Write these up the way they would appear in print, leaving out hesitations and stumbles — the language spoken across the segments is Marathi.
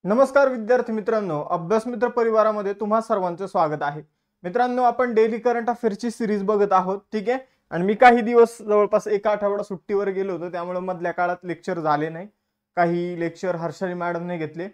नमस्कार विद्यार्थी मित्रांनो, अभ्यास मित्र परिवारामध्ये तुम्हा सर्वांचं स्वागत आहे। मित्रांनो, आपण डेली करंट अफेअर्सची सिरीज बघत आहोत, ठीक आहे। आणि मी काही दिवस जवळपास एक आठवडा सुट्टीवर गेलो होतो, त्यामुळे मधल्या काळात लेक्चर झाले नाही। काही लेक्चर हर्षाली मॅडमने घेतले,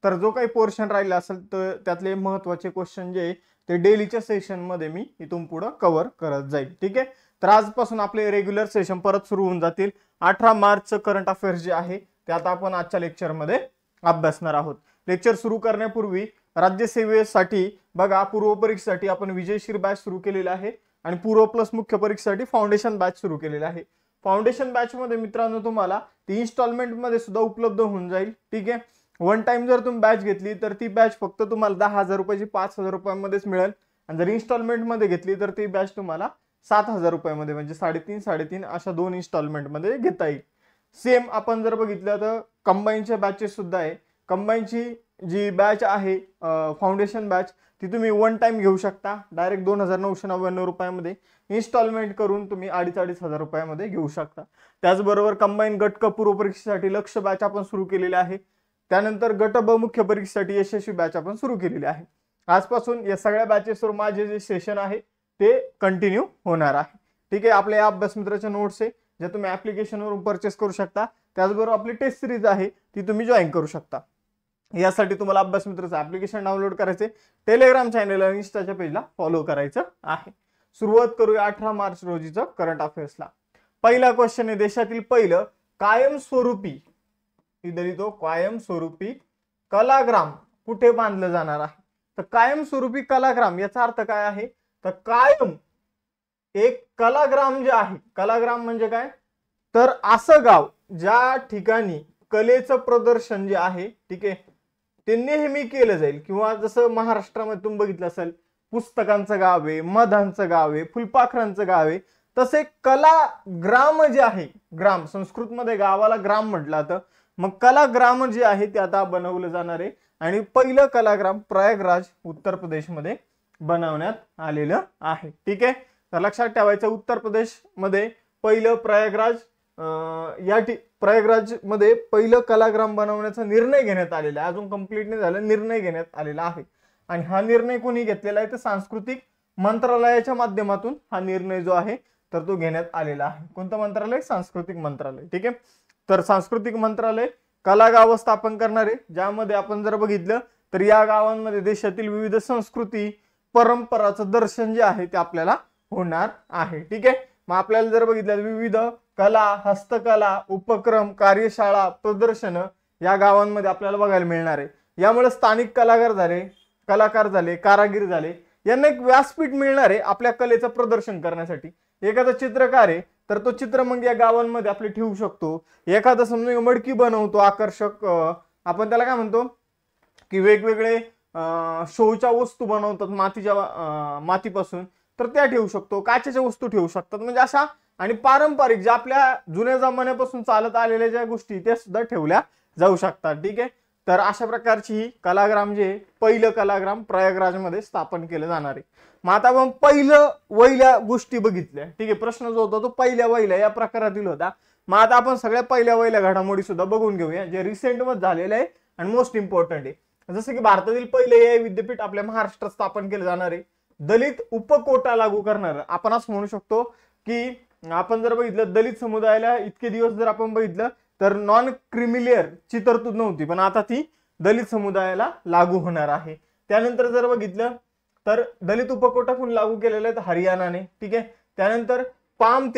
तर जो काही पोर्शन राहिला असेल तर त्यातले महत्त्वाचे क्वेश्चन जे ते डेलीच्या सेशन मध्ये मी इथून पुढे कव्हर करत जाईल, ठीक आहे। तर आजपासून आपले रेग्युलर सेशन परत सुरू होऊन जातील। 18 मार्चचं करंट अफेअर्स जे आहे ते आता आपण आजच्या लेक्चरमध्ये अभ्यासणार आहोत। लेक्चर सुरू करण्यापूर्वी राज्यसेवेसाठी बघा, पूर्व परीक्षेसाठी आपण विजयशीर बॅच सुरू केलेला आहे आणि पूर्व प्लस मुख्य परीक्षेसाठी फाउंडेशन बॅच सुरू केलेला आहे। फाउंडेशन बॅच मध्ये मित्रांनो तुम्हाला ती इन्स्टॉलमेंट मध्ये सुद्धा उपलब्ध होऊन जाईल, ठीक आहे। वन टाइम जर तुम्ही बॅच घेतली तर ती बॅच फक्त तुम्हाला 10,000 रुपयाची 5,000 रुपयांमध्येच मिळेल, आणि जर इन्स्टॉलमेंट मध्ये घेतली तर ती बॅच तुम्हाला 7,000 रुपयांमध्ये, म्हणजे 3.5 अशा दोन इन्स्टॉलमेंट मध्ये घेता येईल। सेम आपण जर बघितलं तर कंबाईनच्या बॅचेस सुद्धा आहे। कंबाईनची जी बॅच आहे फाउंडेशन बॅच, ती तुम्ही वन टाइम घेऊ शकता, डायरेक्ट 2,999 रुपयामध्ये इन्स्टॉलमेंट करून तुम्ही 2,500 रुपयामध्ये घेऊ शकता। त्याचबरोबर कंबाईन गट क पूर्व परीक्षेसाठी लक्ष बॅच आपण सुरू केलेली आहे। त्यानंतर गट ब मुख्य परीक्षेसाठी यशस्वी बॅच आपण सुरू केलेली आहे। आजपासून या सगळ्या बॅचेसवर माझे जे सेशन आहे ते कंटिन्यू होणार आहे, ठीक आहे। आपल्या या अभ्यास मित्राच्या नोट्स आहे जे तुम्ही ऍप्लिकेशनवरून परचेस करू शकता। त्याचबरोबर आपली टेस्ट सिरीज आहे ती तुम्ही जॉईन करू शकता। यासाठी तुम्हाला अभ्यास मित्राचं ऍप्लिकेशन डाउनलोड करायचे, टेलिग्राम चॅनल आणि इंस्टाच्या पेजला फॉलो करायचं आहे। सुरुवात करूया 18 मार्च रोजीचं करंट अफेअर्सला। पहिला क्वेश्चन आहे, देशातील पहिलं कायमस्वरूपी कायमस्वरूपी कलाग्राम कुठे बांधलं जाणार आहे? तर कायमस्वरूपी कलाग्राम याचा अर्थ काय आहे? तर कायम एक कलाग्राम जे आहे, कलाग्राम म्हणजे काय, तर असं गाव ज्या ठिकाणी कलेचं प्रदर्शन जे आहे, ठीक आहे, ते नेहमी केलं जाईल। किंवा जसं महाराष्ट्रामध्ये तुम्ही बघितलं असेल पुस्तकांचं गाव आहे, मधांचं गाव आहे, फुलपाखरांचं गाव आहे, तसे कलाग्राम जे आहे, ग्राम संस्कृत मध्ये गावाला ग्राम म्हटलं जातं, मग कलाग्राम जे आहे ते आता बनवलं जाणार आहे। आणि पहिलं कलाग्राम प्रयागराज उत्तर प्रदेश मध्ये बनवण्यात आलेलं आहे, ठीक आहे। तर लक्षात ठेवायचं, उत्तर प्रदेश मध्ये पहिलं प्रयागराज प्रयागराज मध्ये पहिलं कलाग्राम बनवण्याचा निर्णय घेण्यात आलेला आहे। अजून कंप्लीट नाही झालं, निर्णय घेण्यात आलेला आहे। आणि हा निर्णय कोणी घेतलेला आहे? तर सांस्कृतिक मंत्रालयाच्या माध्यमातून हा निर्णय जो आहे तर तो घेण्यात आलेला आहे। कोणतं मंत्रालय? सांस्कृतिक मंत्रालय, ठीक आहे। तर सांस्कृतिक मंत्रालय कला गाव स्थापन करणार आहे, ज्यामध्ये आपण जर बघितलं तर या गावांमध्ये देशातील विविध संस्कृती परंपराचं दर्शन जे आहे ते आपल्याला होणार आहे, ठीक आहे। मग आपल्याला जर बघितलं विविध कला, हस्तकला, उपक्रम, कार्यशाळा, प्रदर्शन या गावांमध्ये आपल्याला बघायला मिळणार आहे। यामुळे स्थानिक कलाकार झाले, कारागीर झाले, यांना एक व्यासपीठ मिळणार आहे आपल्या कलेचं प्रदर्शन करण्यासाठी। एखादा चित्रकार आहे तर तो चित्र मग या गावांमध्ये आपले ठेवू शकतो। एखादा समजा मडकी बनवतो आकर्षक, आपण त्याला काय म्हणतो की वेगवेगळे शोच्या वस्तू बनवतात मातीपासून, तर त्या ठेवू शकतो। काचेच्या वस्तू ठेवू शकतात, म्हणजे अशा आणि पारंपरिक ज्या आपल्या जुन्या जमान्यापासून चालत आलेल्या ज्या गोष्टी त्या सुद्धा ठेवल्या जाऊ शकतात, ठीक आहे। तर अशा प्रकारची ही कलाग्राम जे पहिलं कलाग्राम प्रयागराज मध्ये स्थापन केलं जाणार आहे। मग आता आपण पहिलं वहिल्या गोष्टी बघितल्या, ठीक आहे। प्रश्न जो होता तो पहिल्या वहिल्या या प्रकारातील होता। मग आता आपण सगळ्या पहिल्या वहिल्या घडामोडी सुद्धा बघून घेऊया, जे रिसेंट मध्ये झालेले आहे आणि मोस्ट इम्पॉर्टंट आहे। जसं की भारतातील पहिले AI विद्यापीठ आपल्या महाराष्ट्रात स्थापन केलं जाणार आहे। दलित उपकोटा लागू करणार, आपण असं म्हणू शकतो की आपण जर बघितलं दलित समुदायाला इतके दिवस जर आपण बघितलं तर नॉन क्रिमिलियर ची तरतूद नव्हती, पण आता ती दलित समुदायाला लागू होणार आहे। त्यानंतर जर बघितलं तर दलित उपकोटा कोण लागू केलेला आहे? हरियाणाने, ठीक आहे। त्यानंतर पाम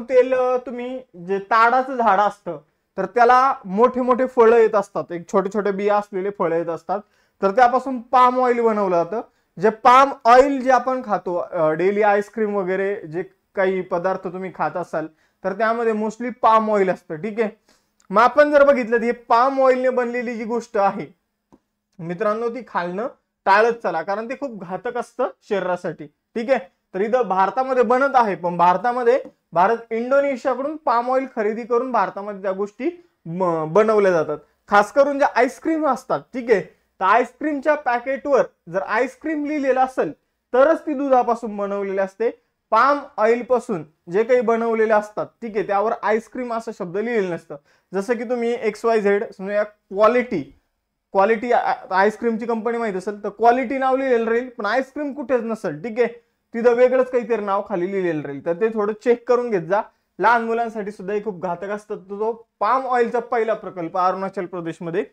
तेल तुम्ही जे ताडाचं झाड असतं तर त्याला मोठे मोठे फळं येत असतात, एक छोटे छोटे बिया असलेले फळं येत असतात, तर त्यापासून पाम ऑइल बनवलं जातं। जे पाम ऑइल जे आपण खातो डेली, आईस्क्रीम वगैरे जे काही पदार्थ तुम्ही खात असाल तर त्यामध्ये मोस्टली पाम ऑइल असतं, ठीक आहे। मग आपण जर बघितलं हे पाम ऑइलने बनलेली जी गोष्ट आहे मित्रांनो, ती खाणं टाळत चला, कारण ते खूप घातक असतं शरीरासाठी, ठीक आहे। तर इथं भारतामध्ये बनत आहे, पण भारत इंडोनेशियाकडून पाम ऑइल खरेदी करून भारतामध्ये त्या गोष्टी बनवल्या जातात। खास करून ज्या आईस्क्रीम असतात, ठीक आहे, तर आईस्क्रीमच्या पॅकेटवर जर आईस्क्रीम लिहिलेलं असेल तरच ती दुधापासून बनवलेली असते। पाम ऑइल पासून जे काही बनवलेले असतात, ठीक आहे, त्यावर आईस्क्रीम असा शब्द लिहिलेला नसतं। जसं की तुम्ही XYZ समजा क्वालिटी क्वालिटी आईस्क्रीमची कंपनी माहित असेल तर क्वालिटी नाव लिहिलेलं राहील, पण आईस्क्रीम कुठेच नसेल, ठीक आहे, तिथं वेगळंच काहीतरी नाव खाली लिहिलेलं राहील. तर ते थोडं चेक करून घेत जा. लहान मुलांसाठी सुद्धा हे खूप घातक असतात. तो पाम ऑइलचा पहिला प्रकल्प अरुणाचल प्रदेशमध्ये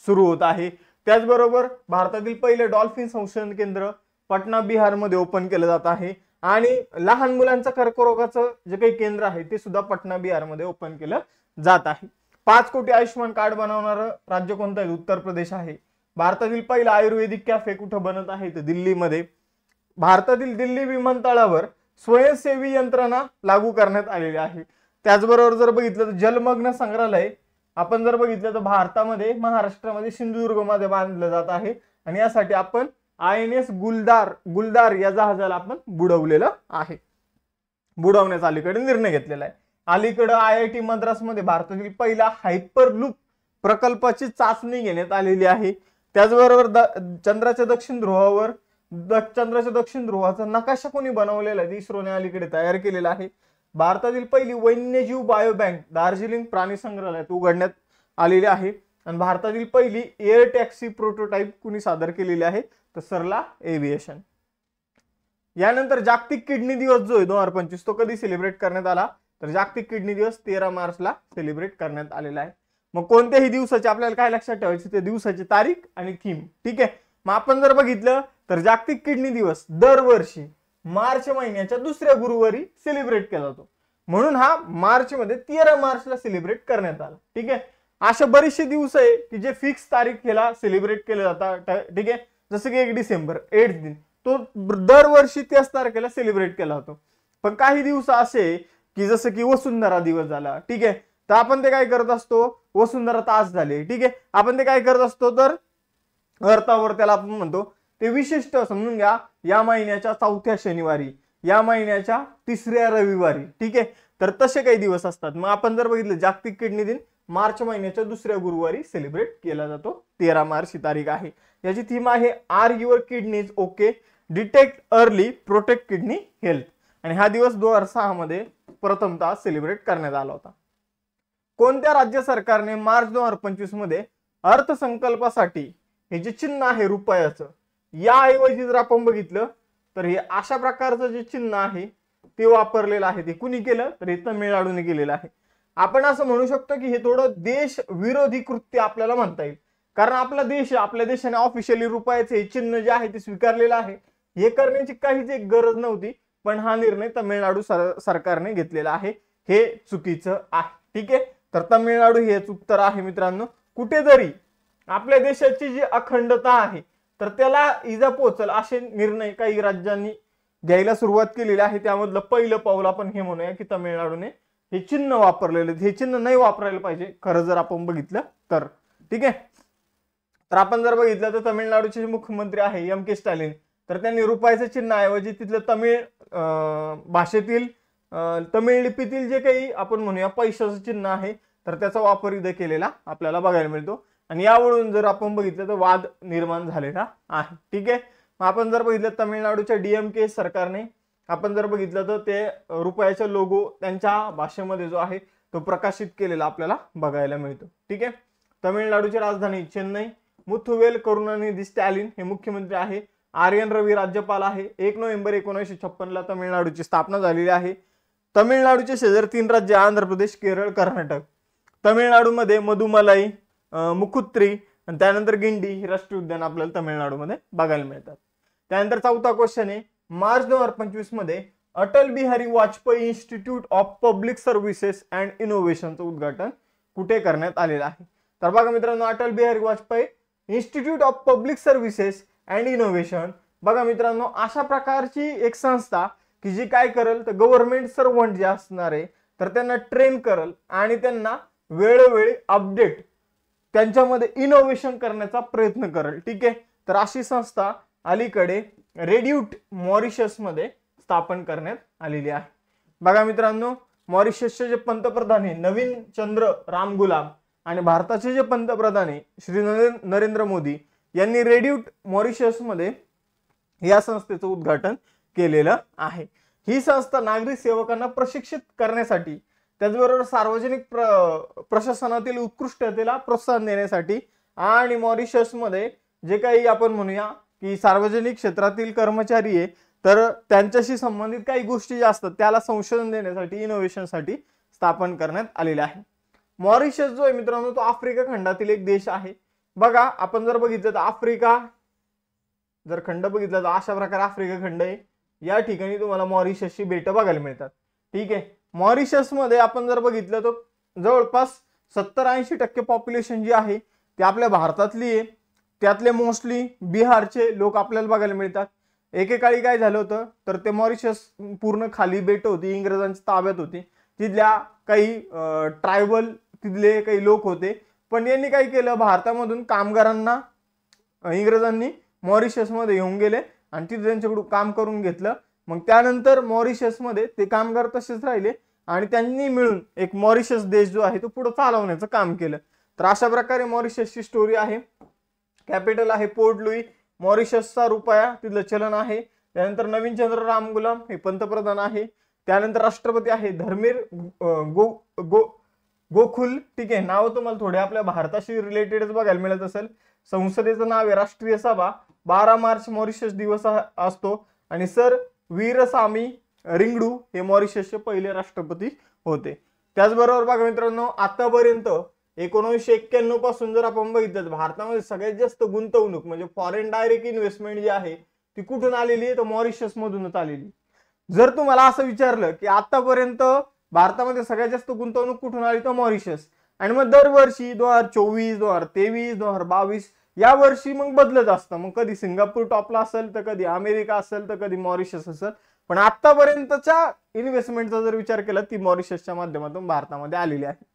सुरू होत आहे. त्याचबरोबर भारतातील पहिले डॉल्फिन संशोधन केंद्र पटना बिहारमध्ये ओपन केलं जात आहे. आणि लहान मुलांचं कर्करोगाचं जे काही केंद्र आहे ते सुद्धा पटना बिहारमध्ये ओपन केलं जात आहे. 5 कोटी आयुष्यमान कार्ड बनवणारं राज्य कोणतं आहे? उत्तर प्रदेश आहे. भारतातील पहिला आयुर्वेदिक कॅफे कुठं बनत आहे? तर दिल्लीमध्ये. भारतातील दिल्ली विमानतळावर स्वयंसेवी यंत्रणा लागू करण्यात आलेली आहे. त्याचबरोबर जर बघितलं तर जलमग्न संग्रहालय आपण जर बघितलं तर भारतामध्ये महाराष्ट्रामध्ये सिंधुदुर्गमध्ये बांधलं जात आहे. आणि यासाठी आपण INS गुलदार या जहाजाला आपण बुडवलेलं आहे. बुडवण्याचा अलीकडे निर्णय घेतलेला आहे. अलीकडे IIT मद्रासमध्ये भारतातील पहिला हायपरलूप प्रकल्पाची चाचणी घेण्यात आलेली आहे. त्याचबरोबर चंद्राच्या दक्षिण ध्रुवाचा नकाशा कोणी बनवलेला आहे? इस्रोने अलीकडे तयार केलेला आहे. भारतातील पहिली वन्यजीव बायोबँक दार्जिलिंग प्राणी संग्रहालयात उघडण्यात आलेली आहे. आणि भारतातील पहिली एअर टॅक्सी प्रोटोटाइप कुणी सादर केलेली आहे? तर सरला एव्हिएशन. यानंतर जागतिक किडनी दिवस जो आहे 2025 तो कधी सेलिब्रेट करण्यात आला? तर जागतिक किडनी दिवस 13 मार्चला सेलिब्रेट करण्यात आलेला आहे. मग कोणत्याही दिवसाची आपल्याला काय लक्षात ठेवायची? ते दिवसाची तारीख आणि थीम, ठीक आहे. मग आपण जर बघितलं तर जागतिक किडनी दिवस दरवर्षी मार्च महिन्याच्या दुसऱ्या गुरुवारी सेलिब्रेट केला जातो. म्हणून हा मार्च मध्ये 13 मार्चला सेलिब्रेट करण्यात आला, ठीक आहे. अशा बरेचसे दिवस आहे की जे फिक्स तारीखेला सेलिब्रेट केले जातात, ठीक आहे. जसं की 1 डिसेंबर 8 दिन तो दरवर्षी त्याच तारखेला सेलिब्रेट केला जातो. पण काही दिवस असे की जसं की वसुंधरा दिवस झाला, ठीक आहे, तर आपण ते काय करत असतो? वसुंधरा तास झाले, ठीक आहे, आपण ते काय करत असतो? तर अर्थावर त्याला आपण म्हणतो ते विशिष्ट समजून घ्या, या महिन्याच्या 4थ्या शनिवारी, या महिन्याच्या 3ऱ्या रविवारी, ठीक आहे. तर तसे काही दिवस असतात. मग आपण जर बघितलं जागतिक किडनी दिन मार्च महिन्याच्या दुसऱ्या गुरुवारी सेलिब्रेट केला जातो. 13 मार्च ही तारीख आहे. याची थीम आहे are your kidneys okay, detect early, protect kidney health. आणि हा दिवस 2006 मध्ये प्रथमतः सेलिब्रेट करण्यात आला होता. कोणत्या राज्य सरकारने मार्च 2025 मध्ये अर्थसंकल्पासाठी हे जे चिन्ह आहे रुपयाचं, याऐवजी जर आपण बघितलं तर हे अशा प्रकारचं जे चिन्ह आहे ते वापरलेलं आहे. ते कुणी केलं? तर हे तमिळनाडूने केलेलं आहे. आपण असं म्हणू शकतो की हे थोडं देश विरोधी कृत्य आपल्याला म्हणता येईल, कारण आपला देश, आपल्या देशाने ऑफिशियली रुपयाचे हे चिन्ह जे आहे ते स्वीकारलेलं आहे. हे करण्याची काहीच एक गरज नव्हती, पण हा निर्णय तमिळनाडू सरकारने घेतलेला आहे. हे चुकीचं आहे, ठीक आहे. तर तमिळनाडू हेच उत्तर आहे मित्रांनो. कुठेतरी आपल्या देशाची जी अखंडता आहे तर त्याला इजा पोहोचल असे निर्णय काही राज्यांनी घ्यायला सुरुवात केलेली आहे. त्यामधलं पहिलं पाऊल आपण हे म्हणूया की तमिळनाडूने हे चिन्ह वापरलेले. हे चिन्ह नाही वापरायला पाहिजे खरं जर आपण बघितलं तर, ठीक आहे. तर आपण जर बघितलं तर तमिळनाडूचे मुख्यमंत्री आहे M.K. स्टॅलिन, तर त्यांनी रुपयाचं चिन्ह ऐवजी तिथलं तमिळ भाषेतील तमिळ लिपीतील जे काही आपण म्हणूया पैशाचं चिन्ह आहे तर त्याचा वापर इथे केलेला आपल्याला बघायला मिळतो. आणि यावरून जर आपण बघितलं तर वाद निर्माण झालेला आहे, ठीक आहे. मग आपण जर बघितलं तमिळनाडूच्या DMK सरकारने आपण जर बघितलं तर ते रुपयाचा लोगो त्यांच्या भाषेमध्ये जो आहे तो प्रकाशित केलेला आपल्याला बघायला मिळतो, ठीक आहे. तमिळनाडूची राजधानी चेन्नई. मुथुवेल करुणानिधी स्टॅलिन हे मुख्यमंत्री आहे. RN रवी राज्यपाल आहे. 1 नोव्हेंबर 1956 ला तमिळनाडूची स्थापना झालेली आहे. तमिळनाडूचे शेजारी 3 राज्य आंध्र प्रदेश, केरळ, कर्नाटक. तमिळनाडूमध्ये मधुमलाई, मुकुत्री आणि त्यानंतर गिंडी ही राष्ट्रीय उद्यान आपल्याला तमिळनाडूमध्ये बघायला मिळतात. त्यानंतर चौथा क्वेश्चन आहे, मार्च 2025 मध्ये Atal Bihari Vajpayee institute of public services and इनोव्हेशनचं उद्घाटन कुठे करण्यात आलेलं आहे? तर बघा मित्रांनो, Atal Bihari Vajpayee institute of public services and innovation, बघा मित्रांनो, अशा प्रकारची एक संस्था की जी काय करेल तर गव्हर्नमेंट सर्वंट जे असणार आहे तर त्यांना ट्रेन करेल आणि त्यांना वेळोवेळी अपडेट त्यांच्यामध्ये इनोव्हेशन करण्याचा प्रयत्न करेल, ठीक आहे. तर अशी संस्था अलीकडे रेड्यूट मॉरिशस मध्ये स्थापन करण्यात आलेली आहे. बघा मित्रांनो, मॉरिशसचे जे पंतप्रधान आहे नवीन चंद्र रामगुलाम आणि भारताचे जे पंतप्रधान आहे श्री नरेंद्र मोदी यांनी रेड्यूट मॉरिशस मध्ये या संस्थेचं उद्घाटन केलेलं आहे. ही संस्था नागरी सेवकांना प्रशिक्षित करण्यासाठी त्याचबरोबर सार्वजनिक प्रशासनातील उत्कृष्टतेला प्रोत्साहन देण्यासाठी आणि मॉरिशसमध्ये जे काही आपण म्हणूया की सार्वजनिक क्षेत्रातील कर्मचारी आहे, तर त्यांच्याशी संबंधित काही गोष्टी ज्या असतात त्याला संशोधन देण्यासाठी, इनोव्हेशनसाठी स्थापन करण्यात आलेले आहे. मॉरिशस जो आहे मित्रांनो तो आफ्रिका खंडातील एक देश आहे. बघा आपण जर बघितलं तर आफ्रिका जर खंड बघितला तर अशा प्रकारे आफ्रिका खंड आहे. या ठिकाणी तुम्हाला मॉरिशसची बेटं बघायला मिळतात. ठीक आहे. मॉरिशस मध्ये आपण जर बघितलं तर जवळपास 70-80% पॉप्युलेशन जी आहे ती आपल्या भारतातली आहे. त्यातले मोस्टली बिहारचे लोक आपल्याला बघायला मिळतात. एकेकाळी काय झालं होतं तर ते मॉरिशस पूर्ण खाली बेट होती, इंग्रजांच्या ताब्यात होती. तिथल्या काही ट्रायबल तिथले काही लोक होते, पण यांनी काय केलं, भारतामधून कामगारांना इंग्रजांनी मॉरिशसमध्ये येऊन गेले आणि तिथे त्यांच्याकडून काम करून घेतलं. मग त्यानंतर मॉरिशसमध्ये ते कामगार तसेच राहिले आणि त्यांनी मिळून एक मॉरिशस देश जो आहे तो पुढे चालवण्याचं काम केलं. तर अशा प्रकारे मॉरिशसची स्टोरी आहे. कॅपिटल आहे पोर्ट लुई. मॉरिशसचा रुपया तिथलं चलन आहे. त्यानंतर नवीन चंद्र रामगुलाम हे पंतप्रधान आहे. त्यानंतर राष्ट्रपती आहे धर्मेर गोखुल. ठीक आहे. नाव तुम्हाला थोडे आपल्या भारताशी रिलेटेडच बघायला मिळत असेल. संसदेचं नाव आहे राष्ट्रीय सभा. 12 मार्च मॉरिशस दिवस असतो आणि सर वीरसामी रिंगडू हे मॉरिशसचे पहिले राष्ट्रपती होते. त्याचबरोबर बघा मित्रांनो आतापर्यंत 1991 पासून जर आपण बघितलं तर भारतामध्ये सगळ्यात जास्त गुंतवणूक म्हणजे फॉरेन डायरेक्ट इन्व्हेस्टमेंट जी आहे ती कुठून आलेली आहे तर मॉरिशस मधूनच आलेली. जर तुम्हाला असं विचारलं की आतापर्यंत भारतामध्ये सगळ्यात जास्त गुंतवणूक कुठून आली तर मॉरिशस, आणि मग दरवर्षी 2024, 2023, 2022 या वर्षी मग बदलत असतं. मग कधी सिंगापूर टॉपला असेल तर कधी अमेरिका असेल तर कधी मॉरिशस असेल, पण आतापर्यंतच्या इन्व्हेस्टमेंटचा जर विचार केला ती मॉरिशसच्या माध्यमातून भारतामध्ये आलेली आहे.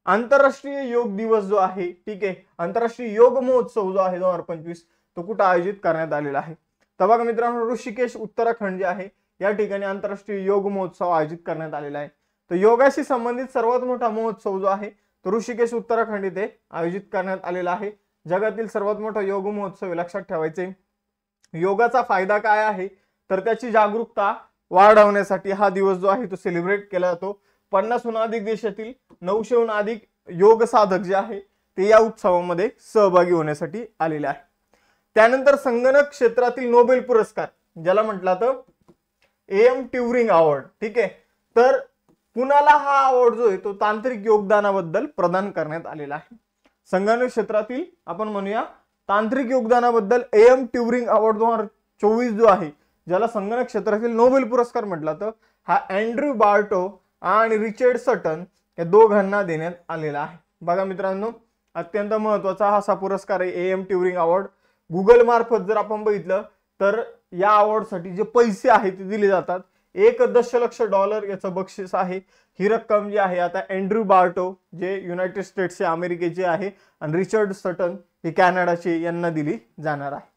आंतरराष्ट्रीय योग दिवस जो आहे, ठीक आहे, आंतरराष्ट्रीय योग महोत्सव जो आहे 2025 तो कुठं आयोजित करण्यात आलेला आहे तर बघा मित्रांनो ऋषिकेश उत्तराखंड जे आहे या ठिकाणी आंतरराष्ट्रीय योग महोत्सव आयोजित करण्यात आलेला आहे. तर योगाशी संबंधित सर्वात मोठा महोत्सव जो आहे तो ऋषिकेश उत्तराखंड इथे आयोजित करण्यात आलेला आहे. जगातील सर्वात मोठा योग महोत्सव लक्षात ठेवायचे. योगाचा फायदा काय आहे तर त्याची जागरूकता वाढवण्यासाठी हा दिवस जो आहे तो सेलिब्रेट केला जातो. 50हून अधिक देशातील 900हून अधिक योग साधक जे आहे ते या उत्सवामध्ये सहभागी होण्यासाठी आलेले आहे. त्यानंतर संगणक क्षेत्रातील नोबेल पुरस्कार ज्याला म्हटला तर AM ट्युरिंग अवॉर्ड. ठीक आहे. तर कुणाला हा अवॉर्ड जो आहे तो तांत्रिक योगदानाबद्दल प्रदान करण्यात आलेला आहे. संगणक क्षेत्रातील आपण म्हणूया तांत्रिक योगदानाबद्दल AM ट्युरिंग अवॉर्ड 2024 जो आहे ज्याला संगणक क्षेत्रातील नोबेल पुरस्कार म्हटला तर हा अँड्र्यू बार्टो आणि रिचर्ड सटन या दोघांना देण्यात आलेला आहे. बघा मित्रांनो अत्यंत महत्वाचा असा पुरस्कार आहे AM ट्युरिंग अवॉर्ड. गुगल मार्फत जर आपण बघितलं तर या अवॉर्डसाठी जे पैसे आहेत ते दिले जातात. $1 दशलक्ष याचं बक्षीस आहे. ही रक्कम जी आहे आता अँड्र्यू बार्टो जे युनायटेड स्टेट्सचे अमेरिकेचे आहे आणि रिचर्ड सटन हे कॅनडाचे यांना दिली जाणार आहे.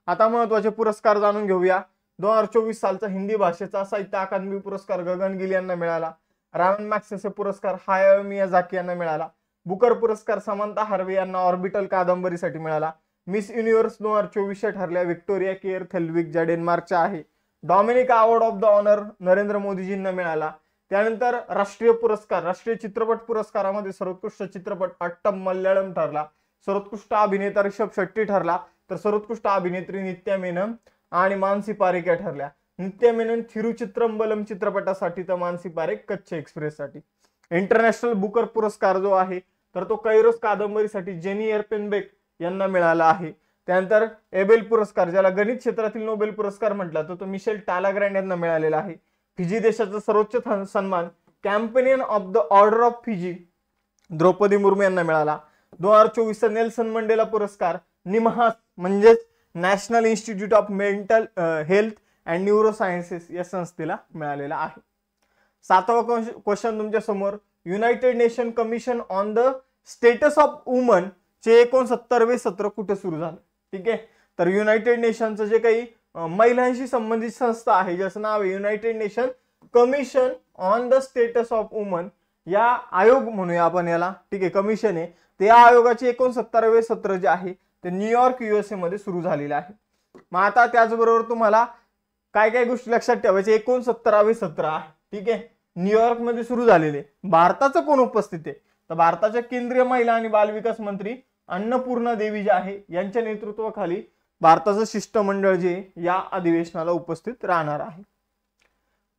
आता महत्वाचे पुरस्कार जाणून घेऊया. 2024 सालचा हिंदी भाषेचा साहित्य अकादमी पुरस्कार गगन गिल यांना मिळाला. रामन मॅग्सेसे पुरस्कार हायाओ मियाझाकी यांना मिळाला. बुकर पुरस्कार समांथा हार्वे यांना ऑर्बिटल कादंबरीसाठी मिळाला. मिस युनिव्हर्स 2024 ठरल्या व्हिक्टोरिया केअर थेल्विक ज्या डेन्मार्कच्या आहे. Dominica award of the honour Narendra मोदीजींना मिळाला. त्यानंतर राष्ट्रीय पुरस्कार राष्ट्रीय चित्रपट पुरस्कारामध्ये सर्वोत्कृष्ट चित्रपट अट्टम मल्याळम ठरला. सर्वोत्कृष्ट अभिनेता ऋषभ शेट्टी ठरला. तर सर्वोत्कृष्ट अभिनेत्री नित्या मेनन आणि मानसी पारेख या ठरल्या. नित्या मेनन थिरुचित्रंबलम चित्रपटासाठी तर मानसी पारेख कच्छ एक्सप्रेस साठी. इंटरनॅशनल बुकर पुरस्कार जो आहे तर तो कैरोस कादंबरीसाठी जेनी एर्पेनबेक यांना मिळाला आहे. त्यानंतर एबेल पुरस्कार ज्याला गणित क्षेत्रातील नोबेल पुरस्कार म्हटला तर तो मिशेल टालाग्रँड यांना मिळालेला आहे. फिजी देशाचा सर्वोच्च सन्मान companion of the order of Fiji Droupadi Murmu यांना मिळाला. 2024 नेल्सन मंडेला पुरस्कार निमहास म्हणजेच national institute of mental health and neurosciences या संस्थेला मिळालेला आहे. 7वा क्वेश्चन तुमच्या समोर. United nation commission on the status of women चे 69वे सत्र कुठे सुरू झालं. ठीक आहे. तर युनायटेड नेशनचं जे काही महिलांशी संबंधित संस्था आहे ज्याचं नाव आहे United nation commission on the status of woman या आयोग म्हणूया आपण याला. ठीक आहे. कमिशन आहे ते या आयोगाचे 69वे सत्र जे आहे ते न्यूयॉर्क USA मध्ये सुरू झालेले आहे. मग आता त्याचबरोबर तुम्हाला काय काय गोष्टी लक्षात ठेवायचे. 69वे सत्र आहे. ठीक आहे. न्यूयॉर्क मध्ये सुरू झालेले. भारताचं कोण उपस्थित आहे तर भारताच्या केंद्रीय महिला आणि बालविकास मंत्री अन्नपूर्णा देवी जे आहे यांच्या नेतृत्वाखाली भारताचं शिष्टमंडळ जे या अधिवेशनाला उपस्थित राहणार आहे.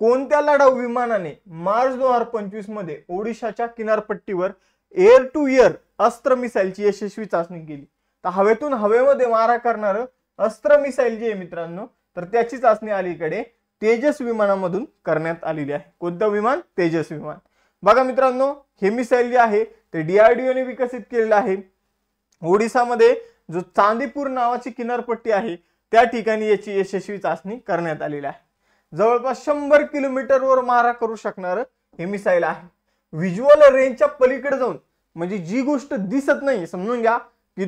कोणत्या लढाऊ विमानाने मार्च 2025 मध्ये ओडिशाच्या किनारपट्टीवर एअर टू एअर अस्त्र मिसाईलची यशस्वी चाचणी केली? तर हवेतून हवेमध्ये मारा करणारं अस्त्र मिसाईल जे आहे मित्रांनो, तर त्याची चाचणी अलीकडे तेजस विमानामधून करण्यात आलेली आहे. कोणतं विमान? तेजस विमान. बघा मित्रांनो, हे मिसाईल जे आहे ते DRDO ने विकसित केलेलं आहे. ओडिसामध्ये जो चांदीपूर नावाची किनारपट्टी आहे त्या ठिकाणी याची यशस्वी चाचणी करण्यात आलेली आहे. जवळपास 100 किलोमीटरवर मारा करू शकणारं हे मिसाईल आहे. व्हिज्युअल रेंजच्या पलीकडे जाऊन, म्हणजे जी गोष्ट दिसत नाही, समजून घ्या की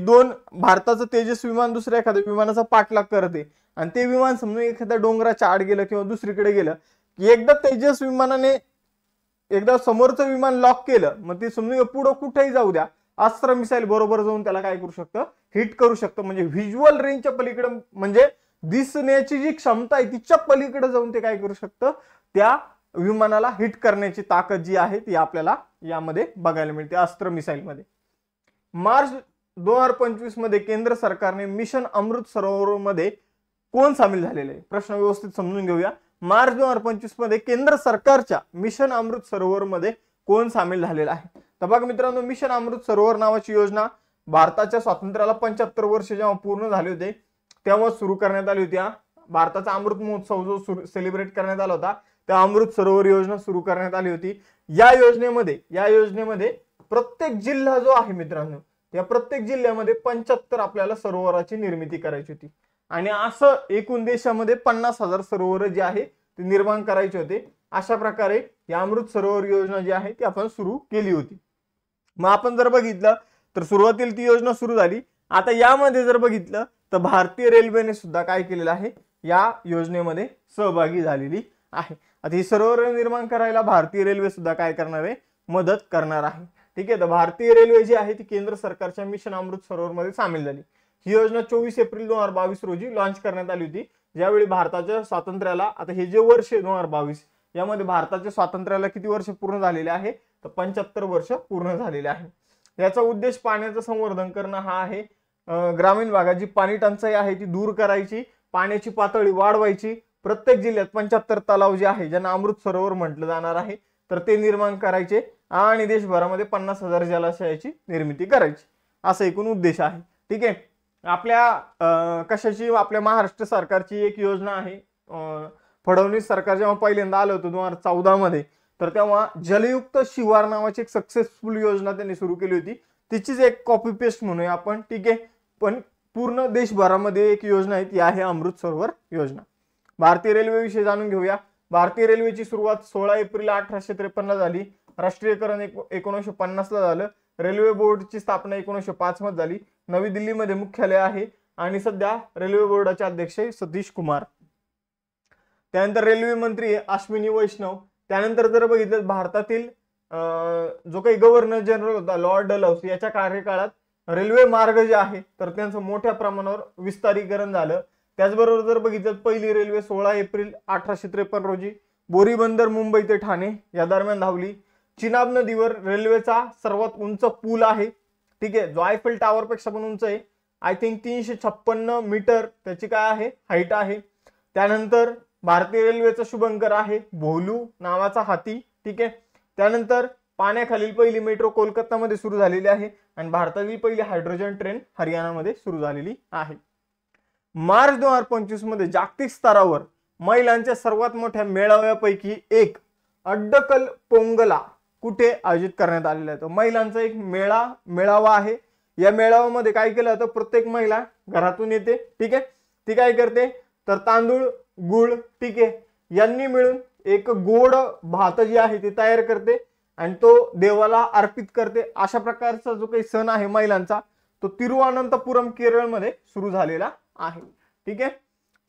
भारताचं तेजस विमान दुसऱ्या एखाद्या विमानाचा पाठलाग करते आणि ते विमान समजून एखाद्या डोंगराच्या आड गेलं किंवा दुसरीकडे गेलं की एकदा तेजस विमानाने एकदा समोरचं विमान लॉक केलं, मग ते समजून पुढं कुठेही जाऊ द्या, अस्त्र मिसाईल बरोबर जाऊन त्याला काय करू शकतं? हिट करू शकतं. म्हणजे व्हिज्युअल रेंजच्या पलीकडे, म्हणजे दिसण्याची जी क्षमता आहे तिच्या पलीकडे जाऊन ते काय करू शकतं? त्या विमानाला हिट करण्याची ताकद जी आहे ती आपल्याला यामध्ये बघायला मिळते अस्त्र मिसाईल मध्ये. मार्च 2025 मध्ये केंद्र सरकारने मिशन अमृत सरोवर मध्ये कोण सामील झालेले आहे? प्रश्न व्यवस्थित समजून घेऊया. मार्च 2025 मध्ये केंद्र सरकारच्या मिशन अमृत सरोवर मध्ये कोण सामील झालेला आहे? तर बघा मित्रांनो, मिशन अमृत सरोवर नावाची योजना भारताच्या स्वातंत्र्याला 75 वर्ष जेव्हा पूर्ण झाले होते तेव्हा सुरू करण्यात आली होती. भारताचा अमृत महोत्सव जो सेलिब्रेट करण्यात आला होता त्या अमृत सरोवर योजना सुरू करण्यात आली होती. या योजनेमध्ये प्रत्येक जिल्हा जो आहे मित्रांनो, या प्रत्येक जिल्ह्यामध्ये 75 आपल्याला सरोवराची निर्मिती करायची होती आणि असं एकूण देशामध्ये 50,000 सरोवर जे आहे ते निर्माण करायचे होते. अशा प्रकारे या अमृत सरोवर योजना जी आहे ती आपण सुरू केली होती. मग आपण जर बघितलं तर सुरुवातीला ती योजना सुरू झाली. आता यामध्ये जर बघितलं तर भारतीय रेल्वेने सुद्धा काय केलेलं आहे? या योजनेमध्ये सहभागी झालेली आहे. आता ही सरोवर निर्माण करायला भारतीय रेल्वे सुद्धा काय करणार आहे? मदत करणार आहे. ठीक आहे. तर भारतीय रेल्वे जी आहे ती केंद्र सरकारच्या मिशन अमृत सरोवर मध्ये सामील झाली. ही योजना 24 एप्रिल 2022 रोजी लॉन्च करण्यात आली होती. ज्यावेळी भारताच्या स्वातंत्र्याला, आता हे जे वर्ष 2022, यामध्ये भारताच्या स्वातंत्र्याला किती वर्ष पूर्ण झालेले आहे? तर 75 वर्ष पूर्ण झालेले आहे. याचा उद्देश पाण्याचं संवर्धन करणं हा आहे. ग्रामीण भागात जी पाणी टंचाई आहे ती दूर करायची, पाण्याची पातळी वाढवायची. प्रत्येक जिल्ह्यात 75 तलाव जे आहे ज्यांना अमृत सरोवर म्हटलं जाणार आहे तर ते निर्माण करायचे आणि देशभरामध्ये 50,000 जलाशयाची निर्मिती करायची, असा एकूण उद्देश आहे. ठीक आहे. आपल्या कशाची? आपल्या महाराष्ट्र सरकारची एक योजना आहे. फडणवीस सरकार जेव्हा पहिल्यांदा आलं होतं 2014 मध्ये, तर तेव्हा जलयुक्त शिवार नावाची एक सक्सेसफुल योजना त्यांनी सुरू केली होती. तिचीच एक कॉपी पेस्ट म्हणूया आपण. ठीक आहे. पण पूर्ण देशभरामध्ये एक योजना आहे, ती आहे अमृत सरोवर योजना. भारतीय रेल्वे विषयी जाणून घेऊया. भारतीय रेल्वेची सुरुवात 16 एप्रिल 1853 ला झाली. राष्ट्रीयकरण 1950 ला झालं. रेल्वे बोर्डची स्थापना 1905 मध्ये झाली. नवी दिल्लीमध्ये मुख्यालय आहे आणि सध्या रेल्वे बोर्डाचे अध्यक्ष सतीश कुमार. त्यानंतर रेल्वे मंत्री अश्विनी वैष्णव. त्यानंतर जर बघितलं भारतातील जो काही गव्हर्नर जनरल होता लॉर्ड डलहौसी, याच्या कार्यकाळात रेल्वे मार्ग जे आहे तर त्यांचं मोठ्या प्रमाणावर विस्तारीकरण झालं. त्याचबरोबर जर बघितलं पहिली रेल्वे 16 एप्रिल 1853 रोजी बोरीबंदर मुंबई ते ठाणे या दरम्यान धावली. चिनाब नदीवर रेल्वेचा सर्वात उंच पूल आहे. ठीक आहे, जो आयफेल टॉवर पेक्षा पण उंच आहे. आय थिंक 356 मीटर त्याची काय आहे? हाईट आहे. त्यानंतर भारतीय रेल्वेचा शुभंकर आहे भोलू नावाचा हाती. ठीक आहे. त्यानंतर पाण्याखालील पहिली मेट्रो कोलकातामध्ये सुरू झालेली आहे आणि भारतातील पहिली हायड्रोजन ट्रेन हरियाणामध्ये सुरू झालेली आहे. मार्च 2025 मध्ये जागतिक स्तरावर महिलांच्या सर्वात मोठ्या मेळाव्यापैकी एक अड्डकल पोंगला कुठे आयोजित करण्यात आलेला आहे? तो महिलांचा एक मेळावा आहे. या मेळाव्यामध्ये काय केलं जातं? प्रत्येक महिला घरातून येते. ठीक आहे. ती काय करते तर तांदूळ, गुळ, ठीक आहे, यांनी मिळून एक गोड भात जी आहे ती तयार करते आणि तो देवाला अर्पित करते. अशा प्रकारचा जो काही सण आहे महिलांचा तो तिरुवनंतपुरम केरळमध्ये सुरू झालेला आहे. ठीक आहे.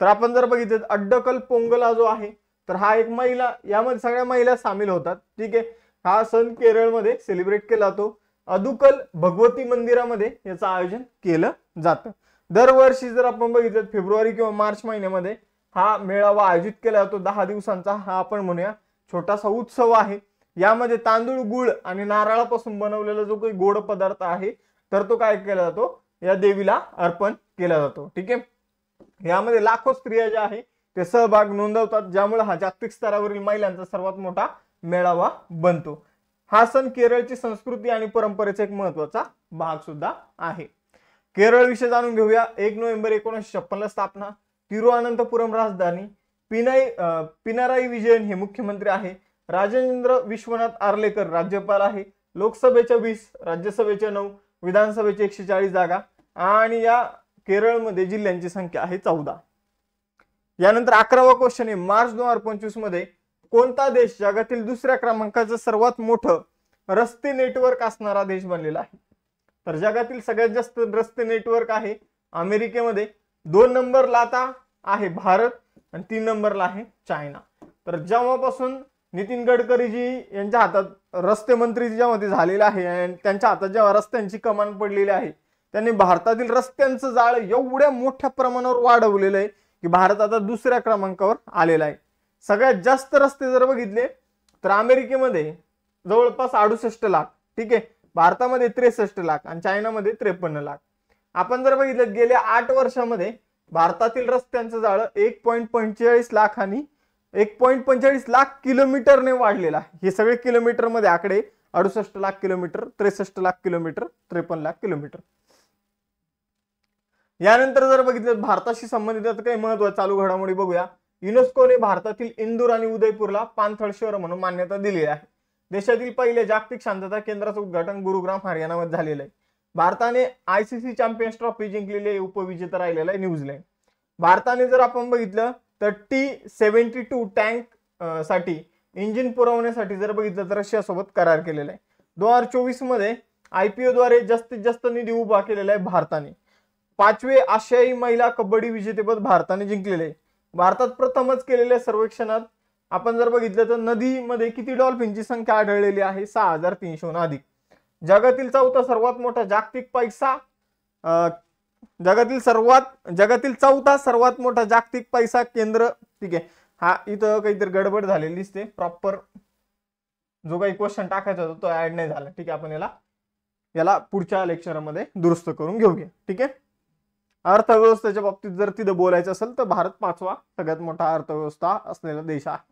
तर आपण जर बघितलं अड्डकल पोंगला जो आहे तर हा एक महिला, यामध्ये सगळ्या महिला सामील होतात. ठीक आहे. हा सण केरळमध्ये सेलिब्रेट केला जातो. अदुकल भगवती मंदिरामध्ये याचं आयोजन केलं जातं. दरवर्षी जर आपण बघितलं फेब्रुवारी किंवा मार्च महिन्यामध्ये हा मेळावा आयोजित केला जातो. 10 दिवसांचा हा आपण म्हणूया छोटासा उत्सव आहे. यामध्ये तांदूळ, गुळ आणि नारळापासून बनवलेला जो काही गोड पदार्थ आहे तर तो काय केला जातो, या देवीला अर्पण केला जातो. ठीक आहे. यामध्ये लाखो स्त्रिया ज्या आहे ते सहभाग नोंदवतात, ज्यामुळे हा जागतिक स्तरावरील महिलांचा सर्वात मोठा मेळावा बनतो. हा सण केरळची संस्कृती आणि परंपरेचा एक महत्वाचा भाग सुद्धा आहे. केरळ विषय जाणून घेऊया. 1 नोव्हेंबर 1956 स्थापना. तिरुअनंतपुरम राजधानी. पिनाराई विजयन हे मुख्यमंत्री आहे. राजेंद्र विश्वनाथ आर्लेकर राज्यपाल आहे. लोकसभेच्या 20, राज्यसभेच्या 9, विधानसभेच्या 140 जागा आणि या केरळमध्ये जिल्ह्यांची संख्या आहे 14. यानंतर 11वा क्वेश्चन आहे, मार्च 2025 मध्ये कोणता देश जगातील दुसऱ्या क्रमांकाचं सर्वात मोठं रस्ते नेटवर्क असणारा देश बनलेला आहे? तर जगातील सगळ्यात जास्त रस्ते नेटवर्क आहे अमेरिकेमध्ये. 2 नंबरला आता आहे भारत आणि 3 नंबरला आहे चायना. तर जेव्हापासून नितीन गडकरीजी यांच्या हातात रस्ते मंत्री जेव्हा झालेले आहे आणि त्यांच्या हातात जेव्हा रस्त्यांची कमान पडलेली आहे, त्यांनी भारतातील रस्त्यांचं जाळ एवढ्या मोठ्या प्रमाणावर वाढवलेलं आहे की भारत आता दुसऱ्या क्रमांकावर आलेला आहे. सगळ्यात जास्त रस्ते जर बघितले तर अमेरिकेमध्ये जवळपास 68 लाख. ठीक आहे. भारतामध्ये 63 लाख आणि चायनामध्ये 53 लाख. आपण जर बघितलं गेल्या 8 वर्षामध्ये भारतातील रस्त्यांचं जाळं 1.45 लाख आणि 1.45 लाख किलोमीटरने वाढलेला आहे. हे सगळे किलोमीटर मध्ये आकडे 68 lakh kilometre, 63 lakh kilometre, 53 lakh kilometre. यानंतर जर बघितलं भारताशी संबंधित काही महत्त्वाच्या चालू घडामोडी बघूया. युनेस्कोने भारतातील इंदूर आणि उदयपूरला पाणथळ शहर म्हणून मान्यता दिली आहे. देशातील पहिले जागतिक शांतता केंद्राचं उद्घाटन गुरुग्राम हरियाणामध्ये झालेलं आहे. भारताने ICC चॅम्पियन्स ट्रॉफी जिंकलेले उपविजेता राहिलेला आहे न्यूझीलंड. भारताने जर आपण बघितलं तर T-72 टँक साठी इंजिन पुरवण्यासाठी जर बघितलं तर रशियासोबत करार केलेला आहे. 2024 मध्ये IPO द्वारे जास्तीत जास्त निधी उभा केलेला आहे भारताने. 5वे आशियाई महिला कबड्डी विजेतेपद भारताने जिंकलेले आहे. भारतात प्रथमच केलेल्या सर्वेक्षणात आपण जर बघितलं तर नदीमध्ये किती डॉल्फिनची संख्या आढळलेली आहे? 6300 अधिक. जगातील चौथा सर्वात मोठा जागतिक पैसा जगातील चौथा सर्वात मोठा जागतिक पैसा केंद्र. ठीक आहे. हा इथं काहीतरी गडबड झालेली दिसते. प्रॉपर जो काही क्वेश्चन टाकायचा होता तो ऍड नाही झाला. ठीक आहे. आपण याला पुढच्या लेक्चरमध्ये दुरुस्त करून घेऊया. ठीक आहे. अर्थव्यवस्थेच्या बाबतीत जर तिथं बोलायचं असेल तर भारत 5वा सगळ्यात मोठा अर्थव्यवस्था असलेला देश आहे.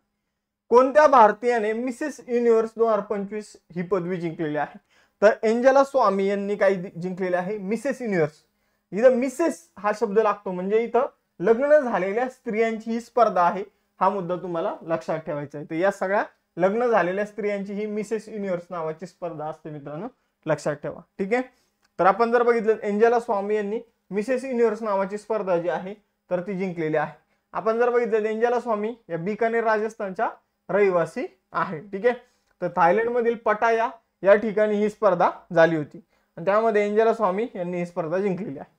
कोणत्या भारतीयाने मिसेस युनिव्हर्स 2025 ही पदवी जिंकलेली आहे? तर एंजेला स्वामी यांनी काही जिंकलेले आहे मिसेस युनिव्हर्स. इथं मिसेस हा शब्द लागतो म्हणजे इथं लग्न झालेल्या स्त्रियांची ही स्पर्धा आहे. हा मुद्दा तुम्हाला लक्षात ठेवायचा आहे. तर या सगळ्या लग्न झालेल्या स्त्रियांची ही मिसेस युनिव्हर्स नावाची स्पर्धा असते मित्रांनो, लक्षात ठेवा. ठीक आहे. तर आपण जर बघितलं एंजेला स्वामी यांनी मिसेस युनिव्हर्स नावाची स्पर्धा जी आहे तर ती जिंकलेली आहे. आपण जर बघितलं एंजेला स्वामी या बिकानेर राजस्थानच्या रहिवासी आहे. ठीक आहे. तर थायलंड मधील पटाया या ठिकाणी ही स्पर्धा झाली होती आणि त्यामध्ये एंजेला स्वामी यांनी ही स्पर्धा जिंकलेली आहे.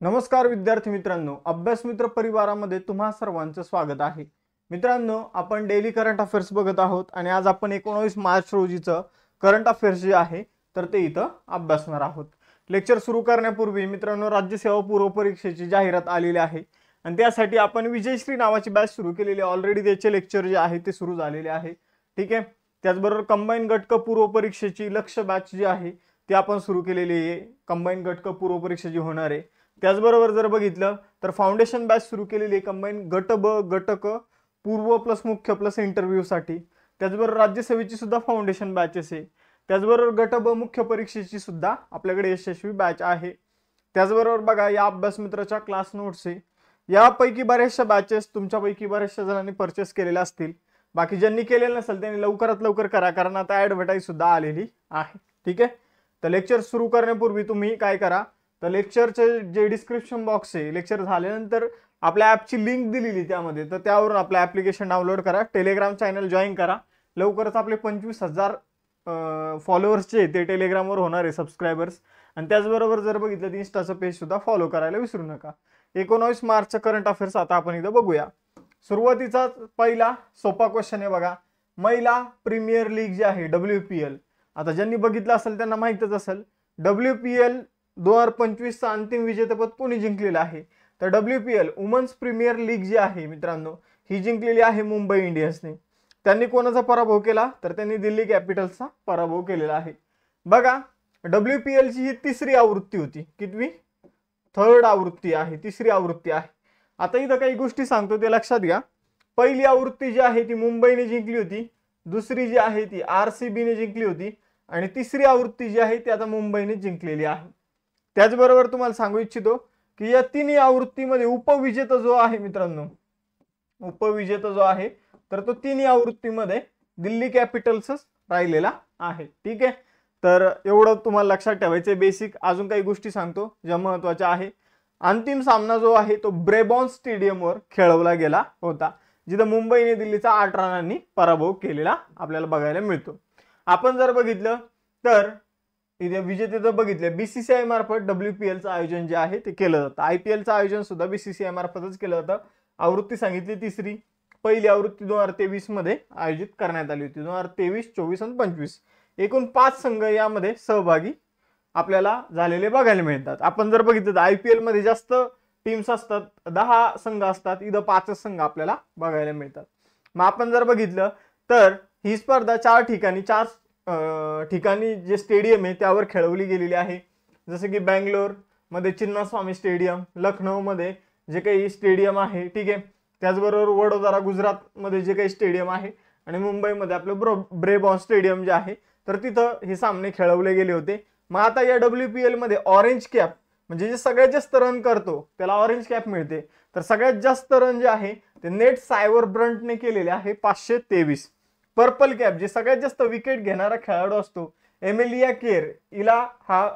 नमस्कार विद्यार्थी मित्रांनो, अभ्यास मित्र परिवारामध्ये तुम्हा सर्वांचं स्वागत आहे. मित्रांनो, आपण डेली करंट अफेअर्स बघत आहोत आणि आज आपण 19 मार्च रोजीचं करंट अफेअर्स जे आहे तर ते इथं अभ्यासणार आहोत. लेक्चर सुरू करण्यापूर्वी मित्रांनो, राज्यसेवा पूर्व परीक्षेची जाहिरात आलेली आहे आणि त्यासाठी आपण विजयश्री नावाची बॅच सुरू केलेली आहे. ऑलरेडी त्याचे लेक्चर जे आहे ते सुरू झालेले आहे. ठीक आहे. त्याचबरोबर कंबाईन गटक पूर्व परीक्षेची लक्ष्य बॅच जी आहे ती आपण सुरू केलेली आहे. कंबाईन गटक पूर्व परीक्षा जी होणार आहे. त्याचबरोबर जर बघितलं तर फाउंडेशन बॅच सुरू केलेली आहे कंबाईन गट ब गटक पूर्व प्लस मुख्य प्लस इंटरव्ह्यू साठी. त्याचबरोबर राज्यसेवेची सुद्धा फाउंडेशन बॅचेस आहे. त्याचबरोबर गट ब मुख्य परीक्षेची सुद्धा आपल्याकडे यशस्वी बॅच आहे. त्याचबरोबर बघा या अभ्यास मित्राच्या क्लास नोट्स आहे. यापैकी बऱ्याचशा बॅचेस तुमच्यापैकी बऱ्याचशा जणांनी परचेस केलेल्या असतील. बाकी ज्यांनी केलेलं नसेल त्यांनी लवकरात लवकर करा, कारण आता ऍडव्हर्टाईज सुद्धा आलेली आहे. ठीक आहे. तर लेक्चर सुरू करण्यापूर्वी तुम्ही काय करा, तर लेक्चरचे जे डिस्क्रिप्शन बॉक्स आहे लेक्चर झाल्यानंतर आपल्या ॲपची लिंक दिलेली त्यामध्ये, तर त्यावरून आपलं ॲप्लिकेशन डाउनलोड करा, टेलिग्राम चॅनल जॉईन करा. लवकरच आपले 25,000 फॉलोअर्सचे ते टेलिग्रामवर होणार आहे सबस्क्रायबर्स. आणि त्याचबरोबर जर बघितलं तर इंस्टाचं पेज सुद्धा फॉलो करायला विसरू नका. 19 मार्चचं करंट अफेअर्स आता आपण इथं बघूया. सुरुवातीचा पहिला सोपा क्वेश्चन आहे बघा. महिला प्रीमियर लीग जी आहे WPL, आता ज्यांनी बघितलं असेल त्यांना माहितच असेल. WPL 2025चं अंतिम विजेतेपद कोणी जिंकलेलं आहे? तर WPL वुमन्स प्रीमियर लीग जी आहे मित्रांनो ही जिंकलेली आहे मुंबई इंडियन्सने. त्यांनी कोणाचा पराभव केला? तर त्यांनी दिल्ली कॅपिटल्सचा पराभव केलेला आहे. बघा WPL ची ही तिसरी आवृत्ती होती. कितवी? थर्ड आवृत्ती आहे, तिसरी आवृत्ती आहे. आता इथं काही गोष्टी सांगतो ते लक्षात घ्या. पहिली आवृत्ती जी आहे ती मुंबईने जिंकली होती, दुसरी जी आहे ती RCB ने जिंकली होती आणि तिसरी आवृत्ती जी आहे ती आता मुंबईने जिंकलेली आहे. त्याचबरोबर तुम्हाला सांगू इच्छितो की या तिन्ही आवृत्तीमध्ये उपविजेता जो आहे मित्रांनो, उपविजेता जो आहे तर तो तिन्ही आवृत्तीमध्ये दिल्ली कॅपिटल्सच राहिलेला आहे. ठीक आहे, तर एवढं तुम्हाला लक्षात ठेवायचं बेसिक. अजून काही गोष्टी सांगतो ज्या महत्त्वाच्या आहे. अंतिम सामना जो आहे तो ब्रेबॉर्न स्टेडियमवर खेळवला गेला होता, जिथं मुंबईने दिल्लीचा 8 रनांनी पराभव केलेला आपल्याला बघायला मिळतो. आपण जर बघितलं तर इथे विजेते बघितले BCCI मार्फत WPLचं आयोजन जे आहे ते केलं जातं. IPLचं आयोजन सुद्धा BCCI मार्फतच केलं जातं. आवृत्ती सांगितली तिसरी. पहिली आवृत्ती 2023 मध्ये आयोजित करण्यात आली होती. 2023, 24 आणि 25 एकूण 5 संघ यामध्ये सहभागी आपल्याला झालेले बघायला मिळतात. आपण जर बघितलं तर IPL मध्ये जास्त टीम्स असतात, 10 संघ असतात, इथं 5 संघ आपल्याला बघायला मिळतात. मग आपण जर बघितलं तर ही स्पर्धा 4 ठिकाणी जे स्टेडियम आहे त्यावर खेळवली गेलेली आहे. जसं की बँगलोर मध्ये चिन्नास्वामी स्टेडियम, लखनौ मध्ये जे काही स्टेडियम आहे, ठीक आहे, त्याचबरोबर वडोदरा गुजरात मध्ये जे काही स्टेडियम आहे आणि मुंबईमध्ये आपलं ब्रेबॉर्न स्टेडियम जे आहे तर तिथं हे सामने खेळवले गेले होते. मग आता या WPL मध्ये ऑरेंज कॅप म्हणजे जे सगळ्यात जास्त रन करतो त्याला ऑरेंज कॅप मिळते. तर सगळ्यात जास्त रन जे आहे ते नेट सायवर ब्रंटने केलेले आहे 523. पर्पल कॅप जे सगळ्यात जास्त विकेट घेणारा खेळाडू असतो एमेलिया केर, हिला हा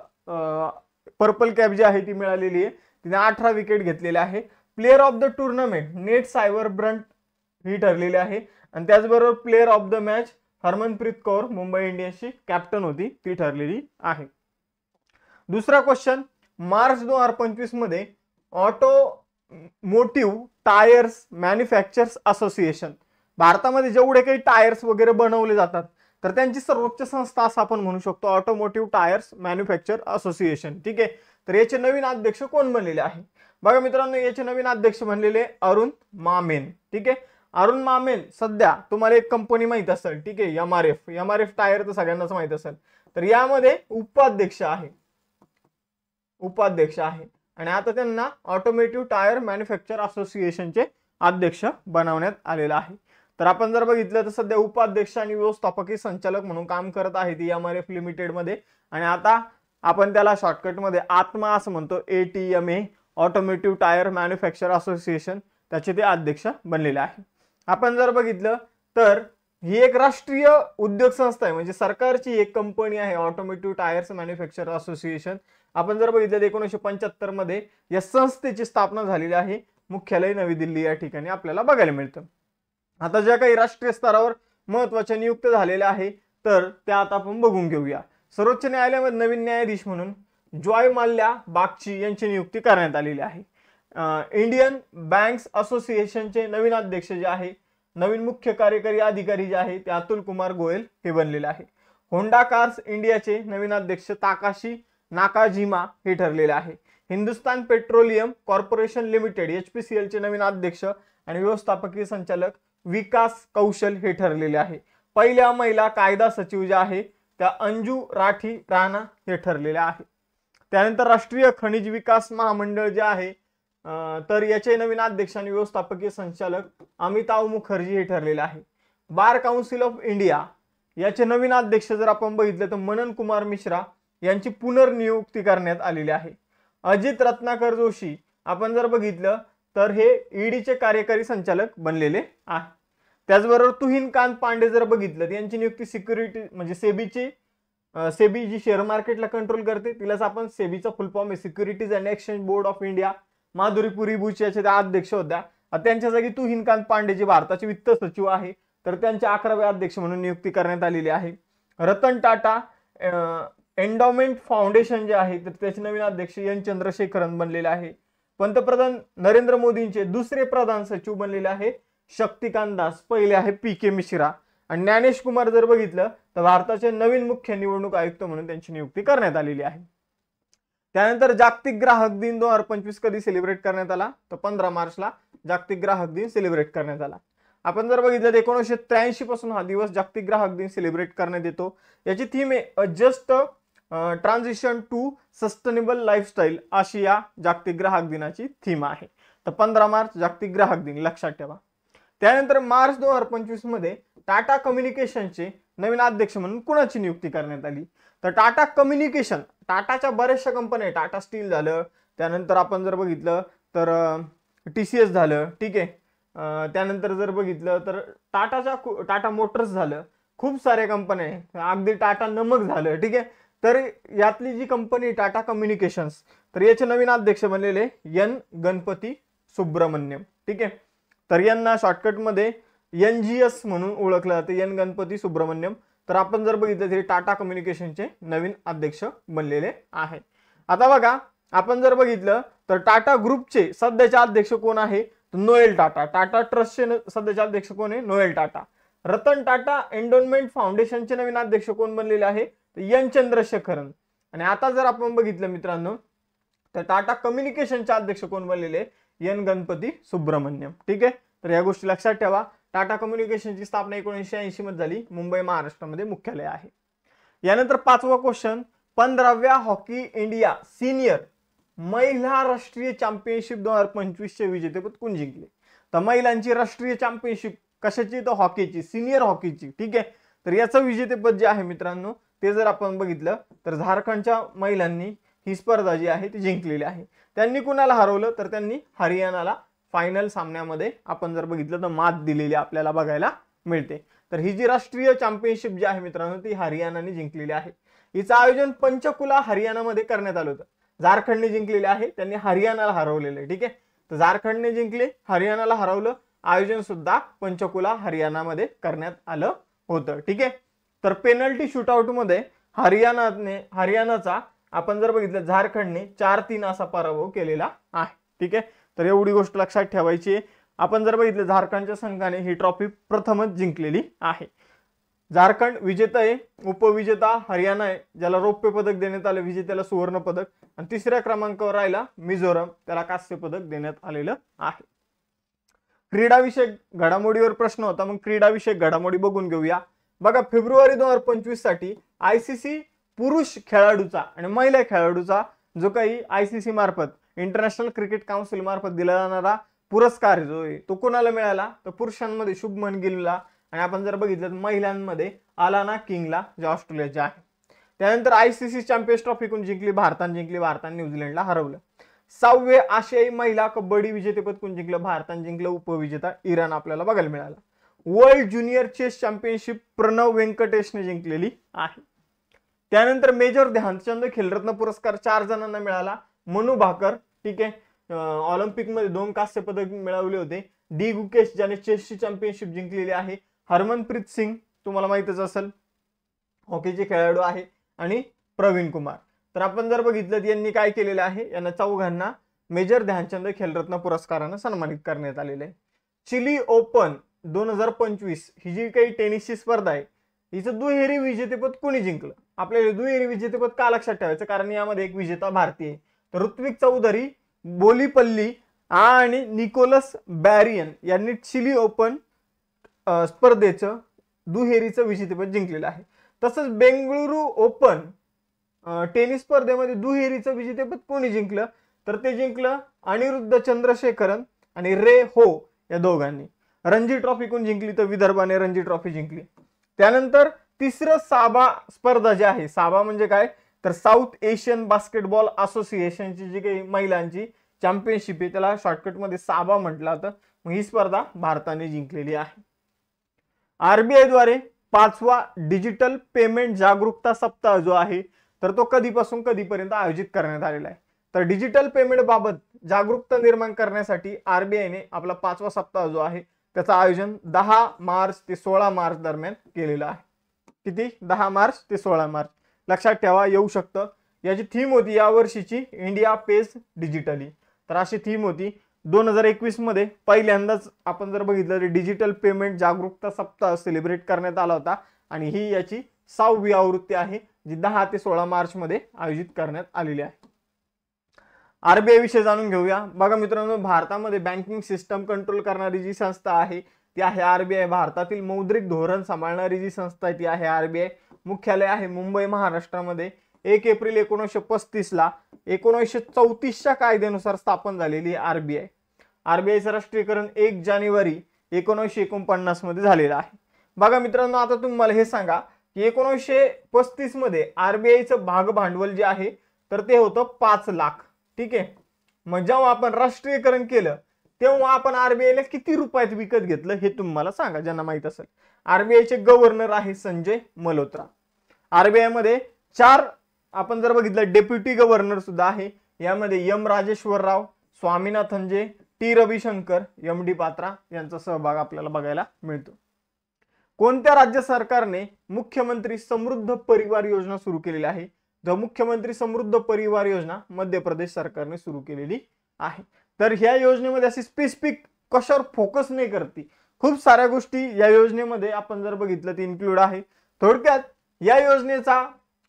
पर्पल कॅप जी आहे ती मिळालेली आहे. तिने 18 विकेट घेतलेले आहे. Player of the tournament Nat Sciver Brunt ही ठरलेली आहे. आणि त्याचबरोबर player of the match Harmanpreet Kaur Mumbai इंडियन्सची कॅप्टन होती, ती ठरलेली आहे. दुसरा क्वेश्चन, मार्च 2025 मध्ये ऑटोमोटिव्ह टायर्स मॅन्युफॅक्चरर्स असोसिएशन, भारतामध्ये जेवढे काही टायर्स वगैरे बनवले जातात तर त्यांची सर्वोच्च संस्था असं आपण म्हणू शकतो ऑटोमोटिव्ह टायर्स मॅन्युफॅक्चर असोसिएशन. ठीक आहे, तर याचे नवीन अध्यक्ष कोण बनलेले आहे? बघा मित्रांनो, याचे नवीन अध्यक्ष बनलेले अरुण मामेन. ठीक आहे, अरुण मामेन सध्या तुम्हाला एक कंपनी माहित असेल, ठीक आहे, MRF टायर तर सगळ्यांनाच माहित असेल. तर यामध्ये उपाध्यक्ष आहे आणि आता त्यांना ऑटोमोटिव्ह टायर मॅन्युफॅक्चर असोसिएशनचे अध्यक्ष बनवण्यात आलेला आहे. तर आपण जर बघितलं तर सध्या उपाध्यक्ष आणि व्यवस्थापकीय संचालक म्हणून काम करत आहे ती MRF लिमिटेड मध्ये. आणि आता आपण त्याला शॉर्टकट मध्ये आत्मा असं म्हणतो, ATMA automotive tyre manufacture association, त्याचे ते अध्यक्ष बनलेले आहे. आपण जर बघितलं तर ही एक राष्ट्रीय उद्योग संस्था आहे, म्हणजे सरकारची एक कंपनी आहे ऑटोमोटिव्ह टायर्स मॅन्युफॅक्चर असोसिएशन. आपण जर बघितलं 1975 मध्ये या संस्थेची स्थापना झालेली आहे. मुख्यालय नवी दिल्ली या ठिकाणी आपल्याला बघायला मिळतं. आता ज्या काही राष्ट्रीय स्तरावर महत्त्वाच्या नियुक्त झालेल्या आहे तर त्या आता आपण बघून घेऊया. सर्वोच्च न्यायालयामध्ये नवीन न्यायाधीश म्हणून जॉय माल्या बागची यांची नियुक्ती करण्यात आलेली आहे. इंडियन बँक्स असोसिएशनचे नवीन अध्यक्ष जे आहे, नवीन मुख्य कार्यकारी अधिकारी जे आहे ते अतुल कुमार गोयल हे बनलेले आहे. होंडा कार्स इंडियाचे नवीन अध्यक्ष ताकाशी नाकाजिमा हे ठरलेले आहे. Hindustan petroleum corporation limited HPCL चे नवीन अध्यक्ष आणि व्यवस्थापकीय संचालक विकास कौशल हे ठरलेले आहे. पहिल्या महिला कायदा सचिव ज्या आहे त्या अंजू राठी राणा हे ठरलेल्या आहे. त्यानंतर राष्ट्रीय खनिज विकास महामंडळ जे आहे तर याचे नवीन अध्यक्ष आणि व्यवस्थापकीय संचालक अमिताभ मुखर्जी हे ठरलेले आहे. बार काउन्सिल ऑफ इंडिया याचे नवीन अध्यक्ष जर आपण बघितले तर मनन कुमार मिश्रा यांची पुनर्नियुक्ती करण्यात आलेली आहे. अजित रत्नाकर जोशी आपण जर बघितलं तर हे ईडीचे कार्यकारी संचालक बनलेले आहे. त्याचबरोबर तुहिन कांत पांडे जर बघितलं यांची नियुक्ती सिक्युरिटी म्हणजे सेबी जी शेअर मार्केटला कंट्रोल करते तिलाच आपण सेबीचा फुल फॉर्म आहे securities and exchange board of India. Madhuri Puri Buch याचे त्या अध्यक्ष होत्या. त्यांच्या जागी तुहिन कांत पांडे जे भारताचे वित्त सचिव आहे तर त्यांच्या 11व्या अध्यक्ष म्हणून नियुक्ती करण्यात आलेली आहे. रतन टाटा एंडोमेंट फाउंडेशन जे आहे तर त्याचे नवीन अध्यक्ष एन चंद्रशेखरन बनलेले आहे. पंतप्रधान नरेंद्र मोदींचे दुसरे प्रधान सचिव बनलेले आहे शक्तिकांत दास, पहिले आहे PK मिश्रा. आणि ज्ञानेश कुमार जर बघितलं तर भारताचे नवीन मुख्य निवडणूक आयुक्त म्हणून त्यांची नियुक्ती करण्यात आलेली आहे. त्यानंतर जागतिक ग्राहक दिन 2025 कधी सेलिब्रेट करण्यात आला तर 15 मार्चला जागतिक ग्राहक दिन सेलिब्रेट करण्यात आला. आपण जर बघितलं 1983 पासून हा दिवस जागतिक ग्राहक दिन सेलिब्रेट करण्यात येतो. याची थीम आहे just transition to sustainable lifestyle अशी या जागतिक ग्राहक दिनाची थीम आहे. तर 15 मार्च जागतिक ग्राहक दिन लक्षात ठेवा. त्यानंतर मार्च 2025 मध्ये टाटा कम्युनिकेशनचे नवीन अध्यक्ष म्हणून कुणाची नियुक्ती करण्यात आली? तर टाटा कम्युनिकेशन, टाटाच्या बऱ्याचशा कंपन्या, टाटा स्टील झालं, त्यानंतर आपण जर बघितलं तर TCS झालं, ठीक आहे. त्यानंतर जर बघितलं तर टाटा मोटर्स झालं, खूप साऱ्या कंपन्या आहे, अगदी टाटा नमक झालं, ठीक आहे. तर यातली जी कंपनी टाटा कम्युनिकेशन्स, तर याचे नवीन अध्यक्ष बनलेले एन गणपती सुब्रमण्यम, ठीक आहे. तर यांना शॉर्टकटमध्ये NGS म्हणून ओळखलं जाते, एन गणपती सुब्रमण्यम. तर आपण जर बघितलं तरी टाटा कम्युनिकेशनचे नवीन अध्यक्ष बनलेले आहे. आता बघा, आपण जर बघितलं तर टाटा ग्रुपचे सध्याचे अध्यक्ष कोण आहे? नोएल टाटा. टाटा ट्रस्टचे सध्याचे अध्यक्ष कोण आहे? नोएल टाटा. रतन टाटा एंडोनमेंट फाउंडेशनचे नवीन अध्यक्ष कोण बनलेले आहे? एन चंद्रशेखरन. आणि आता जर आपण बघितलं मित्रांनो तर टाटा कम्युनिकेशनचे अध्यक्ष कोण बनलेले? एन गणपती सुब्रमण्यम, ठीक आहे. तर या गोष्टी लक्षात ठेवा. टाटा कम्युनिकेशनची स्थापना 1980 मध्ये झाली, मुंबई महाराष्ट्रामध्ये मुख्यालय आहे. यानंतर 5वा क्वेश्चन, 15व्या हॉकी इंडिया सिनियर महिला राष्ट्रीय चॅम्पियनशिप 2025 चे विजेतेपद कोण जिंकले? तर महिलांची राष्ट्रीय चॅम्पियनशिप कशाची? तर हॉकीची, सिनियर हॉकीची, ठीक आहे. तर याचं विजेतेपद जे आहे मित्रांनो ते जर आपण बघितलं तर झारखंडच्या महिलांनी ही स्पर्धा जी आहे ती जिंकलेली आहे. त्यांनी कुणाला हरवलं? तर त्यांनी हरियाणाला फायनल सामन्यामध्ये आपण जर बघितलं तर मात दिलेली आपल्याला बघायला मिळते. तर ही जी राष्ट्रीय चॅम्पियनशिप जी आहे मित्रांनो ती हरियाणाने जिंकलेली आहे. हिचं आयोजन पंचकुला हरियाणामध्ये करण्यात आलं होतं. झारखंडने जिंकलेले आहे, त्यांनी हरियाणाला हरवलेलं आहे, ठीक आहे. तर झारखंडने जिंकले, हरियाणाला हरवलं, आयोजन सुद्धा पंचकुला हरियाणामध्ये करण्यात आलं होतं, ठीक आहे. तर पेनल्टी शूटआउट मध्ये हरियाणाचा आपण जर बघितलं झारखंडने 4-3 असा पराभव केलेला आहे, ठीक आहे. तर एवढी गोष्ट लक्षात ठेवायची आहे. आपण जर बघितलं झारखंडच्या संघाने ही ट्रॉफी प्रथमच जिंकलेली आहे. झारखंड विजेता आहे, उपविजेता हरियाणा आहे ज्याला रौप्य पदक देण्यात आलं, विजेत्याला सुवर्ण पदक, आणि तिसऱ्या क्रमांकावर राहिला मिझोरम, त्याला कांस्य पदक देण्यात आलेलं आहे. क्रीडाविषयक घडामोडीवर प्रश्न होता, मग क्रीडाविषयक घडामोडी बघून घेऊया. बघा, फेब्रुवारी 2025 साठी ICC पुरुष खेळाडूचा आणि महिला खेळाडूचा जो काही ICC मार्फत, इंटरनॅशनल क्रिकेट काउन्सिल मार्फत दिला जाणारा पुरस्कार जो आहे तो कोणाला मिळाला? तर पुरुषांमध्ये शुभमन गिलला, आणि आपण जर बघितलं तर महिलांमध्ये अलाना किंगला, जे ऑस्ट्रेलियाचे आहे. त्यानंतर ICC चॅम्पियन्स ट्रॉफी कोण जिंकली? भारताने जिंकली, भारताने न्यूझीलंडला हरवलं. 6वे आशियाई महिला कबड्डी विजेतेपद कोण जिंकलं? भारताने जिंकलं, उपविजेता इराण आपल्याला बघायला मिळाला. World junior chess championship Pranav व्यंकटेशने जिंकलेली आहे. त्यानंतर मेजर ध्यानचंद खेलरत्न पुरस्कार 4 जणांना मिळाला. मनू भाकर, ठीक आहे, ऑलिम्पिक मध्ये 2 कांस्य पदक मिळवले होते. डी गुकेश ज्याने चेसची चॅम्पियनशिप जिंकलेली आहे. हरमनप्रीत सिंग तुम्हाला माहितच असेल, हॉकीचे खेळाडू आहे. आणि प्रवीण कुमार. तर आपण जर बघितलं यांनी काय केलेलं आहे, यांना चौघांना मेजर ध्यानचंद खेलरत्न पुरस्काराने सन्मानित करण्यात आलेले आहे. चिली ओपन 2025 ही जी काही टेनिसची स्पर्धा आहे हिचं दुहेरी विजेतेपद कोणी जिंकलं? आपल्याला दुहेरी विजेतेपद का लक्षात ठेवायचं? कारण यामध्ये एक विजेता भारतीय आहे. तर ऋत्विक चौधरी, बोलीपल्ली आणि निकोलस बॅरियन यांनी चिली ओपन स्पर्धेचं दुहेरीचं विजेतेपद जिंकलेलं आहे. तसंच बेंगळुरू ओपन टेनिस स्पर्धेमध्ये दुहेरीचं विजेतेपद कोणी जिंकलं? तर ते जिंकलं अनिरुद्ध चंद्रशेखरन आणि रे हो या दोघांनी. रणजी ट्रॉफी कोण जिंकली? तर विदर्भाने रणजी ट्रॉफी जिंकली. त्यानंतर तिसरं साबा स्पर्धा जी आहे, साबा म्हणजे काय? तर साऊथ एशियन बास्केटबॉल असोसिएशनची जी काही महिलांची चॅम्पियनशिप आहे त्याला शॉर्टकटमध्ये साबा म्हटलं जातं. मग ही स्पर्धा भारताने जिंकलेली आहे. RBI द्वारे 5वा डिजिटल पेमेंट जागरूकता सप्ताह जो आहे तर तो कधीपासून कधीपर्यंत आयोजित करण्यात आलेला आहे? तर डिजिटल पेमेंट बाबत जागरूकता निर्माण करण्यासाठी RBI ने आपला 5वा सप्ताह जो आहे त्याचं आयोजन 10 मार्च ते 16 मार्च दरम्यान केलेलं आहे. किती? 10 मार्च ते 16 मार्च. लक्षात ठेवा, येऊ शकतं. याची थीम होती यावर्षीची इंडिया पेज डिजिटली. तर अशी थीम होती. 2021 मध्ये पहिल्यांदाच आपण जर बघितलं तर डिजिटल पेमेंट जागरूकता सप्ताह सेलिब्रेट करण्यात आला होता आणि ही याची 6वी आवृत्ती आहे जी 10 ते 16 मार्च मध्ये आयोजित करण्यात आलेली आहे. RBI विषयी जाणून घेऊया. बघा मित्रांनो, भारतामध्ये बँकिंग सिस्टम कंट्रोल करणारी जी संस्था आहे ती आहे RBI. भारतातील मौद्रिक धोरण सांभाळणारी जी संस्था आहे ती आहे RBI. मुख्यालय आहे मुंबई महाराष्ट्रामध्ये. 1 एप्रिल 1935 ला 1934च्या कायद्यानुसार स्थापन झालेली आरबीआय. आरबीआयचं राष्ट्रीयकरण 1 जानेवारी 1949 मध्ये झालेलं आहे. बघा मित्रांनो, आता तुम्ही मला हे सांगा की 1935 मध्ये आरबीआयचं भाग भांडवल जे आहे तर ते होतं 5 लाख. ठीक आहे. मग जेव्हा आपण राष्ट्रीयकरण केलं तेव्हा आपण आरबीआयला किती रुपयात विकत घेतलं हे तुम्ही मला सांगा, ज्यांना माहित असेल. आरबीआयचे गव्हर्नर आहे संजय मल्होत्रा. आरबीआय मध्ये 4 आपण जर बघितलं डेप्युटी गव्हर्नर सुद्धा आहे. यामध्ये M Rajeshwar Rao, Swaminathan J, T Ravishankar, M D Patra यांचा सहभाग आपल्याला बघायला मिळतो. कोणत्या राज्य सरकारने मुख्यमंत्री समृद्ध परिवार योजना सुरू केलेली आहे? तर मुख्यमंत्री समृद्ध परिवार योजना मध्य प्रदेश सरकारने सुरू केलेली आहे. तर ह्या योजनेमध्ये अशी स्पेसिफिक कशावर फोकस नाही करते, खूप साऱ्या गोष्टी या योजनेमध्ये आपण जर बघितलं ते इन्क्लूड आहे. थोडक्यात या योजनेचा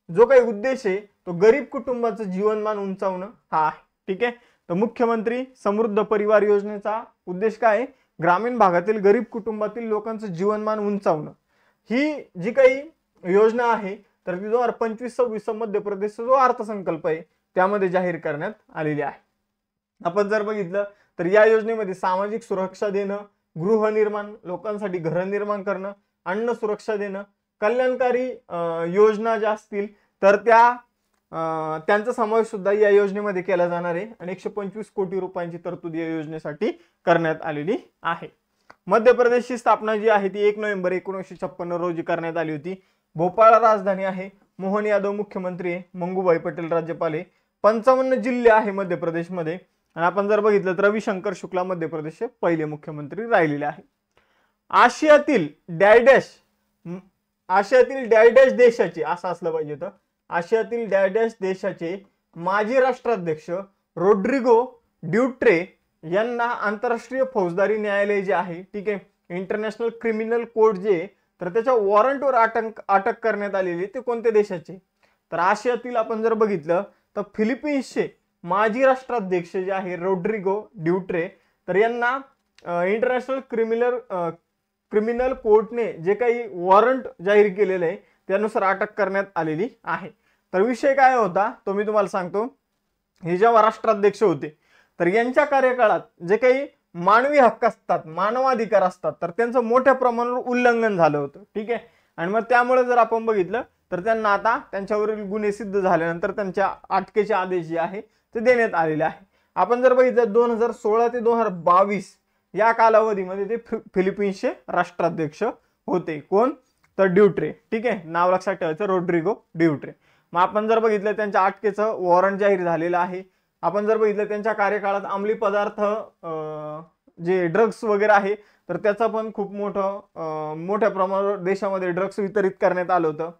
जो काही उद्देश आहे तो गरीब कुटुंबाचं जीवनमान उंचावणं हा आहे. ठीक आहे. तर मुख्यमंत्री समृद्ध परिवार योजनेचा उद्देश काय आहे? ग्रामीण भागातील गरीब कुटुंबातील लोकांचं जीवनमान उंचावणं. ही जी काही योजना आहे तर ती 2025-26 मध्य प्रदेशचा जो अर्थसंकल्प आहे त्यामध्ये जाहीर करण्यात आलेली आहे. आपण जर बघितलं तर या योजनेमध्ये सामाजिक सुरक्षा देणं, गृहनिर्माण, लोकांसाठी घर निर्माण करणं, अन्न सुरक्षा देणं, कल्याणकारी योजना ज्या असतील तर त्यांचा समावेश सुद्धा या योजनेमध्ये केला जाणार आहे आणि 125 कोटी रुपयांची तरतूद या योजनेसाठी करण्यात आलेली आहे. मध्य प्रदेशची स्थापना जी आहे ती 1 नोव्हेंबर 1956 रोजी करण्यात आली होती. भोपाळ राजधानी आहे. मोहन यादव मुख्यमंत्री आहे. मंगूभाई पटेल राज्यपाल आहे. 55 जिल्हे आहे मध्य प्रदेशमध्ये. आणि आपण जर बघितलं तर रविशंकर शुक्ला मध्य प्रदेशचे पहिले मुख्यमंत्री राहिलेले आहे. आशियातील डॅश देशाचे असं असलं पाहिजे तर आशियातील डॅश देशाचे माजी राष्ट्राध्यक्ष रोड्रिगो ड्युट्रे यांना आंतरराष्ट्रीय फौजदारी न्यायालय जे आहे, ठीक आहे, इंटरनॅशनल क्रिमिनल कोर्ट जे तर त्याच्या वॉरंटवर अटक करण्यात आलेली ते कोणत्या देशाचे? तर आशियातील आपण जर बघितलं तर फिलिपिन्सचे माजी राष्ट्राध्यक्ष जे आहे रोड्रिगो ड्युट्रे तर यांना इंटरनॅशनल क्रिमिनल कोर्टने जे काही वॉरंट जाहीर केलेलं आहे त्यानुसार अटक करण्यात आलेली आहे. तर विषय काय होता तो मी तुम्हाला सांगतो. हे जेव्हा राष्ट्राध्यक्ष होते तर यांच्या कार्यकाळात जे काही मानवी हक्क असतात, मानवाधिकार असतात तर त्यांचं मोठ्या प्रमाणावर उल्लंघन झालं होतं. ठीक आहे. आणि मग त्यामुळे जर आपण बघितलं तर त्यांना आता त्यांच्यावरील गुन्हे सिद्ध झाल्यानंतर त्यांच्या अटकेचे आदेश जे आहे ते देण्यात आलेले आहे. आपण जर बघितलं 2016 ते 2022 या कालावधीमध्ये ते फिलिपिन्सचे राष्ट्राध्यक्ष होते. कोण? तर ड्युट्रे. ठीक आहे. नाव लक्षात ठेवायचं, रोड्रिगो ड्युट्रे. मग आपण जर बघितलं त्यांच्या अटकेचं वॉरंट जाहीर झालेलं आहे. आपण जर बघितलं त्यांच्या कार्यकाळात अंमली पदार्थ जे ड्रग्स वगैरे आहे तर त्याचा पण खूप मोठ्या प्रमाणावर देशामध्ये ड्रग्स वितरित करण्यात आलं होतं.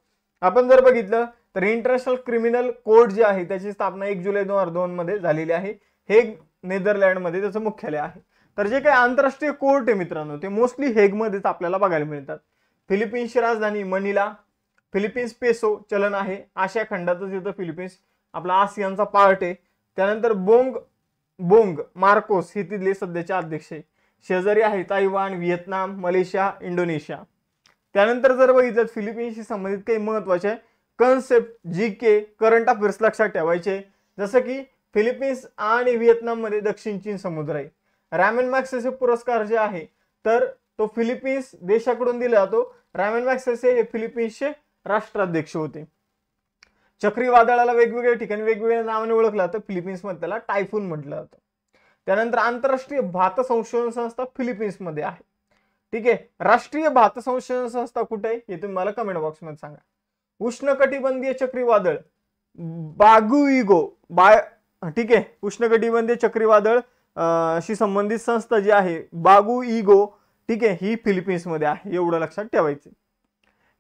आपण जर बघितलं तर इंटरनॅशनल क्रिमिनल कोर्ट जे आहे त्याची स्थापना 1 जुलै 2002 मध्ये झालेली आहे. हेग नेदरलँडमध्ये त्याचं मुख्यालय आहे. तर जे काही आंतरराष्ट्रीय कोर्ट आहे मित्रांनो ते मोस्टली हेगमध्येच आपल्याला बघायला मिळतात. फिलिपिन्सची राजधानी मनिला. फिलिपिन्स पेसो चलन आहे. आशिया खंडातच येतं फिलिपिन्स, आपला आसियानचा पार्ट आहे. त्यानंतर बोंग मार्कोस हे तिथले सध्याचे अध्यक्ष आहे. शेजारी आहे ताइवान, व्हिएतनाम, मलेशिया, इंडोनेशिया. त्यानंतर जर बघितलं फिलिपिन्सशी संबंधित काही महत्वाचे कन्सेप्ट जीके करंट अफेअर्स लक्षात ठेवायचे, जसं की फिलिपिन्स आणि व्हिएतनाम मध्ये दक्षिण चीन समुद्र आहे. रॅमन मॅग्सेसे पुरस्कार जे आहे तर तो फिलिपिन्स देशाकडून दिला जातो. रॅमन मॅग्सेसे हे फिलिपिन्सचे राष्ट्राध्यक्ष होते. चक्रीवादळाला वेगवेगळ्या ठिकाणी वेगवेगळ्या नावाने ओळखलं जातं. फिलिपिन्स मध्ये त्याला टायफून म्हटलं जातं. त्यानंतर आंतरराष्ट्रीय भात संशोधन संस्था फिलिपिन्स मध्ये आहे. ठीक आहे. राष्ट्रीय भात संशोधन संस्था कुठे आहे हे तुम्ही मला कमेंट बॉक्स मध्ये सांगा. उष्णकटिबंधीय चक्रीवादळ बागुइगो ठीक आहे, उष्णकटिबंधीय चक्रीवादळ शी संबंधित संस्था जी आहे बागुइगो, ठीक आहे, ही फिलिपिन्स मध्ये आहे. एवढं लक्षात ठेवायचं.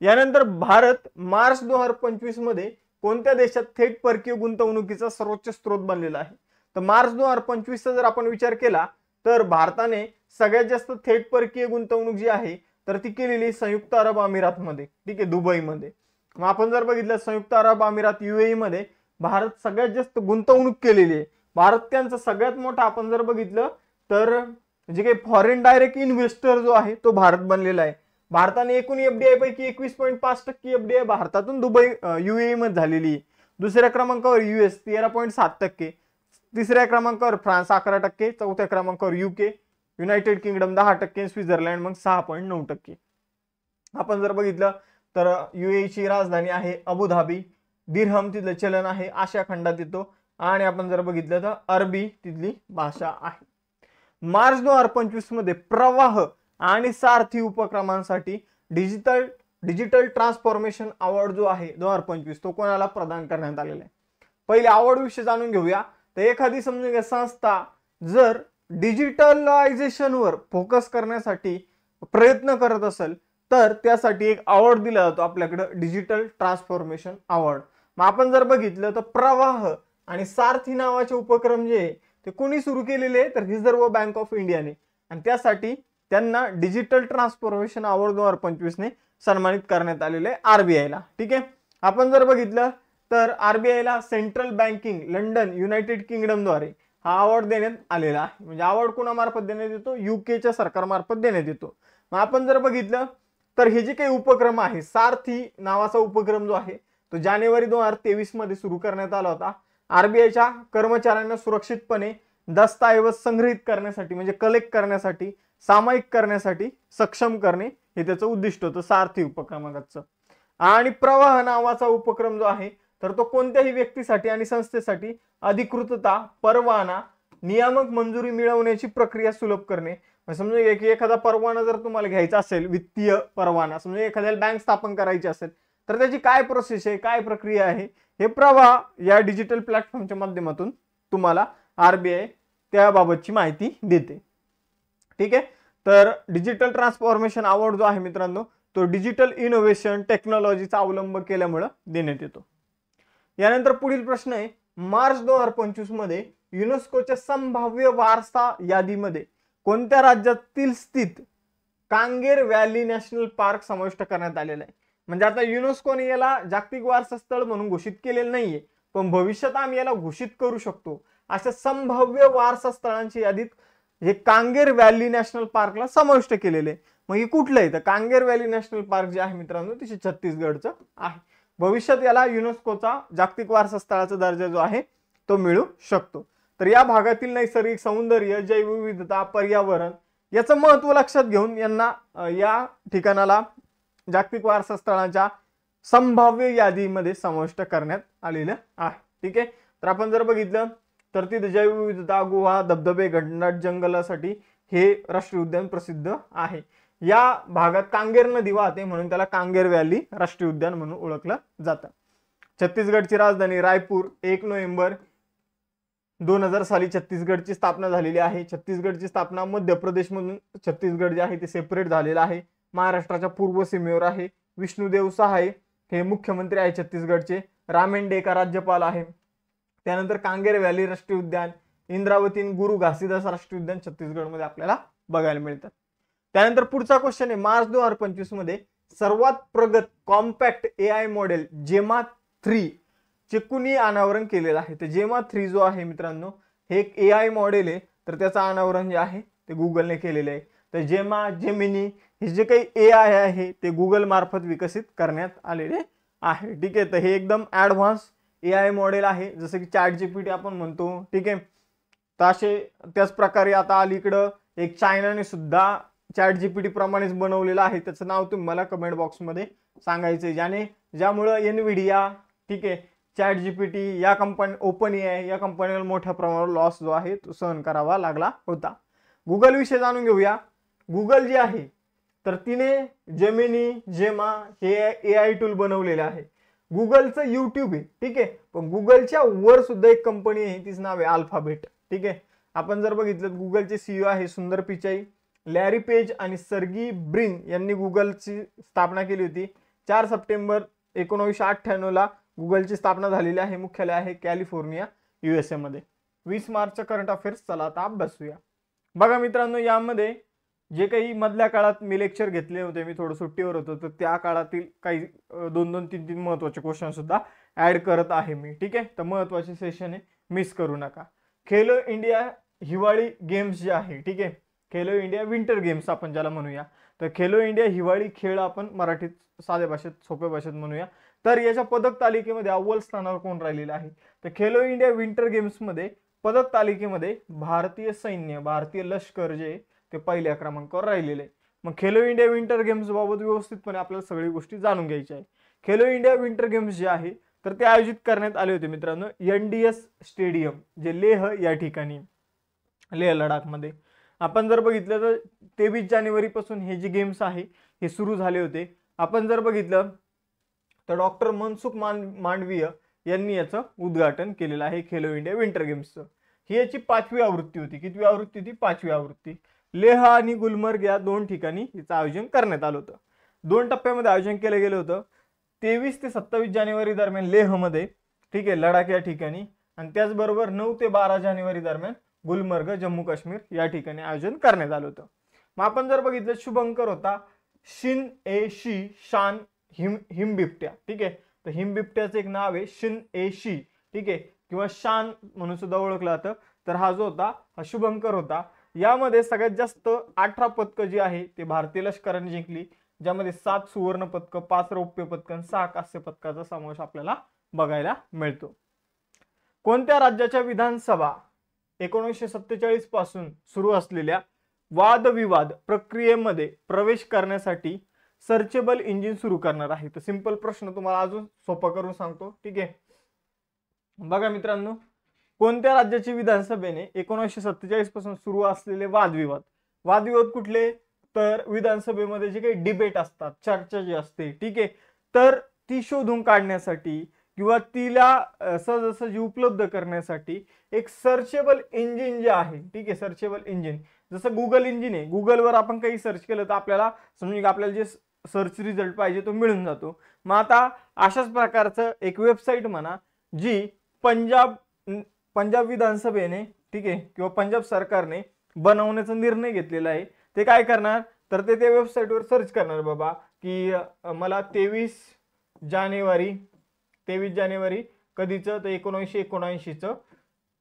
यानंतर भारत मार्च 2025 मध्ये कोणत्या देशात थेट परकीय गुंतवणुकीचा सर्वोच्च स्रोत बनलेला आहे? तर मार्च 2025 चा जर आपण विचार केला तर भारताने सगळ्यात जास्त थेट परकीय गुंतवणूक जी आहे तर ती केलेली संयुक्त अरब अमिरात मध्ये. ठीक आहे, दुबईमध्ये. मग आपण जर बघितलं संयुक्त अरब अमिरात UAE मध्ये भारत सगळ्यात जास्त गुंतवणूक केलेली आहे. भारत त्यांचा सगळ्यात मोठा आपण जर बघितलं तर जे काही फॉरेन डायरेक्ट इन्व्हेस्टर जो आहे तो भारत बनलेला आहे. भारताने एकूण FDI पैकी 21.5% FDI भारतातून दुबई UAE मध्ये झालेली आहे. दुसऱ्या क्रमांकावर US 13.7%, तिसऱ्या क्रमांकावर फ्रान्स 11%, चौथ्या क्रमांकावर UK युनायटेड किंगडम 10%, स्वित्झर्लंड मग 6.9%. आपण जर बघितलं तर UAE ची राजधानी आहे अबुधाबी, दिरहम तिथलं चलन आहे, आशिया खंडात येतो, आणि आपण जर बघितलं तर अरबी तिथली भाषा आहे. मार्च 2025 मध्ये प्रवाह आणि सारथी उपक्रमांसाठी डिजिटल ट्रान्सफॉर्मेशन अवॉर्ड जो आहे 2025 तो कोणाला प्रदान करण्यात आलेला आहे. पहिले अवॉर्ड विषयी जाणून घेऊया. तर एखादी समजून घ्या संस्था जर डिजिटलायझेशनवर फोकस करण्यासाठी प्रयत्न करत असेल तर त्यासाठी एक अवॉर्ड दिला जातो आपल्याकडे, डिजिटल ट्रान्सफॉर्मेशन अवॉर्ड. मग आपण जर बघितलं तर प्रवाह आणि सारथी नावाचे उपक्रम जे ते कोणी सुरू केलेले तर रिझर्व्ह बँक ऑफ इंडियाने, आणि त्यासाठी त्यांना डिजिटल ट्रान्सफॉर्मेशन अवॉर्ड 2025 ने सन्मानित करण्यात आलेले RBI ला. ठीक आहे. आपण जर बघितलं तर RBI ला central banking London United kingdom द्वारे हा अवॉर्ड देण्यात आलेला आहे. म्हणजे अवॉर्ड कोणामार्फत देण्यात येतो? UK च्या सरकारमार्फत देण्यात येतो. मग आपण जर बघितलं तर हे जे काही उपक्रम आहे, सारथी नावाचा उपक्रम जो आहे तो जानेवारी 2023 मध्ये सुरू करण्यात आला होता. RBIच्या कर्मचाऱ्यांना सुरक्षितपणे दस्तऐवज संग्रहित करण्यासाठी म्हणजे कलेक्ट करण्यासाठी, सामायिक करण्यासाठी सक्षम करणे हे त्याचं उद्दिष्ट होतं सारथी उपक्रमाचं. आणि प्रवाह नावाचा उपक्रम जो आहे तर तो कोणत्याही व्यक्तीसाठी आणि संस्थेसाठी अधिकृतता, परवाना, नियामक मंजुरी मिळवण्याची प्रक्रिया सुलभ करणे. समजा की एखादा परवाना जर तुम्हाला घ्यायचा असेल, वित्तीय परवाना, समजा एखाद्याला बँक स्थापन करायची असेल तर त्याची काय प्रोसेस आहे, काय प्रक्रिया आहे, हे प्रवाह या डिजिटल प्लॅटफॉर्मच्या माध्यमातून तुम्हाला RBI त्याबाबतची माहिती देते. ठीक आहे. तर डिजिटल ट्रान्सफॉर्मेशन अवॉर्ड जो आहे मित्रांनो तो डिजिटल इनोव्हेशन टेक्नॉलॉजीचा अवलंब केल्यामुळे देण्यात येतो. यानंतर पुढील प्रश्न आहे, मार्च 2025 मध्ये युनेस्कोच्या संभाव्य वारसा यादीमध्ये कोणत्या राज्यातील स्थित कांगेर व्हॅली नॅशनल पार्क समाविष्ट करण्यात आलेला आहे? म्हणजे आता युनेस्कोने याला जागतिक वारसा स्थळ म्हणून घोषित केलेलं नाहीये, पण भविष्यात आम्ही याला घोषित करू शकतो अशा संभाव्य वारसा स्थळांची यादीत हे कांगेर व्हॅली नॅशनल पार्कला समाविष्ट केलेले. मग हे कुठलं आहे? तर कांगेर व्हॅली नॅशनल पार्क जे आहे मित्रांनो ते छत्तीसगडचं आहे. भविष्यात याला युनेस्कोचा जागतिक वारसा स्थळाचा दर्जा जो आहे तो मिळू शकतो. तर या भागातील नैसर्गिक सौंदर्य, जैवविविधता, पर्यावरण याचं महत्व लक्षात घेऊन यांना या ठिकाणाला जागतिक वारसा स्थळांच्या संभाव्य यादीमध्ये समाविष्ट करण्यात आलेलं आहे. ठीक आहे. तर आपण जर बघितलं तर तिथे जैवविविधता, गुहा, धबधबे, घनदाट जंगलासाठी हे राष्ट्रीय उद्यान प्रसिद्ध आहे. या भागात कांगेर नदी वाहते म्हणून त्याला कांगेर व्हॅली राष्ट्रीय उद्यान म्हणून ओळखलं जातं. छत्तीसगडची राजधानी रायपूर 1 नोव्हेंबर 2000 साली छत्तीसगडची स्थापना झालेली आहे. छत्तीसगडची स्थापना मध्य प्रदेशमधून छत्तीसगड जे आहे ते सेपरेट झालेलं आहे. महाराष्ट्राच्या पूर्व सीमेवर आहे. विष्णुदेव सहाय हे मुख्यमंत्री आहे छत्तीसगडचे. रामेंडेका राज्यपाल आहे. त्यानंतर कांगेर व्हॅली राष्ट्रीय उद्यान, इंद्रावती, गुरु घासीदास राष्ट्रीय उद्यान छत्तीसगडमध्ये आपल्याला बघायला मिळतात. त्यानंतर पुढचा क्वेश्चन आहे, मार्च 2025 मध्ये सर्वात प्रगत कॉम्पॅक्ट AI मॉडेल जेमा 3 चे कुणी अनावरण केलेलं आहे? तर जेमा 3 जो आहे मित्रांनो हे एक AI मॉडेल आहे. तर त्याचं अनावरण जे आहे ते गुगलने केलेलं आहे. तर जेमा, जेमिनी हे जे काही AI आहे ते गुगल मार्फत विकसित करण्यात आलेले आहे. ठीक आहे. तर हे एकदम ॲडव्हान्स AI मॉडेल आहे, जसं की ChatGPT आपण म्हणतो. ठीक आहे. तर त्याच प्रकारे आता अलीकडं एक चायनाने सुद्धा ChatGPT प्रमाणेच बनवलेलं आहे. त्याचं नाव तुम्ही मला कमेंट बॉक्समध्ये सांगायचं ज्यामुळे NVIDIA, ठीक आहे, ChatGPT या कंपनी, OpenAI या कंपनीला मोठ्या प्रमाणावर लॉस जो आहे तो सहन करावा लागला होता. गुगल विषयी जाणून घेऊया. गुगल जी आहे तर तिने जेमिनी, जेमा हे AI टूल बनवलेले आहे. गुगलचं YouTube आहे. ठीक आहे. पण गुगलच्या वर सुद्धा एक कंपनी आहे, तिचं नाव आहे अल्फाबेट. ठीक आहे. आपण जर बघितलं गुगलचे CEO आहे सुंदर पिचाई, लॅरी पेज आणि सर्गी ब्रिन यांनी गुगलची स्थापना केली होती. 4 सप्टेंबर 1998 ला गुगलची स्थापना झालेली आहे. मुख्यालय आहे कॅलिफोर्निया USA मध्ये. 20 मार्च करंट अफेअर्स चला आता अभ्यासूया. बघा मित्रांनो, यामध्ये जे काही मधल्या काळात मी लेक्चर घेतले होते, मी थोडं सुट्टीवर होतो, तर त्या काळातील काही 2-2, 3-3 महत्त्वाचे क्वेश्चन सुद्धा ऍड करत आहे मी. ठीक आहे. तर महत्त्वाचे सेशन आहे, मिस करू नका. खेलो इंडिया हिवाळी गेम्स जे आहे, ठीक आहे, खेलो इंडिया विंटर गेम्स आपण ज्याला म्हणूया, तर खेलो इंडिया हिवाळी खेळ आपण मराठीत साध्या भाषेत सोप्या भाषेत म्हणूया. तर याच्या पदक तालिकेमध्ये अव्वल स्थानावर कोण राहिलेलं आहे, तर खेलो इंडिया विंटर गेम्स मध्ये पदक तालिकेमध्ये भारतीय सैन्य, भारतीय लष्कर जे ते पहिल्या क्रमांकावर राहिलेले आहे. मग खेलो इंडिया विंटर गेम्स बाबत व्यवस्थितपणे आपल्याला सगळी गोष्टी जाणून घ्यायच्या आहे. खेलो इंडिया विंटर गेम्स जे आहे तर ते आयोजित करण्यात आले होते मित्रांनो NDS स्टेडियम जे लेह या ठिकाणी, लेह लडाख मध्ये. आपण जर बघितलं तर 23 जानेवारी पासून हे जे गेम्स आहे हे सुरू झाले होते. आपण जर बघितलं तर डॉक्टर मनसुख मांडवीय यांनी याचं उद्घाटन केलेलं आहे खेलो इंडिया विंटर गेम्सचं. ही याची 5वी आवृत्ती होती. कितवी आवृत्ती होती? 5वी आवृत्ती. लेह आणि गुलमर्ग या 2 ठिकाणी हिचं आयोजन करण्यात आलं होतं. 2 टप्प्यामध्ये आयोजन केलं गेलं होतं. 23 ते 27 जानेवारी दरम्यान लेहमध्ये, ठीक आहे, लडाख या ठिकाणी, आणि त्याचबरोबर 9 ते 12 जानेवारी दरम्यान गुलमर्ग जम्मू काश्मीर या ठिकाणी आयोजन करण्यात आलं होतं. मग आपण जर बघितलं शुभंकर होता शिन ए शी शान हिमबिबट्या, ठीक आहे. तर हिमबिबट्याचं एक नाव आहे शिन ए शी, ठीक आहे, किंवा शान म्हणून सुद्धा ओळखलं जातं. तर हा जो होता हा शुभंकर होता. यामध्ये सगळ्यात जास्त 18 पदकं जी आहे ते भारतीय लष्कराने जिंकली, ज्यामध्ये 7 सुवर्ण पदकं, 5 रौप्य पदकं, 6 कांस्य पदकाचा समावेश आपल्याला बघायला मिळतो. कोणत्या राज्याच्या विधानसभा 1947 पासून सुरू असलेल्या वादविवाद प्रक्रियेमध्ये प्रवेश करण्यासाठी सर्चेबल इंजिन सुरू करणार आहे? तर सिंपल प्रश्न तुम्हाला अजून सोपा करून सांगतो, ठीक आहे. बघा मित्रांनो, कोणत्या राज्याची विधानसभेने 1947 पासून सुरू असलेले वादविवाद कुठले? तर विधानसभेमध्ये जे काही डिबेट असतात, चर्चा जी असते, ठीक आहे, तर ती शोधून काढण्यासाठी किंवा तिला सहजासहजी उपलब्ध करण्यासाठी एक सर्चेबल इंजिन जे आहे, ठीक आहे, सर्चेबल इंजिन जसं गुगल इंजिन आहे. गुगलवर आपण काही सर्च केलं तर आपल्याला समजून आपल्याला जे सर्च रिझल्ट पाहिजे तो मिळून जातो. मग आता अशाच प्रकारचं एक वेबसाईट म्हणा जी पंजाब विधानसभेने, ठीक आहे, किंवा पंजाब सरकारने बनवण्याचा निर्णय घेतलेला आहे. ते काय करणार तर ते वेबसाईटवर सर्च करणार बाबा की मला 23 जानेवारी कधीचं, तर 1979चं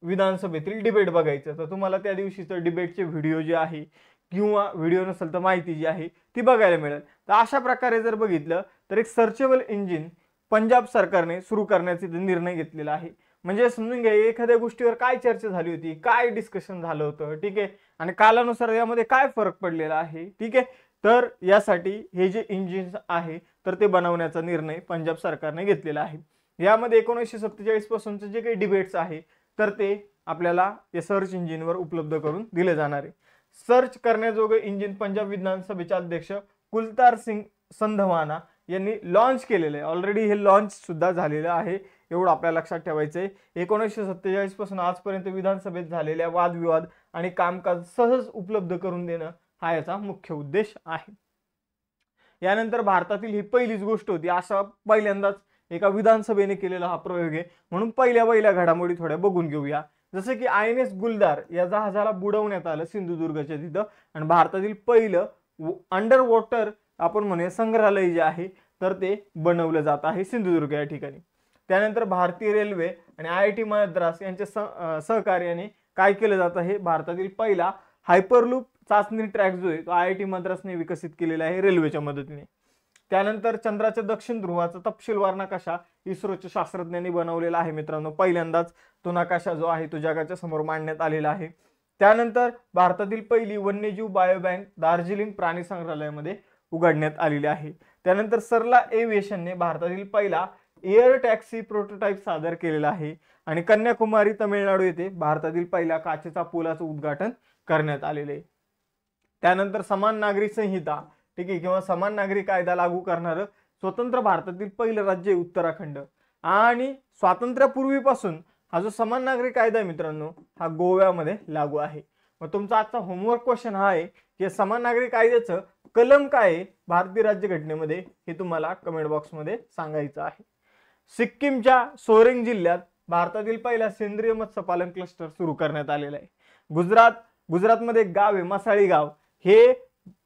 विधानसभेतील डिबेट बघायचं. तर तुम्हाला त्या दिवशीचं डिबेटचे व्हिडिओ जे आहे किंवा व्हिडिओ नसेल तर माहिती जी आहे ती बघायला मिळेल. तर अशा प्रकारे जर बघितलं तर एक सर्चेबल इंजिन पंजाब सरकारने सुरू करण्याचा निर्णय घेतलेला आहे. म्हणजे समजून घ्या एखाद्या गोष्टीवर काय चर्चा झाली होती, काय डिस्कशन झालं होतं, ठीक आहे, आणि कालानुसार यामध्ये काय फरक पडलेला आहे, ठीक आहे. तर यासाठी हे जे इंजिन आहे तर ते बनवण्याचा निर्णय पंजाब सरकारने घेतलेला आहे. यामध्ये 1947 पासूनचे जे काही डिबेट्स आहे तर ते आपल्याला या सर्च इंजिनवर उपलब्ध करून दिले जाणार आहे. सर्च करण्याजोगे इंजिन पंजाब विधानसभेचे अध्यक्ष कुलतार सिंग संधवाना यांनी लॉन्च केलेलं आहे. ऑलरेडी हे लॉन्च सुद्धा झालेलं आहे, एवढं आपल्याला लक्षात ठेवायचं आहे. 1947 पासून आजपर्यंत विधानसभेत झालेल्या वादविवाद आणि कामकाज सहज उपलब्ध करून देणं हा याचा मुख्य उद्देश आहे. यानंतर भारतातील ही पहिलीच गोष्ट होती, असा पहिल्यांदाच एका विधानसभेने केलेला हा प्रयोग आहे. म्हणून पहिल्या घडामोडी थोड्या बघून घेऊया. जसं की INS गुलदार या जहाजाला बुडवण्यात आलं सिंधुदुर्गच्या तिथं, आणि भारतातील पहिलं अंडर वॉटर आपण म्हणूया संग्रहालय जे आहे तर ते बनवलं जात आहे सिंधुदुर्ग या ठिकाणी. त्यानंतर भारतीय रेल्वे आणि IIT मद्रास यांच्या सहकार्याने काय केलं जात आहे, भारतातील पहिला हायपरलूप चाचणी ट्रॅक जो आहे तो IIT मद्रासने विकसित केलेला आहे रेल्वेच्या मदतीने. त्यानंतर चंद्राच्या दक्षिण ध्रुवाचा तपशीलवार नकाशा इस्रोच्या शास्त्रज्ञांनी बनवलेला आहे मित्रांनो. पहिल्यांदाच तो नकाशा जो आहे तो जगाच्या समोर मांडण्यात आलेला आहे. त्यानंतर भारतातील पहिली वन्यजीव बायोबँक दार्जिलिंग प्राणी संग्रहालयामध्ये उघडण्यात आलेली आहे. त्यानंतर सरला एव्हिएशनने भारतातील पहिला एअर टॅक्सी प्रोटोटाइप सादर केलेला आहे. आणि कन्याकुमारी तामिळनाडू येथे भारतातील पहिल्या काचेचा पुलाचं उद्घाटन करण्यात आलेले आहे. त्यानंतर समान नागरी संहिता, ठीक आहे, किंवा समान नागरी कायदा लागू करणारं स्वतंत्र भारतातील पहिलं राज्य आहे उत्तराखंड. आणि स्वातंत्र्यापूर्वीपासून हा जो समान नागरी कायदा आहे मित्रांनो हा गोव्यामध्ये लागू आहे. मग तुमचा आजचा होमवर्क क्वेश्चन हा आहे की समान नागरी कायद्याचं कलम काय आहे भारतीय राज्यघटनेमध्ये हे तुम्हाला कमेंट बॉक्समध्ये सांगायचं आहे. सिक्कीमच्या सोरेंग जिल्ह्यात भारतातील पहिला सेंद्रिय मत्स्यपालन क्लस्टर सुरू करण्यात आलेला आहे. गुजरातमध्ये एक गाव आहे मसाळी गाव, हे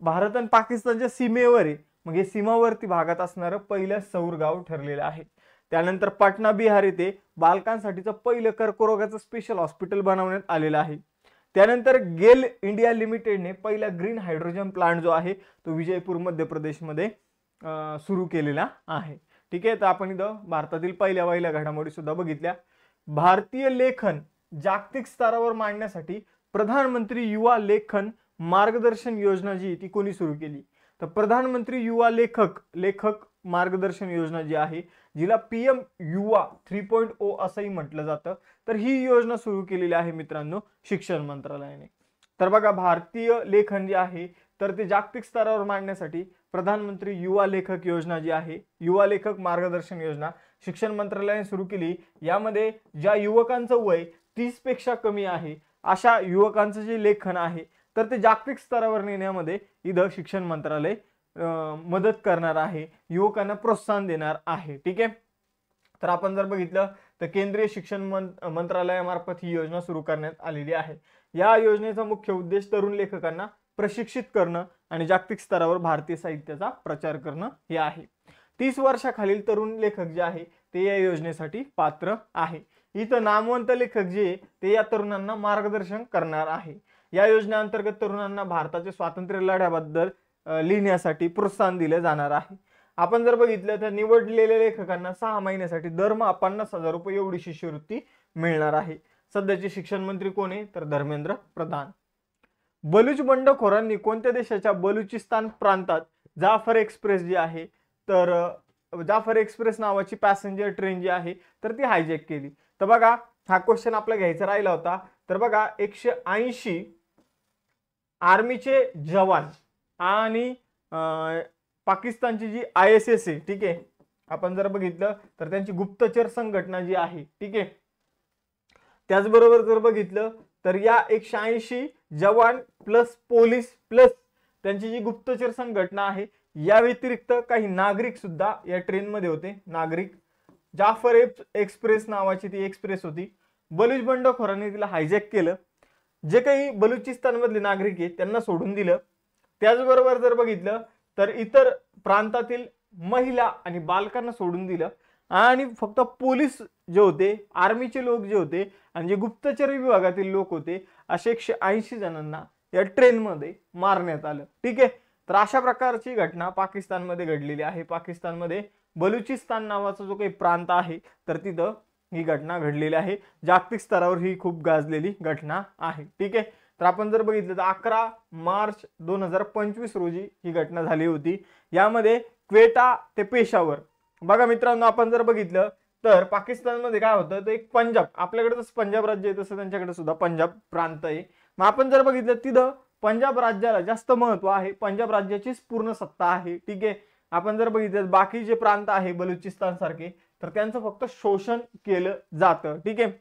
भारत आणि पाकिस्तानच्या सीमेवर आहे. मग हे सीमावर्ती भागात असणारं पहिलं सौर गाव ठरलेलं आहे. त्यानंतर पाटणा बिहार येथे बालकांसाठीचं पहिलं कर्करोगाचं स्पेशल हॉस्पिटल बनवण्यात आलेलं आहे. त्यानंतर गेल इंडिया लिमिटेडने पहिला ग्रीन हायड्रोजन प्लांट जो आहे तो विजयपूर मध्य प्रदेशमध्ये सुरू केलेला आहे. ठीक आहे, तर आपण इथं भारतातील पहिल्या घडामोडी सुद्धा बघितल्या. भारतीय लेखन जागतिक स्तरावर मांडण्यासाठी प्रधानमंत्री युवा लेखन मार्गदर्शन योजना जी ती कोणी सुरू केली? तर प्रधानमंत्री युवा लेखक मार्गदर्शन योजना जी आहे, जिला PM युवा 3.0 असंही म्हटलं जातं, तर ही योजना सुरू केलेली आहे मित्रांनो शिक्षण मंत्रालयाने. तर बघा, भारतीय लेखन जे आहे तर ते जागतिक स्तरावर मांडण्यासाठी प्रधानमंत्री युवा लेखक योजना जी आहे, युवा लेखक मार्गदर्शन योजना शिक्षण मंत्रालयाने सुरू केली. यामध्ये ज्या युवकांचं वय 30 पेक्षा कमी आहे अशा युवकांचं जे लेखन आहे तर ते जागतिक स्तरावर नेण्यामध्ये इथं शिक्षण मंत्रालय मदत करणार आहे, युवकांना प्रोत्साहन देणार आहे. ठीक आहे, तर आपण जर बघितलं तर केंद्रीय शिक्षण मंत्रालयामार्फत ही योजना सुरू करण्यात आलेली आहे. या योजनेचा मुख्य उद्देश तरुण लेखकांना प्रशिक्षित करणं आणि जागतिक स्तरावर भारतीय साहित्याचा प्रचार करणं हे आहे. 30 वर्षाखालील तरुण लेखक जे आहे ते या योजनेसाठी पात्र आहे. इथं नामवंत लेखक जे ते या तरुणांना मार्गदर्शन करणार आहे. या योजनेअंतर्गत तरुणांना भारताच्या स्वातंत्र्य लढ्याबद्दल लिहिण्यासाठी प्रोत्साहन दिले जाणार आहे. आपण जर बघितलं तर निवडलेल्या लेखकांना 6 महिन्यासाठी दरमहा 50,000 रुपये एवढी शिष्यवृत्ती मिळणार आहे. सध्याचे शिक्षण मंत्री कोण आहे तर धर्मेंद्र प्रधान. बलूच बंडखोरांनी कोणत्या देशाच्या बलुचिस्तान प्रांतात जाफर एक्सप्रेस जी आहे तर जाफर एक्सप्रेस नावाची पॅसेंजर ट्रेन जी आहे तर ती हायजॅक केली? तर बघा, हा क्वेश्चन आपला घ्यायचा राहिला होता. तर बघा, 180 आर्मीचे जवान आणि पाकिस्तानची जी ISS आहे, ठीक आहे, आपण जर बघितलं तर त्यांची गुप्तचर संघटना जी आहे, ठीक आहे, त्याचबरोबर जर बघितलं तर या 180 जवान प्लस पोलीस प्लस त्यांची जी गुप्तचर संघटना आहे या व्यतिरिक्त काही नागरिक सुद्धा या ट्रेन मध्ये होते. नागरिक जाफर एक्सप्रेस नावाची ती एक्सप्रेस होती. बलूच बंडखोरांनी तिला हायजॅक केलं. जे काही बलुचिस्तान मधले नागरिक आहेत त्यांना सोडून दिलं. त्याचबरोबर जर बघितलं तर इतर प्रांतातील महिला आणि बालकांना सोडून दिलं आणि फक्त पोलीस जे होते, आर्मीचे लोक जे होते आणि जे गुप्तचर विभागातील लोक होते असे 180 जणांना या ट्रेन मध्ये मारण्यात आलं. ठीक आहे, तर अशा प्रकारची घटना पाकिस्तानमध्ये घडलेली आहे. पाकिस्तानमध्ये बलुचिस्तान नावाचा जो काही प्रांत आहे तर तिथं ही घटना घडलेली आहे. जागतिक स्तरावर ही खूप गाजलेली घटना आहे. ठीक आहे, तर आपण जर बघितलं तर 11 मार्च 2025 रोजी ही घटना झाली होती. यामध्ये क्वेटा ते पेशावर. बघा मित्रांनो, आपण जर बघितलं तर पाकिस्तानमध्ये काय होतं तर एक पंजाब, आपल्याकडे जसं पंजाब राज्य आहे तसं त्यांच्याकडे सुद्धा पंजाब प्रांत आहे. मग आपण जर बघितलं तिथं पंजाब राज्याला जास्त महत्व आहे, पंजाब राज्याचीच पूर्ण सत्ता आहे. ठीक आहे, आपण जर बघितलं बाकी जे प्रांत आहे बलुचिस्तान सारखे तर त्यांचं फक्त शोषण केलं जातं. ठीक आहे,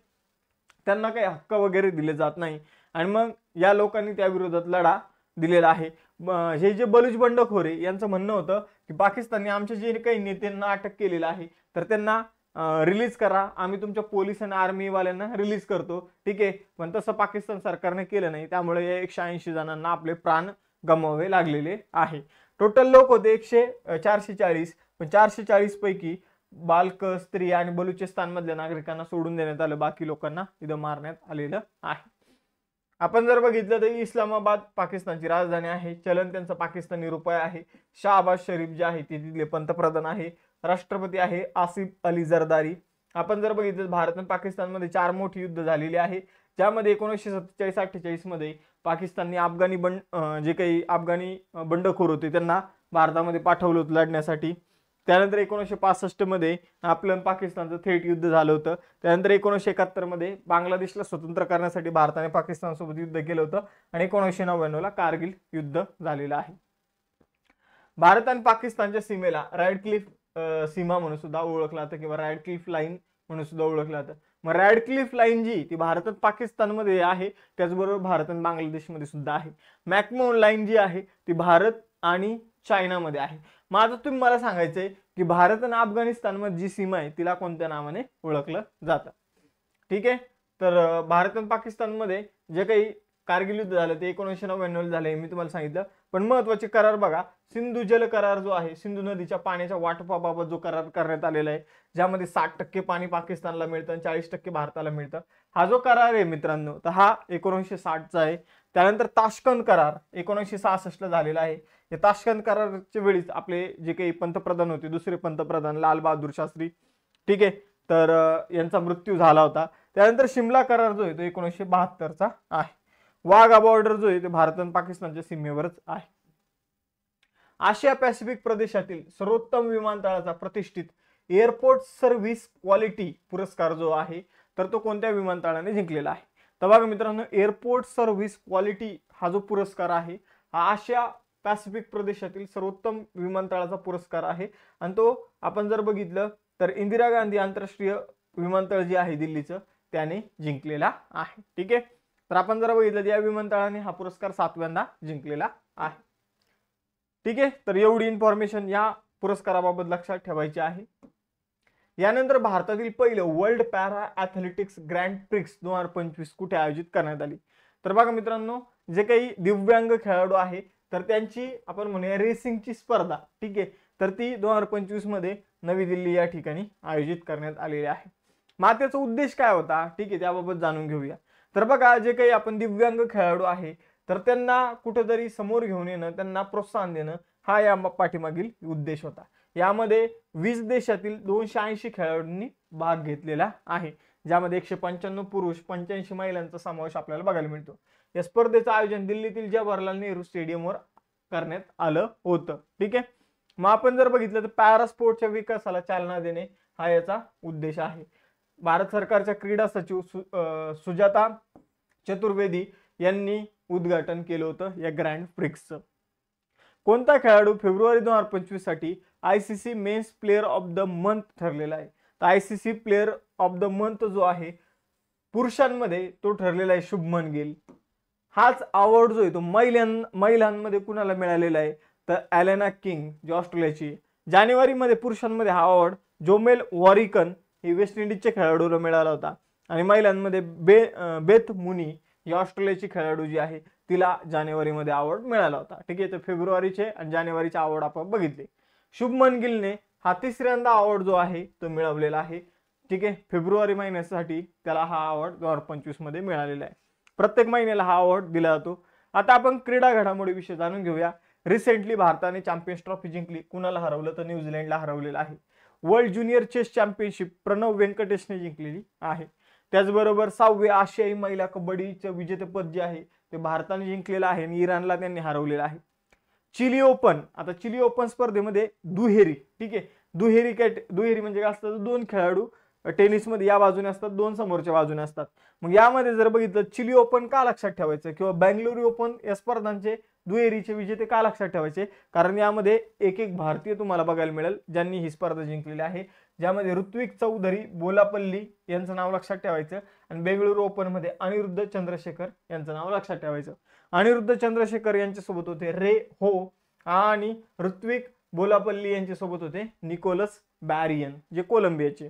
त्यांना काही हक्क वगैरे दिले जात नाही आणि मग या लोकांनी त्या विरोधात लढा दिलेला आहे. हे जे बलूच बंडखोर आहे यांचं म्हणणं होतं की पाकिस्तानने आमच्या जे काही नेत्यांना अटक केलेलं आहे तर त्यांना रिलीज करा, आम्ही तुमच्या पोलीस आणि आर्मी वाल्यांना रिलीज करतो. ठीक आहे, पण तसं पाकिस्तान सरकारने केलं नाही, त्यामुळे या 180 जणांना आपले प्राण गमवावे लागलेले आहे. टोटल लोक होते 440, पण 440 पैकी बालक, स्त्री आणि बलुचिस्तान मधल्या नागरिकांना सोडून देण्यात आलं, बाकी लोकांना इथं मारण्यात आलेलं आहे. आपण जर बघितलं तर इस्लामाबाद पाकिस्तानची राजधानी आहे. चलन त्यांचा पाकिस्तानी रुपया आहे. शाहबाज शरीफ जे आहे ते तिथले पंतप्रधान आहे. राष्ट्रपती आहे आसिफ अली जरदारी. आपण जर बघितलं भारत आणि पाकिस्तानमध्ये 4 मोठी युद्ध झालेली आहे, ज्यामध्ये 1947-48 मध्ये पाकिस्तानने जे काही अफगाणी बंडखोर होते त्यांना भारतामध्ये पाठवलं होतं लढण्यासाठी. त्यानंतर 1965 मध्ये आपलं पाकिस्तानचं थेट युद्ध झालं होतं. त्यानंतर 1971 मध्ये बांगलादेशला स्वतंत्र करण्यासाठी भारताने पाकिस्तानसोबत युद्ध केलं होतं आणि 1999 ला कारगिल युद्ध झालेलं आहे. भारत आणि पाकिस्तानच्या सीमेला रॅडक्लिफ सीमा म्हणून सुद्धा ओळखला जातं किंवा रॅडक्लिफ लाईन म्हणून सुद्धा ओळखलं जातं. मग रॅडक्लिफ लाईन जी ती भारत आणि पाकिस्तानमध्ये आहे, त्याचबरोबर भारत आणि बांगलादेशमध्ये सुद्धा आहे. मॅकमोहन लाईन जी आहे ती भारत आणि चायनामध्ये आहे. मग आता तुम्ही मला सांगायचंय की भारत आणि अफगाणिस्तानमध्ये जी सीमा आहे तिला कोणत्या नावाने ओळखलं जातं? ठीक आहे, तर भारत आणि पाकिस्तानमध्ये जे काही कारगिल युद्ध झालं ते 1999 झाले मी तुम्हाला सांगितलं. पण महत्वाचे करार बघा, सिंधू जल करार जो आहे, सिंधू नदीच्या पाण्याच्या वाटपाबाबत जो करार करण्यात आलेला आहे, ज्यामध्ये 60% पाणी पाकिस्तानला मिळतं आणि 40% भारताला मिळतं, हा जो करार आहे मित्रांनो, तर हा 1960चा आहे. त्यानंतर ताश्कंद करार 1966ला झालेला आहे. या ताश्कंद कराराच्या वेळीच आपले जे काही पंतप्रधान होते, दुसरे पंतप्रधान लाल बहादूर शास्त्री, ठीक आहे, तर यांचा मृत्यू झाला होता. त्यानंतर शिमला करार जो आहे तो 1972चा आहे. वाघा बॉर्डर जो आहे ते भारत आणि पाकिस्तानच्या सीमेवरच आहे. आशिया पॅसिफिक प्रदेशातील सर्वोत्तम विमानतळाचा प्रतिष्ठित एअरपोर्ट सर्व्हिस क्वालिटी पुरस्कार जो आहे, तर तो कोणत्या विमानतळाने जिंकलेला आहे? तर बघा मित्रांनो, एअरपोर्ट सर्व्हिस क्वालिटी हा जो पुरस्कार आहे, हा आशिया पॅसिफिक प्रदेशातील सर्वोत्तम विमानतळाचा पुरस्कार आहे. आणि तो आपण जर बघितलं तर इंदिरा गांधी आंतरराष्ट्रीय विमानतळ जे आहे दिल्लीचं, त्याने जिंकलेला आहे. ठीक आहे, तर आपण जर बघितलं या विमानतळाने हा पुरस्कार 7व्यांदा जिंकलेला आहे. ठीक आहे, तर एवढी इन्फॉर्मेशन या पुरस्काराबाबत लक्षात ठेवायची आहे. यानंतर भारतातील पहिलं world para athletics grand prix 2025 कुठे आयोजित करण्यात आली? तर बघा मित्रांनो, जे काही दिव्यांग खेळाडू आहे तर त्यांची आपण म्हणूया रेसिंगची स्पर्धा, ठीक आहे, तर ती 2025 मध्ये नवी दिल्ली या ठिकाणी आयोजित करण्यात आलेली आहे. मग त्याचा उद्देश काय होता, ठीक आहे, त्याबाबत जाणून घेऊया. तर बघा, जे काही आपण दिव्यांग खेळाडू आहे तर त्यांना कुठेतरी समोर घेऊन येणं, त्यांना प्रोत्साहन देणं, हा या पाठीमागील उद्देश होता. यामध्ये 20 देशातील 280 खेळाडूंनी भाग घेतलेला आहे, ज्यामध्ये 195 पुरुष 85 महिलांचा समावेश आपल्याला बघायला मिळतो. या स्पर्धेचं आयोजन दिल्लीतील जवाहरलाल नेहरू स्टेडियमवर करण्यात आलं होतं. ठीक आहे, मग आपण जर बघितलं तर पॅरा स्पोर्टच्या विकासाला चालना देणे हा याचा उद्देश आहे. भारत सरकारच्या क्रीडा सचिव सुजाता चतुर्वेदी यांनी उद्घाटन केलं होतं या ग्रँड प्रिक्सचं. कोणता खेळाडू फेब्रुवारी 2025 साठी ICC men's player of the month ठरलेला आहे? तर ICC player of the month जो आहे पुरुषांमध्ये तो ठरलेला आहे शुभमन गिल. हाच अवॉर्ड जो आहे तो महिलांमध्ये कुणाला मिळालेला आहे? तर एलेना किंग जी ऑस्ट्रेलियाची. जानेवारीमध्ये पुरुषांमध्ये हा अवॉर्ड जोमेल वॉरिकन ही वेस्ट इंडिजच्या खेळाडूला मिळाला होता. आणि महिलांमध्ये बेथ मुनी ही ऑस्ट्रेलियाची खेळाडू जी आहे तिला जानेवारीमध्ये अवॉर्ड मिळाला होता. ठीक आहे, तर फेब्रुवारीचे आणि जानेवारीचे अवॉर्ड आपण बघितले. शुभमन गिलने हा 3ऱ्यांदा अवॉर्ड जो आहे तो मिळवलेला आहे. ठीक आहे, फेब्रुवारी महिन्यासाठी त्याला हा अवॉर्ड 2025 मध्ये मिळालेला आहे. प्रत्येक महिन्याला हा अवॉर्ड दिला जातो. आता आपण क्रीडा घडामोडीविषयी जाणून घेऊया. रिसेंटली भारताने चॅम्पियन्स ट्रॉफी जिंकली. कुणाला हरवलं? तर न्यूझीलंडला हरवलेलं आहे. World junior chess championship Pranav व्यंकटेशने जिंकलेली आहे. त्याचबरोबर 6वे आशियाई महिला कबड्डीचं विजेतेपद जे आहे ते भारताने जिंकलेलं आहे आणि इराणला त्यांनी हरवलेलं आहे. चिली ओपन, आता चिली ओपन स्पर्धेमध्ये दुहेरी, ठीक आहे, दुहेरी म्हणजे काय असतं? 2 खेळाडू टेनिसमध्ये या बाजूने असतात, 2 समोरच्या बाजूने असतात. मग यामध्ये जर बघितलं चिली ओपन का लक्षात ठेवायचं किंवा बेंगळुरू ओपन या स्पर्धांचे दुहेरीचे विजेते का लक्षात ठेवायचे? कारण यामध्ये एक भारतीय तुम्हाला बघायला मिळेल ज्यांनी ही स्पर्धा जिंकलेली आहे, ज्यामध्ये ऋत्विक चौधरी बोलापल्ली यांचं नाव लक्षात ठेवायचं आणि बेंगळुरू ओपन मध्ये अनिरुद्ध चंद्रशेखर यांचं नाव लक्षात ठेवायचं. अनिरुद्ध चंद्रशेखर यांच्यासोबत होते रे हो आणि ऋत्विक बोलापल्ली यांच्यासोबत होते निकोलस बॅरियन जे कोलंबियाचे.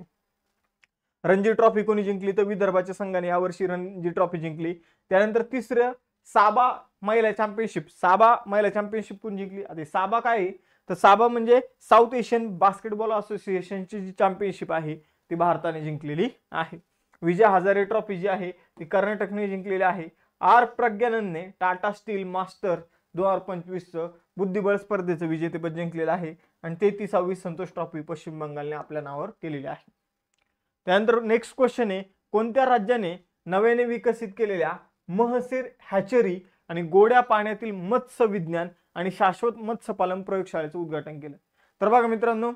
रणजी ट्रॉफी कोणी जिंकली? तर विदर्भाच्या संघाने यावर्षी रणजी ट्रॉफी जिंकली. त्यानंतर 3रं साबा महिला चॅम्पियनशिप कोण जिंकली? आता साबा काय? तर साबा म्हणजे साऊथ एशियन बास्केटबॉल असोसिएशनची जी चॅम्पियनशिप आहे ती भारताने जिंकलेली आहे. विजय हजारे ट्रॉफी जी आहे ती कर्नाटकने जिंकलेली आहे. आर प्रज्ञानंदने टाटा स्टील मास्टर 2025चं बुद्धिबळ स्पर्धेचं विजेतेपद जिंकलेलं आहे आणि 33वी संतोष ट्रॉफी पश्चिम बंगालने आपल्या नावावर केलेली आहे. त्यानंतर नेक्स्ट क्वेश्चन आहे, कोणत्या राज्याने नव्याने विकसित केलेल्या महसीर हॅचरी आणि गोड्या पाण्यातील मत्स्य विज्ञान आणि शाश्वत मत्स्यपालन प्रयोगशाळेचं उद्घाटन केलं? तर बघा मित्रांनो,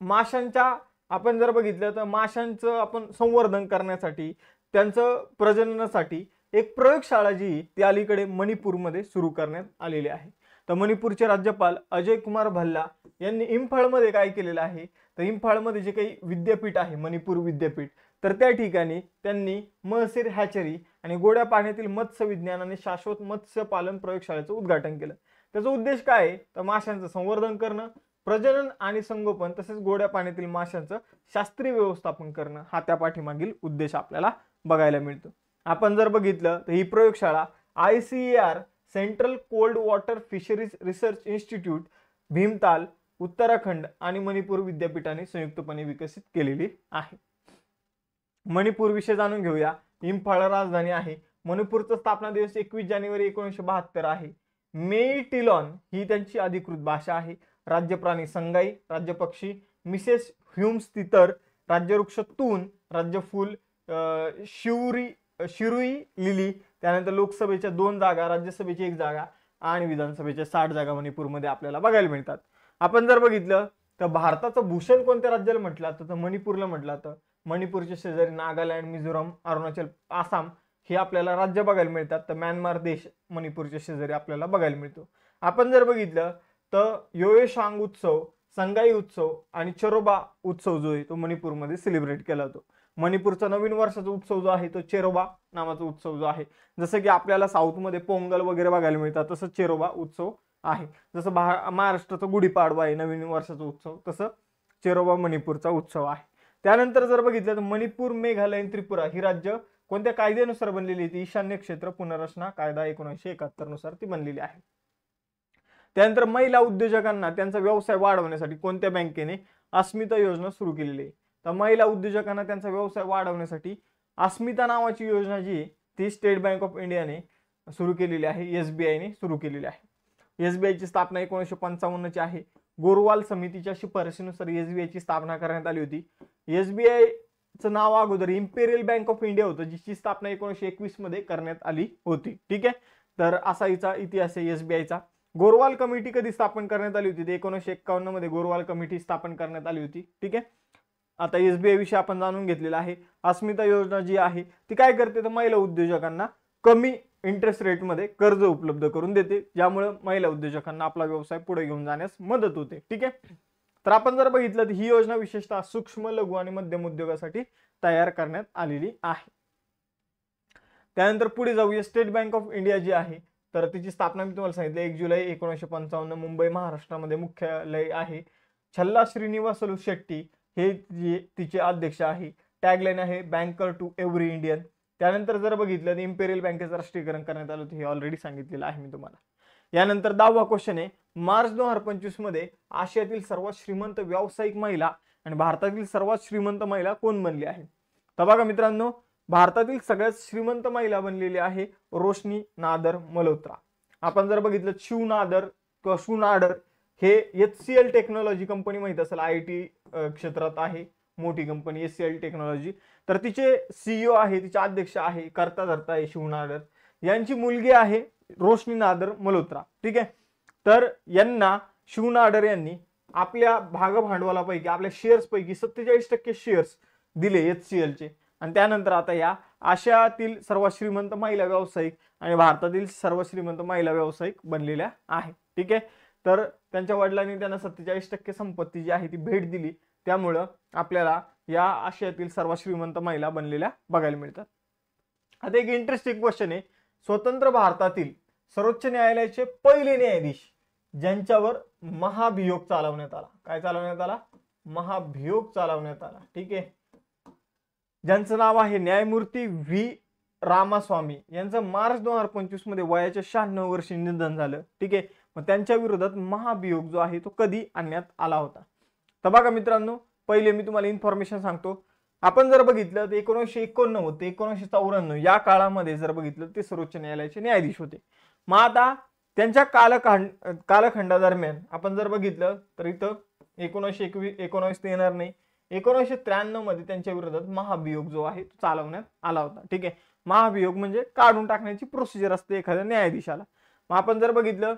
माशांच्या आपण जर बघितलं तर माशांचं आपण संवर्धन करण्यासाठी त्यांचं प्रजननासाठी एक प्रयोगशाळा जी ती अलीकडे मणिपूरमध्ये सुरू करण्यात आलेली आहे. तर मणिपूरचे राज्यपाल अजय कुमार भल्ला यांनी इम्फाळमध्ये काय केलेलं आहे? तर इम्फाळमध्ये जे काही विद्यापीठ आहे मणिपूर विद्यापीठ, तर त्या ठिकाणी त्यांनी महसीर हॅचरी आणि गोड्या पाण्यातील मत्स्य विज्ञान आणि शाश्वत मत्स्य पालन प्रयोगशाळेचं उद्घाटन केलं. त्याचा उद्देश काय आहे? तर माशांचं संवर्धन करणं, प्रजनन आणि संगोपन तसेच गोड्या पाण्यातील माशांचं शास्त्रीय व्यवस्थापन करणं हा त्या पाठीमागील उद्देश आपल्याला बघायला मिळतो. आपण जर बघितलं तर ही प्रयोगशाळा ICAR central cold water fisheries research institute Bhimtal Uttarakhand आणि मणिपूर विद्यापीठाने संयुक्तपणे विकसित केलेली आहे. मणिपूर विषय जाणून घेऊया. इम्फाळ राजधानी आहे. मणिपूरचा स्थापना दिवस 21 जानेवारी 1972 आहे. मेईटिलॉन ही त्यांची अधिकृत भाषा आहे. राज्य प्राणी संगाई, राज्य पक्षी मिसेस ह्युम्स तितर, राज्य वृक्ष तून, राज्य फूल शिरुई लिली. त्यानंतर लोकसभेच्या 2 जागा, राज्यसभेची 1 जागा आणि विधानसभेच्या 60 जागा मणिपूरमध्ये आपल्याला बघायला मिळतात. आपण जर बघितलं तर भारताचं भूषण कोणत्या राज्याला म्हटलं जातं तर मणिपूरला म्हटलं जातं. मणिपूरच्या शेजारी नागालँड, मिझोराम, अरुणाचल, आसाम हे आपल्याला राज्य बघायला मिळतात. तर म्यानमार देश मणिपूरच्या शेजारी आपल्याला बघायला मिळतो. आपण जर बघितलं तर योएशांग उत्सव, संगाई उत्सव आणि चेरोबा उत्सव जो आहे तो मणिपूरमध्ये सेलिब्रेट केला जातो. मणिपूरचा नवीन वर्षाचा उत्सव जो आहे तो चेरोबा नावाचा उत्सव जो आहे, जसं की आपल्याला साऊथमध्ये पोंगल वगैरे बघायला मिळतात तसं चेरोबा उत्सव आहे. जसं महाराष्ट्राचा गुढीपाडवा आहे नवीन वर्षाचा उत्सव, तसं चेरोबा मणिपूरचा उत्सव आहे. त्यानंतर जर बघितलं तर मणिपूर, मेघालय आणि त्रिपुरा ही राज्य कोणत्या कायद्यानुसार बनलेली आहे? ईशान्य क्षेत्र पुनर्रचना कायदा 1971 नुसार ती बनलेली आहे. त्यानंतर महिला उद्योजकांना त्यांचा व्यवसाय वाढवण्यासाठी कोणत्या बँकेने अस्मिता योजना सुरू केलेली आहे? तर महिला उद्योजकांना त्यांचा व्यवसाय वाढवण्यासाठी अस्मिता नावाची योजना जी आहे ती स्टेट बँक ऑफ इंडियाने सुरू केलेली आहे, SBI ने सुरू केलेली आहे. SBI ची स्थापना 1955 ची आहे. गोरवाल समितीच्या शिफारशीनुसार SBI ची स्थापना करण्यात आली होती. SBI चं नाव अगोदर इम्पेरियल बँक ऑफ इंडिया होतं, जिची स्थापना 1921 मध्ये करण्यात आली होती. ठीक आहे, तर असा हिचा इतिहास आहे SBI चा. गोरवाल कमिटी कधी स्थापन करण्यात आली होती? 1951 मध्ये गोरवाल कमिटी स्थापन करण्यात आली होती. ठीक आहे, आता SBI विषयी आपण जाणून घेतलेला आहे. अस्मिता योजना जी आहे ती काय करते तर महिला उद्योजकांना कमी इंटरेस्ट रेट मध्ये कर्ज उपलब्ध करून देते, ज्यामुळे महिला उद्योजकांना आपला व्यवसाय पुढे घेऊन जाण्यास मदत होते. ठीक आहे, तर आपण जर बघितलं तर ही योजना विशेषतः सूक्ष्म, लघु आणि मध्यम उद्योगासाठी तयार करण्यात आलेली आहे. त्यानंतर पुढे जाऊया. स्टेट बँक ऑफ इंडिया जी आहे तर तिची स्थापना मी तुम्हाला सांगितलं 1 जुलै 1955 मुंबई महाराष्ट्रामध्ये मुख्यालय आहे. छल्ला श्रीनिवासलू शेट्टी हे तिचे अध्यक्ष आहे. टॅगलाईन आहे बँकर टू एव्हरी इंडियन. त्यानंतर जर बघितलं तर इम्पेरियल बँकेचं राष्ट्रीयकरण करण्यात आलं होतं, हे ऑलरेडी सांगितलेलं आहे मी तुम्हाला. यानंतर 10वा क्वेश्चन आहे, मार्च 2025 मध्ये आशियातील सर्वात श्रीमंत व्यावसायिक महिला आणि भारतातील सर्वात श्रीमंत महिला कोण बनली आहे? तर बघा मित्रांनो, भारतातील सगळ्यात श्रीमंत महिला बनलेली आहे रोशनी नादर मल्होत्रा. आपण जर बघितलं शिव नादर किंवा शुनाडर हे HCL टेक्नॉलॉजी कंपनी माहित असेल, IT क्षेत्रात आहे मोठी कंपनी HCL टेक्नॉलॉजी. तर तिचे CEO आहे, तिचे अध्यक्ष आहे, करता धरता आहे शिव नादर. यांची मुलगी आहे रोशनी नादर मल्होत्रा. ठीक आहे, तर यांना शिव नादर यांनी आपल्या भागभांडवलापैकी आपल्या शेअर्स पैकी 47% शेअर्स दिले HCL चे. आणि त्यानंतर आता या आशियातील सर्वात श्रीमंत महिला व्यावसायिक आणि भारतातील सर्वात श्रीमंत महिला व्यावसायिक बनलेल्या आहेत. ठीक आहे, तर त्यांच्या वडिलांनी त्यांना 47% संपत्ती जी आहे ती भेट दिली, त्यामुळं आपल्याला या आशियातील सर्वात श्रीमंत महिला बनलेल्या बघायला मिळतात. आता एक इंटरेस्टिंग क्वेश्चन आहे, स्वतंत्र भारतातील सर्वोच्च न्यायालयाचे पहिले न्यायाधीश ज्यांच्यावर महाभियोग चालवण्यात आला, काय चालवण्यात आला? महाभियोग चालवण्यात आला. ठीक आहे, ज्यांचं नाव आहे न्यायमूर्ती V रामास्वामी. यांचं मार्च 2025 मध्ये वयाच्या 96 वर्षी निधन झालं. ठीक आहे, मग त्यांच्या विरोधात महाभियोग जो आहे तो कधी आणण्यात आला होता? तर बघा मित्रांनो, पहिले मी तुम्हाला इन्फॉर्मेशन सांगतो. आपण जर बघितलं तर 1989 ते 1994 या काळामध्ये जर बघितलं ते सर्वोच्च न्यायालयाचे न्यायाधीश होते. मग आता त्यांच्या कालखंडादरम्यान आपण जर बघितलं तर इथं 1919 ते येणार नाही, 1993 मध्ये त्यांच्या विरोधात महाभियोग जो आहे तो चालवण्यात आला होता. ठीक आहे, महाभियोग म्हणजे काढून टाकण्याची प्रोसिजर असते एखाद्या न्यायाधीशाला. मग आपण जर बघितलं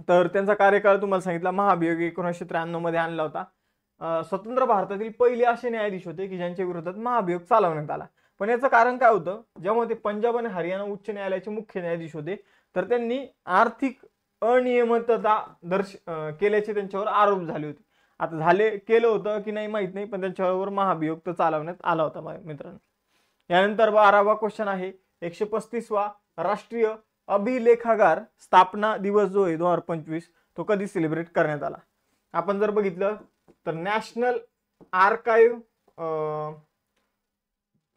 तर त्यांचा कार्यकाळ तुम्हाला सांगितला, महाभियोग 1993 मध्ये आणला होता. स्वतंत्र भारतातील पहिले असे न्यायाधीश होते की ज्यांच्या विरोधात महाभियोग चालवण्यात आला. पण याचं कारण काय होतं, जेव्हा ते पंजाब आणि हरियाणा उच्च न्यायालयाचे मुख्य न्यायाधीश होते तर त्यांनी आर्थिक अनियमितता केल्याचे त्यांच्यावर आरोप झाले होते. आता केलं होतं की नाही माहित नाही, पण त्यांच्यावर महाभियोग तर चालवण्यात आला होता मित्रांनो. यानंतर 12वा क्वेश्चन आहे, 135वा राष्ट्रीय अभिलेखागार स्थापना दिवस जो आहे 2025 तो कधी सेलिब्रेट करण्यात आला? आपण जर बघितलं तर नॅशनल आर्काइव्ह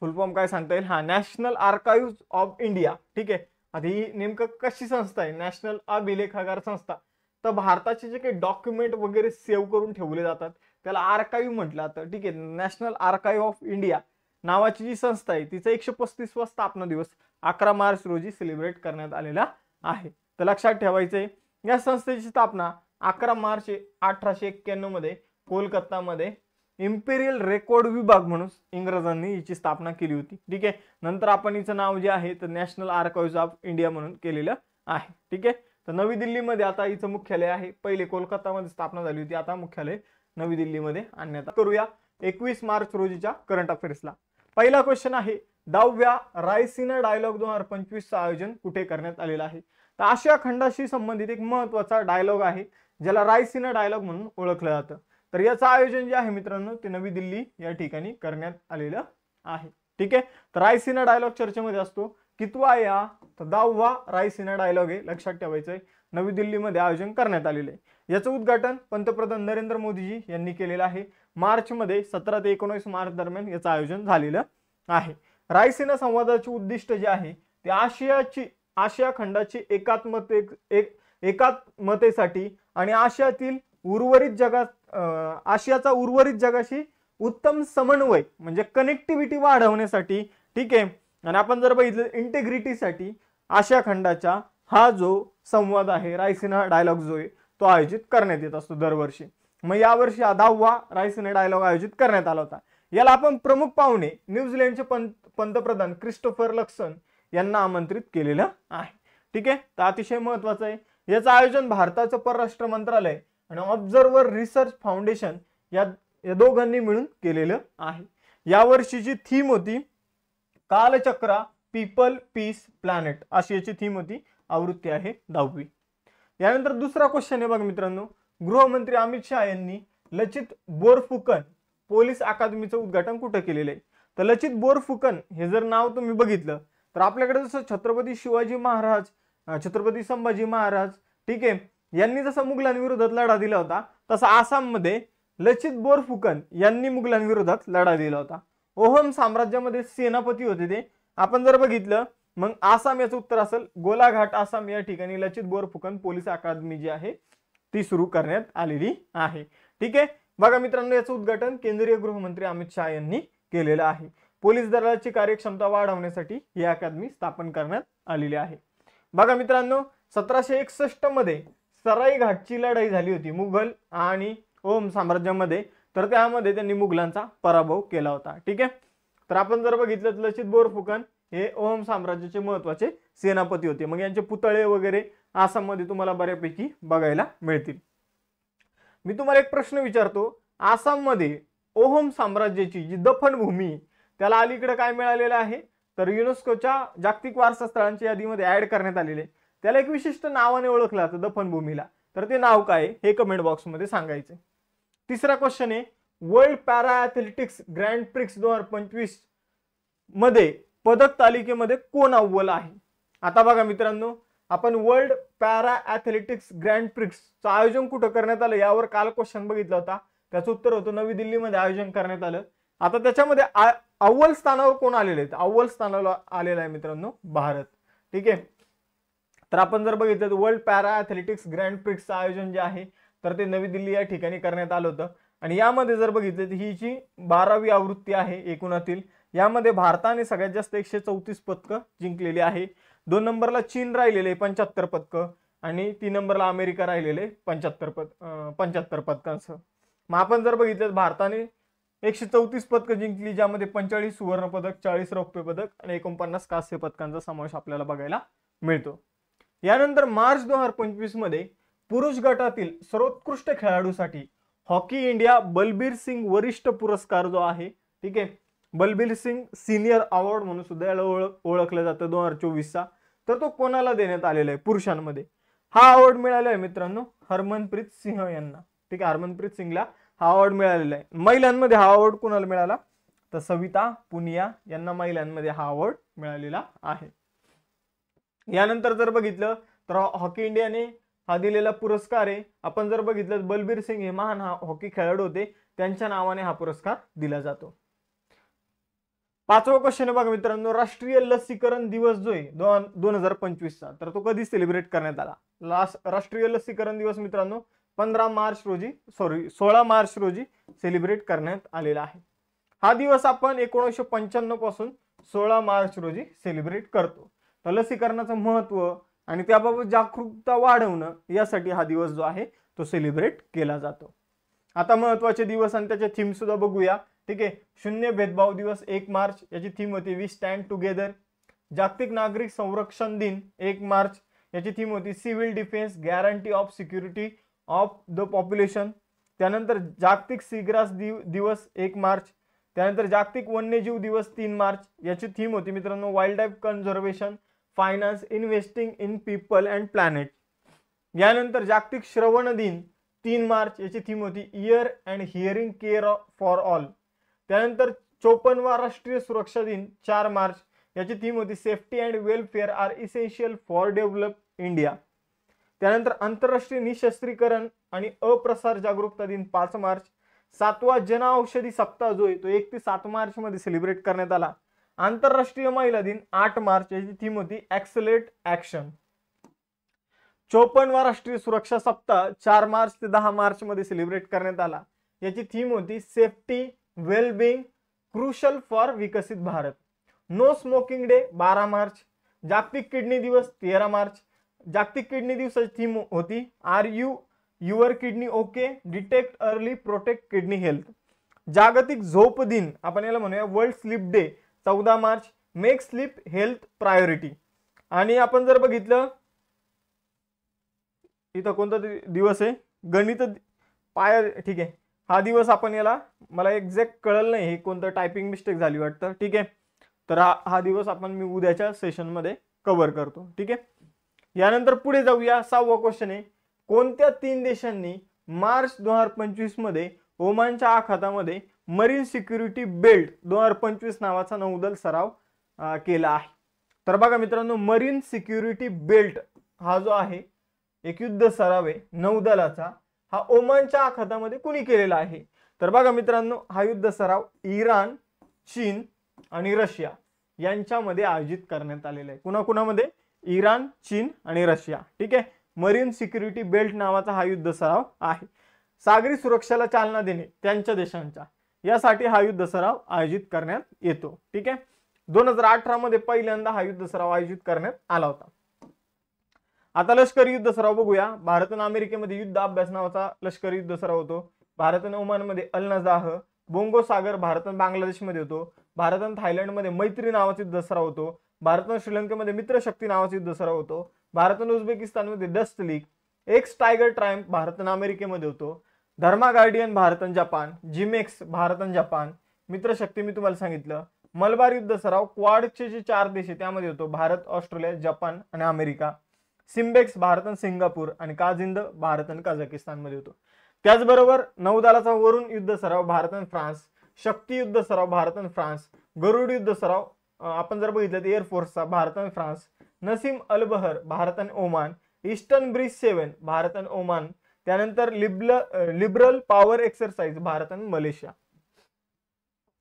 फुल फॉर्म काय सांगता येईल, हा नॅशनल आर्काइव्ह ऑफ इंडिया. ठीक आहे, आता ही नेमकं कशी संस्था आहे, नॅशनल अभिलेखागार संस्था. तर भारताचे जे काही डॉक्युमेंट वगैरे सेव्ह करून ठेवले जातात त्याला आर्काइव्ह म्हटलं जातं. ठीक आहे, नॅशनल आर्काइव्ह ऑफ इंडिया नावाची जी संस्था आहे तिचा 135वा स्थापना दिवस 11 मार्च रोजी सेलिब्रेट करण्यात आलेला आहे. तर लक्षात ठेवायचंय या संस्थेची स्थापना 11 मार्च 1891 मध्ये कोलकातामध्ये इम्पेरियल रेकॉर्ड विभाग म्हणून इंग्रजांनी हिची स्थापना केली होती. ठीक आहे, नंतर आपण हिचं नाव जे आहे तर नॅशनल आर्काइव्ह ऑफ इंडिया म्हणून केलेलं आहे. ठीक आहे, तर नवी दिल्लीमध्ये आता हिचं मुख्यालय आहे. पहिले कोलकातामध्ये स्थापना झाली होती, आता मुख्यालय नवी दिल्लीमध्ये आणण्यात. करूया 21 मार्च रोजीच्या करंट अफेअर्सला. पहिला क्वेश्चन आहे, 10व्या रायसीना डायलॉग 2025चं आयोजन कुठे करण्यात आलेलं आहे. तर आशिया खंडाशी संबंधित एक महत्वाचा डायलॉग आहे ज्याला रायसीना डायलॉग म्हणून ओळखलं जातं. तर याचं आयोजन जे आहे मित्रांनो ते नवी दिल्ली या ठिकाणी करण्यात आलेलं आहे. ठीक आहे, तर रायसीना डायलॉग चर्चेमध्ये असतो. कितवा आहे हा, तर 10वा रायसीना डायलॉग आहे. लक्षात ठेवायचंय नवी दिल्लीमध्ये आयोजन करण्यात आलेलं आहे. याचं उद्घाटन पंतप्रधान नरेंद्र मोदीजी यांनी केलेलं आहे. मार्च मध्ये 17 ते 19 मार्च दरम्यान याचं आयोजन झालेलं आहे. रायसीना संवादाचे उद्दिष्ट जे आहे ते आशिया खंडाची एकात्मतेसाठी आणि आशियाचा उर्वरित जगाशी उत्तम समन्वय म्हणजे कनेक्टिव्हिटी वाढवण्यासाठी. ठीक आहे, आणि आपण जर बघितलं इंटेग्रिटीसाठी आशिया खंडाचा हा जो संवाद आहे रायसीना डायलॉग जो आहे तो आयोजित करण्यात येत असतो दरवर्षी. मग यावर्षी हा 10वा रायसीना डायलॉग आयोजित करण्यात आला होता. याला आपण प्रमुख पाहुणे न्यूझीलंडचे पंतप्रधान क्रिस्टोफर लक्सन यांना आमंत्रित केलेलं आहे. ठीक आहे, तर अतिशय महत्वाचं आहे. याचं आयोजन भारताचं परराष्ट्र मंत्रालय आणि ऑब्झर्व्हर रिसर्च फाउंडेशन या दोघांनी मिळून केलेलं आहे. यावर्षीची थीम होती कालचक्र पीपल पीस प्लॅनेट अशी याची थीम होती. आवृत्ती आहे 10वी. यानंतर दुसरा क्वेश्चन आहे बघा मित्रांनो, गृहमंत्री अमित शहा यांनी लचित बोरफुकन पोलीस अकादमीचं उद्घाटन कुठं केलेलं आहे. तर लचित बोरफुकन हे जर नाव तुम्ही बघितलं तर आपल्याकडे जसं छत्रपती शिवाजी महाराज, छत्रपती संभाजी महाराज, ठीक आहे, यांनी जसा मुघलांविरोधात लढा दिला होता तसा आसाममध्ये लचित बोरफुकन यांनी मुघलांविरोधात लढा दिला होता. ओहम साम्राज्यामध्ये सेनापती होते ते. आपण जर बघितलं मग आसाम याचं उत्तर असेल गोलाघाट आसाम या ठिकाणी लचित बोरफुकन पोलीस अकादमी जी आहे ती सुरू करण्यात आलेली आहे. ठीक आहे, बघा मित्रांनो याचं उद्घाटन केंद्रीय गृहमंत्री अमित शहा यांनी केलेलं आहे. पोलीस दलाची कार्यक्षमता वाढवण्यासाठी ही अकादमी स्थापन करण्यात आलेली आहे. बघा मित्रांनो 1761 मध्ये सराई घाटची लढाई झाली होती मुघल आणि ओहम साम्राज्यामध्ये. तर त्यामध्ये त्यांनी मुघलांचा पराभव केला होता. ठीक आहे, तर आपण जर बघितलं तर लचित बोरफुकन हे ओहम साम्राज्याचे महत्वाचे सेनापती होते. मग यांचे पुतळे वगैरे आसाममध्ये तुम्हाला बऱ्यापैकी बघायला मिळतील. मी तुम्हाला एक प्रश्न विचारतो, आसाममध्ये ओहम साम्राज्याची जी दफनभूमी त्याला अलीकडे काय मिळालेलं आहे तर युनेस्कोच्या जागतिक वारसा स्थळांच्या यादीमध्ये ऍड करण्यात आलेले. त्याला एक विशिष्ट नावाने ओळखलं जातं दफनभूमीला. तर ते नाव काय हे कमेंट बॉक्समध्ये सांगायचं. तिसरा क्वेश्चन आहे, world para athletics grand prix 2025 मध्ये पदक तालिकेमध्ये कोण अव्वल आहे. आता बघा मित्रांनो आपण वर्ल्ड पॅरा ॲथलेटिक्स ग्रँड प्रिक्सचं आयोजन कुठं करण्यात आलं यावर काल क्वेश्चन बघितला होता. त्याचं उत्तर होतं नवी दिल्लीमध्ये आयोजन करण्यात आलं. आता त्याच्यामध्ये अव्वल स्थानावर कोण आलेले आहेत. अव्वल स्थानाला आलेला आहे मित्रांनो भारत. ठीक आहे, तर आपण जर बघितलं तर वर्ल्ड पॅरा ॲथलेटिक्स ग्रँड प्रिक्सचं आयोजन जे आहे तर ते नवी दिल्ली या ठिकाणी करण्यात आलं होतं. आणि यामध्ये जर बघितलं तर ही जी 12वी आवृत्ती आहे एकूणातील. यामध्ये भारताने सगळ्यात जास्त 134 पदकं जिंकलेली आहे. 2 नंबरला चीन राहिलेले 75 पदकं आणि 3 नंबरला अमेरिका राहिलेले 75 पदकांसह. मग आपण जर बघितलं तर भारताने 134 पदकं जिंकली ज्यामध्ये 45 सुवर्ण पदक, 40 रौप्य पदक आणि 49 कांस्य पदकांचा समावेश आपल्याला बघायला मिळतो. यानंतर मार्च 2025 मध्ये पुरुष गटातील सर्वोत्कृष्ट खेळाडूसाठी हॉकी इंडिया बलबीर सिंग वरिष्ठ पुरस्कार जो आहे, ठीक आहे, बलबीर सिंग सिनियर अवॉर्ड म्हणून सुद्धा याला ओळखलं जातं 2024चा. तर तो कोणाला देण्यात आलेला आहे पुरुषांमध्ये. हा अवॉर्ड मिळाला आहे मित्रांनो हरमनप्रीत सिंह यांना. ठीक आहे, हरमनप्रीत सिंगला हा अवॉर्ड मिळालेला आहे. महिलांमध्ये हा अवॉर्ड कोणाला मिळाला तर सविता पुनिया यांना महिलांमध्ये हा अवॉर्ड मिळालेला आहे. यानंतर जर बघितलं तर हॉकी इंडियाने हा दिलेला पुरस्कार आहे. आपण जर बघितलं बलबीर सिंग हे महान हॉकी खेळाडू होते, त्यांच्या नावाने हा पुरस्कार दिला जातो. पाचवा क्वेश्चन आहे बघा मित्रांनो, राष्ट्रीय लसीकरण दिवस जो आहे 2025चा, तर तो कधी सेलिब्रेट करण्यात आला? राष्ट्रीय लसीकरण दिवस मित्रांनो 16 मार्च रोजी सेलिब्रेट करण्यात आलेला आहे. हा दिवस आपण 1995 पासून 16 मार्च रोजी सेलिब्रेट करतो. तर लसीकरणाचं महत्व आणि त्याबाबत जागरूकता वाढवणं यासाठी हा दिवस जो आहे तो सेलिब्रेट केला जातो. आता महत्वाचे दिवस आणि त्याचे थीम सुद्धा बघूया. ठीक आहे, शून्य भेदभाव दिवस 1 मार्च, याची थीम होती वी स्टँड टुगेदर. जागतिक नागरिक संरक्षण दिन 1 मार्च, याची थीम होती civil defence guarantee of security of the population. त्यानंतर जागतिक सीग्रास दिवस 1 मार्च. त्यानंतर जागतिक वन्यजीव दिवस 3 मार्च, याची थीम होती मित्रांनो wild life conservation finance investing in people and planet. यानंतर जागतिक श्रवण दिन 3 मार्च, याची थीम होती year and hearing care for all. त्यानंतर 54वा राष्ट्रीय सुरक्षा दिन 4 मार्च, याची थीम होती safety and welfare are essential for develop India. त्यानंतर आंतरराष्ट्रीय निशस्त्रीकरण आणि अप्रसार जागरूकता दिन 5 मार्च. 7वा जन औषधी सप्ताह जो आहे तो 1 ते 7 मार्च मध्ये सेलिब्रेट करण्यात आला. आंतरराष्ट्रीय महिला दिन 8 मार्च, याची थीम होती ॲक्सलेट ॲक्शन. 54वा राष्ट्रीय सुरक्षा सप्ताह 4 मार्च ते 10 मार्च मध्ये सेलिब्रेट करण्यात आला. याची थीम होती सेफ्टी वेलबिंग क्रुशल फॉर विकसित भारत. नो स्मोकिंग डे 12 मार्च. जागतिक किडनी दिवस 13 मार्च. जागतिक किडनी दिवसाची थीम होती are you your kidney okay detect early protect kidney health. जागतिक झोप दिन आपण याला म्हणूया वर्ल्ड स्लीप डे 14 मार्च. Make sleep health priority. आणि आपण जर बघितलं इथं कोणता दिवस आहे गणित ठीक आहे, हा दिवस आपण याला मला एक्झॅक्ट कळलं नाही हे कोणतं टायपिंग मिस्टेक झाली वाटतं. ठीक आहे, तर हा दिवस आपण मी उद्याच्या सेशन मध्ये कव्हर करतो. ठीक आहे, यानंतर पुढे जाऊया. 6वा क्वेश्चन आहे, कोणत्या 3 देशांनी मार्च 2025 मध्ये ओमानच्या आखातामध्ये मरीन सिक्युरिटी बेल्ट 2025 नावाचा नौदल सराव केला आहे? तर बघा मित्रांनो, मरीन सिक्युरिटी बेल्ट हा जो आहे एक युद्ध सराव आहे नौदलाचा, हा ओमानच्या आखातामध्ये कुणी केलेला आहे? तर बघा मित्रांनो, हा युद्ध सराव इराण, चीन आणि रशिया यांच्यामध्ये आयोजित करण्यात आलेला आहे. कुणाकुणामध्ये? इराण, चीन आणि रशिया. ठीक आहे, मरीन सिक्युरिटी बेल्ट नावाचा हा युद्ध सराव आहे. सागरी सुरक्षेला चालना देणे त्यांच्या देशांच्या यासाठी हा युद्ध सराव आयोजित करण्यात येतो. ठीक आहे, 2018 मध्ये पहिल्यांदा हा युद्ध सराव आयोजित करण्यात आला होता. आता लष्करी युद्ध सराव बघूया. भारत आणि अमेरिकेमध्ये युद्ध अभ्यास नावाचा लष्करी युद्ध सराव होतो. भारत आणि ओमानमध्ये अल नजाह. बोंगो सागर भारत आणि बांगलादेशमध्ये होतो. भारत आणि थायलंडमध्ये मैत्री नावाचा युद्ध सराव होतो. भारत आणि श्रीलंकेमध्ये मित्रशक्ती नावाचा युद्ध सराव होतो. भारत आणि उझबेकिस्तानमध्ये Dustlik. Ex tiger triumph Bharat आणि अमेरिकेमध्ये होतो. धर्मा गार्डियन भारत आणि जपान. जिमेक्स भारत आणि जपान. मित्रशक्ती मी तुम्हाला सांगितलं. मलबार युद्ध सराव क्वाडचे जे 4 देश आहे त्यामध्ये होतो, भारत, ऑस्ट्रेलिया, जपान आणि अमेरिका. सिम्बेक्स भारत आणि सिंगापूर आणि काजिंद भारत आणि कझाकिस्तान मध्ये होतो. त्याचबरोबर नौदलाचा वरुण युद्ध सराव भारत आणि फ्रान्स. शक्ती युद्ध सराव भारत आणि फ्रान्स. गरुड युद्ध सराव आपण जर बघितलं तर एअरफोर्सचा भारत आणि फ्रान्स. नसीम अल बहर भारत आणि ओमान. ईस्टर्न ब्रिज 7 भारत आणि ओमान. त्यानंतर लिबरल पॉवर एक्सरसाइज भारत आणि मलेशिया.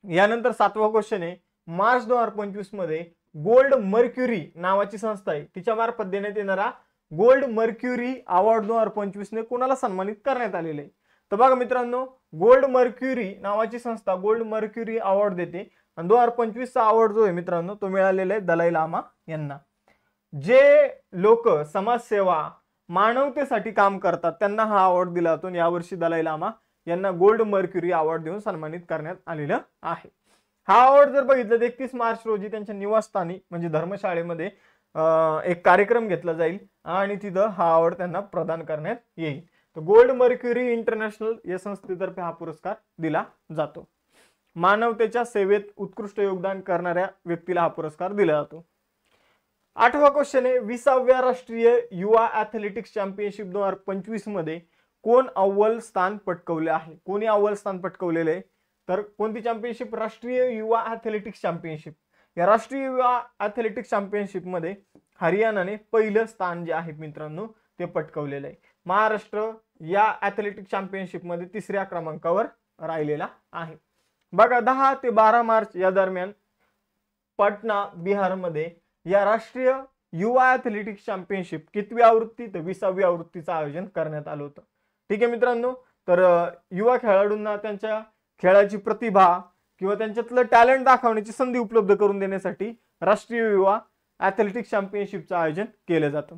यानंतर 7वा क्वेश्चन आहे, मार्च 2025 मध्ये गोल्ड मर्क्युरी नावाची संस्था आहे, तिच्या मार्फत देण्यात येणारा गोल्ड मर्क्युरी अवॉर्ड 2025 ने कोणाला सन्मानित करण्यात आलेले आहे? तर बघा मित्रांनो, गोल्ड मर्क्युरी नावाची संस्था गोल्ड मर्क्युरी अवॉर्ड देते आणि 2025 चा अवॉर्ड जो आहे मित्रांनो तो मिळालेला आहे दलाई लामा यांना. जे लोक समाजसेवा मानवतेसाठी काम करतात त्यांना हा अवॉर्ड दिला जातो. यावर्षी दलाई लामा यांना गोल्ड मर्क्युरी अवॉर्ड देऊन सन्मानित करण्यात आलेलं आहे. हा अवॉर्ड जर बघितलं तर 31 मार्च रोजी त्यांच्या निवासस्थानी म्हणजे धर्मशाळेमध्ये एक कार्यक्रम घेतला जाईल आणि तिथं हा अवॉर्ड त्यांना प्रदान करण्यात येईल. तर गोल्ड मर्क्युरी इंटरनॅशनल या संस्थेतर्फे हा पुरस्कार दिला जातो. मानवतेच्या सेवेत उत्कृष्ट योगदान करणाऱ्या व्यक्तीला हा पुरस्कार दिला जातो. 8वा क्वेश्चन आहे, 20व्या राष्ट्रीय युवा ॲथलेटिक्स चॅम्पियनशिप 2025 मध्ये कोण अव्वल स्थान पटकवले आहे? कोणी अव्वल स्थान पटकवलेले आहे? तर कोणती चॅम्पियनशिप? राष्ट्रीय युवा ॲथलेटिक्स चॅम्पियनशिप. या राष्ट्रीय युवा ॲथलेटिक्स चॅम्पियनशिप मध्ये हरियाणाने पहिलं स्थान जे आहे मित्रांनो ते पटकवलेलं आहे. महाराष्ट्र या ॲथलेटिक्स चॅम्पियनशिप मध्ये 3ऱ्या क्रमांकावर राहिलेला आहे. बघा 10 ते 12 मार्च या दरम्यान पटना बिहारमध्ये या राष्ट्रीय युवा ॲथलेटिक्स चॅम्पियनशिप कितवी आवृत्ती तर 20वी आवृत्तीचं आयोजन करण्यात आलं होतं. ठीक आहे मित्रांनो, तर युवा खेळाडूंना त्यांच्या खेळाची प्रतिभा किंवा त्यांच्यातलं टॅलेंट दाखवण्याची संधी उपलब्ध करून देण्यासाठी राष्ट्रीय युवा ॲथलेटिक्स चॅम्पियनशिपचं आयोजन केलं जातं.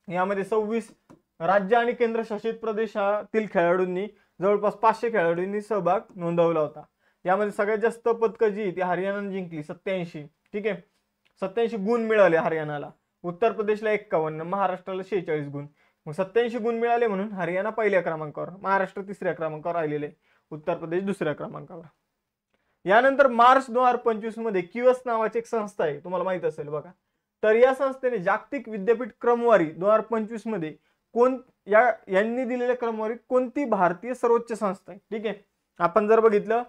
यामध्ये 26 राज्य आणि केंद्रशासित प्रदेशातील खेळाडूंनी जवळपास 500 खेळाडूंनी सहभाग नोंदवला होता. यामध्ये सगळ्यात जास्त पदकं जी ती हरियाणाने जिंकली 87. ठीक आहे, 87 गुण मिळाले हरियाणाला. उत्तर प्रदेशला 51, महाराष्ट्राला 46 गुण. मग 87 गुण मिळाले म्हणून हरियाणा पहिल्या क्रमांकावर, महाराष्ट्र तिसऱ्या क्रमांकावर राहिलेले, उत्तर प्रदेश दुसऱ्या क्रमांकावर. यानंतर मार्च 2025 मध्ये क्यूएस नावाची एक संस्था आहे, तुम्हाला माहित असेल बघा. तर या संस्थेने जागतिक विद्यापीठ क्रमवारी 2025 मध्ये यांनी दिलेल्या क्रमवारीत कोणती भारतीय सर्वोच्च संस्था आहे. ठीक आहे, आपण जर बघितलं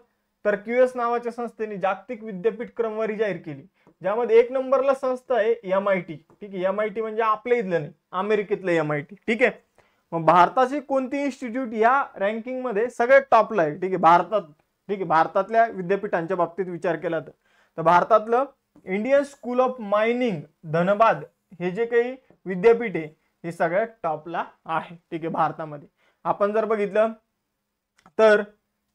तर क्यूएस नावाच्या संस्थेने जागतिक विद्यापीठ क्रमवारी जाहीर केली, ज्यामध्ये 1 नंबरला संस्था आहे MIT. ठीक आहे, MIT म्हणजे आपल्या इथलं नाही, अमेरिकेतलं MIT. ठीक आहे, मग भारताची कोणती इन्स्टिट्यूट या रँकिंग मध्ये सगळ्यात टॉपला आहे. ठीक आहे, भारतात. ठीक आहे, भारतातल्या विद्यापीठांच्या बाबतीत विचार केला तर भारतातलं Indian school of mining Dhanbad हे जे काही विद्यापीठ आहे हे सगळ्यात टॉपला आहे. ठीक आहे, भारतामध्ये. आपण जर बघितलं तर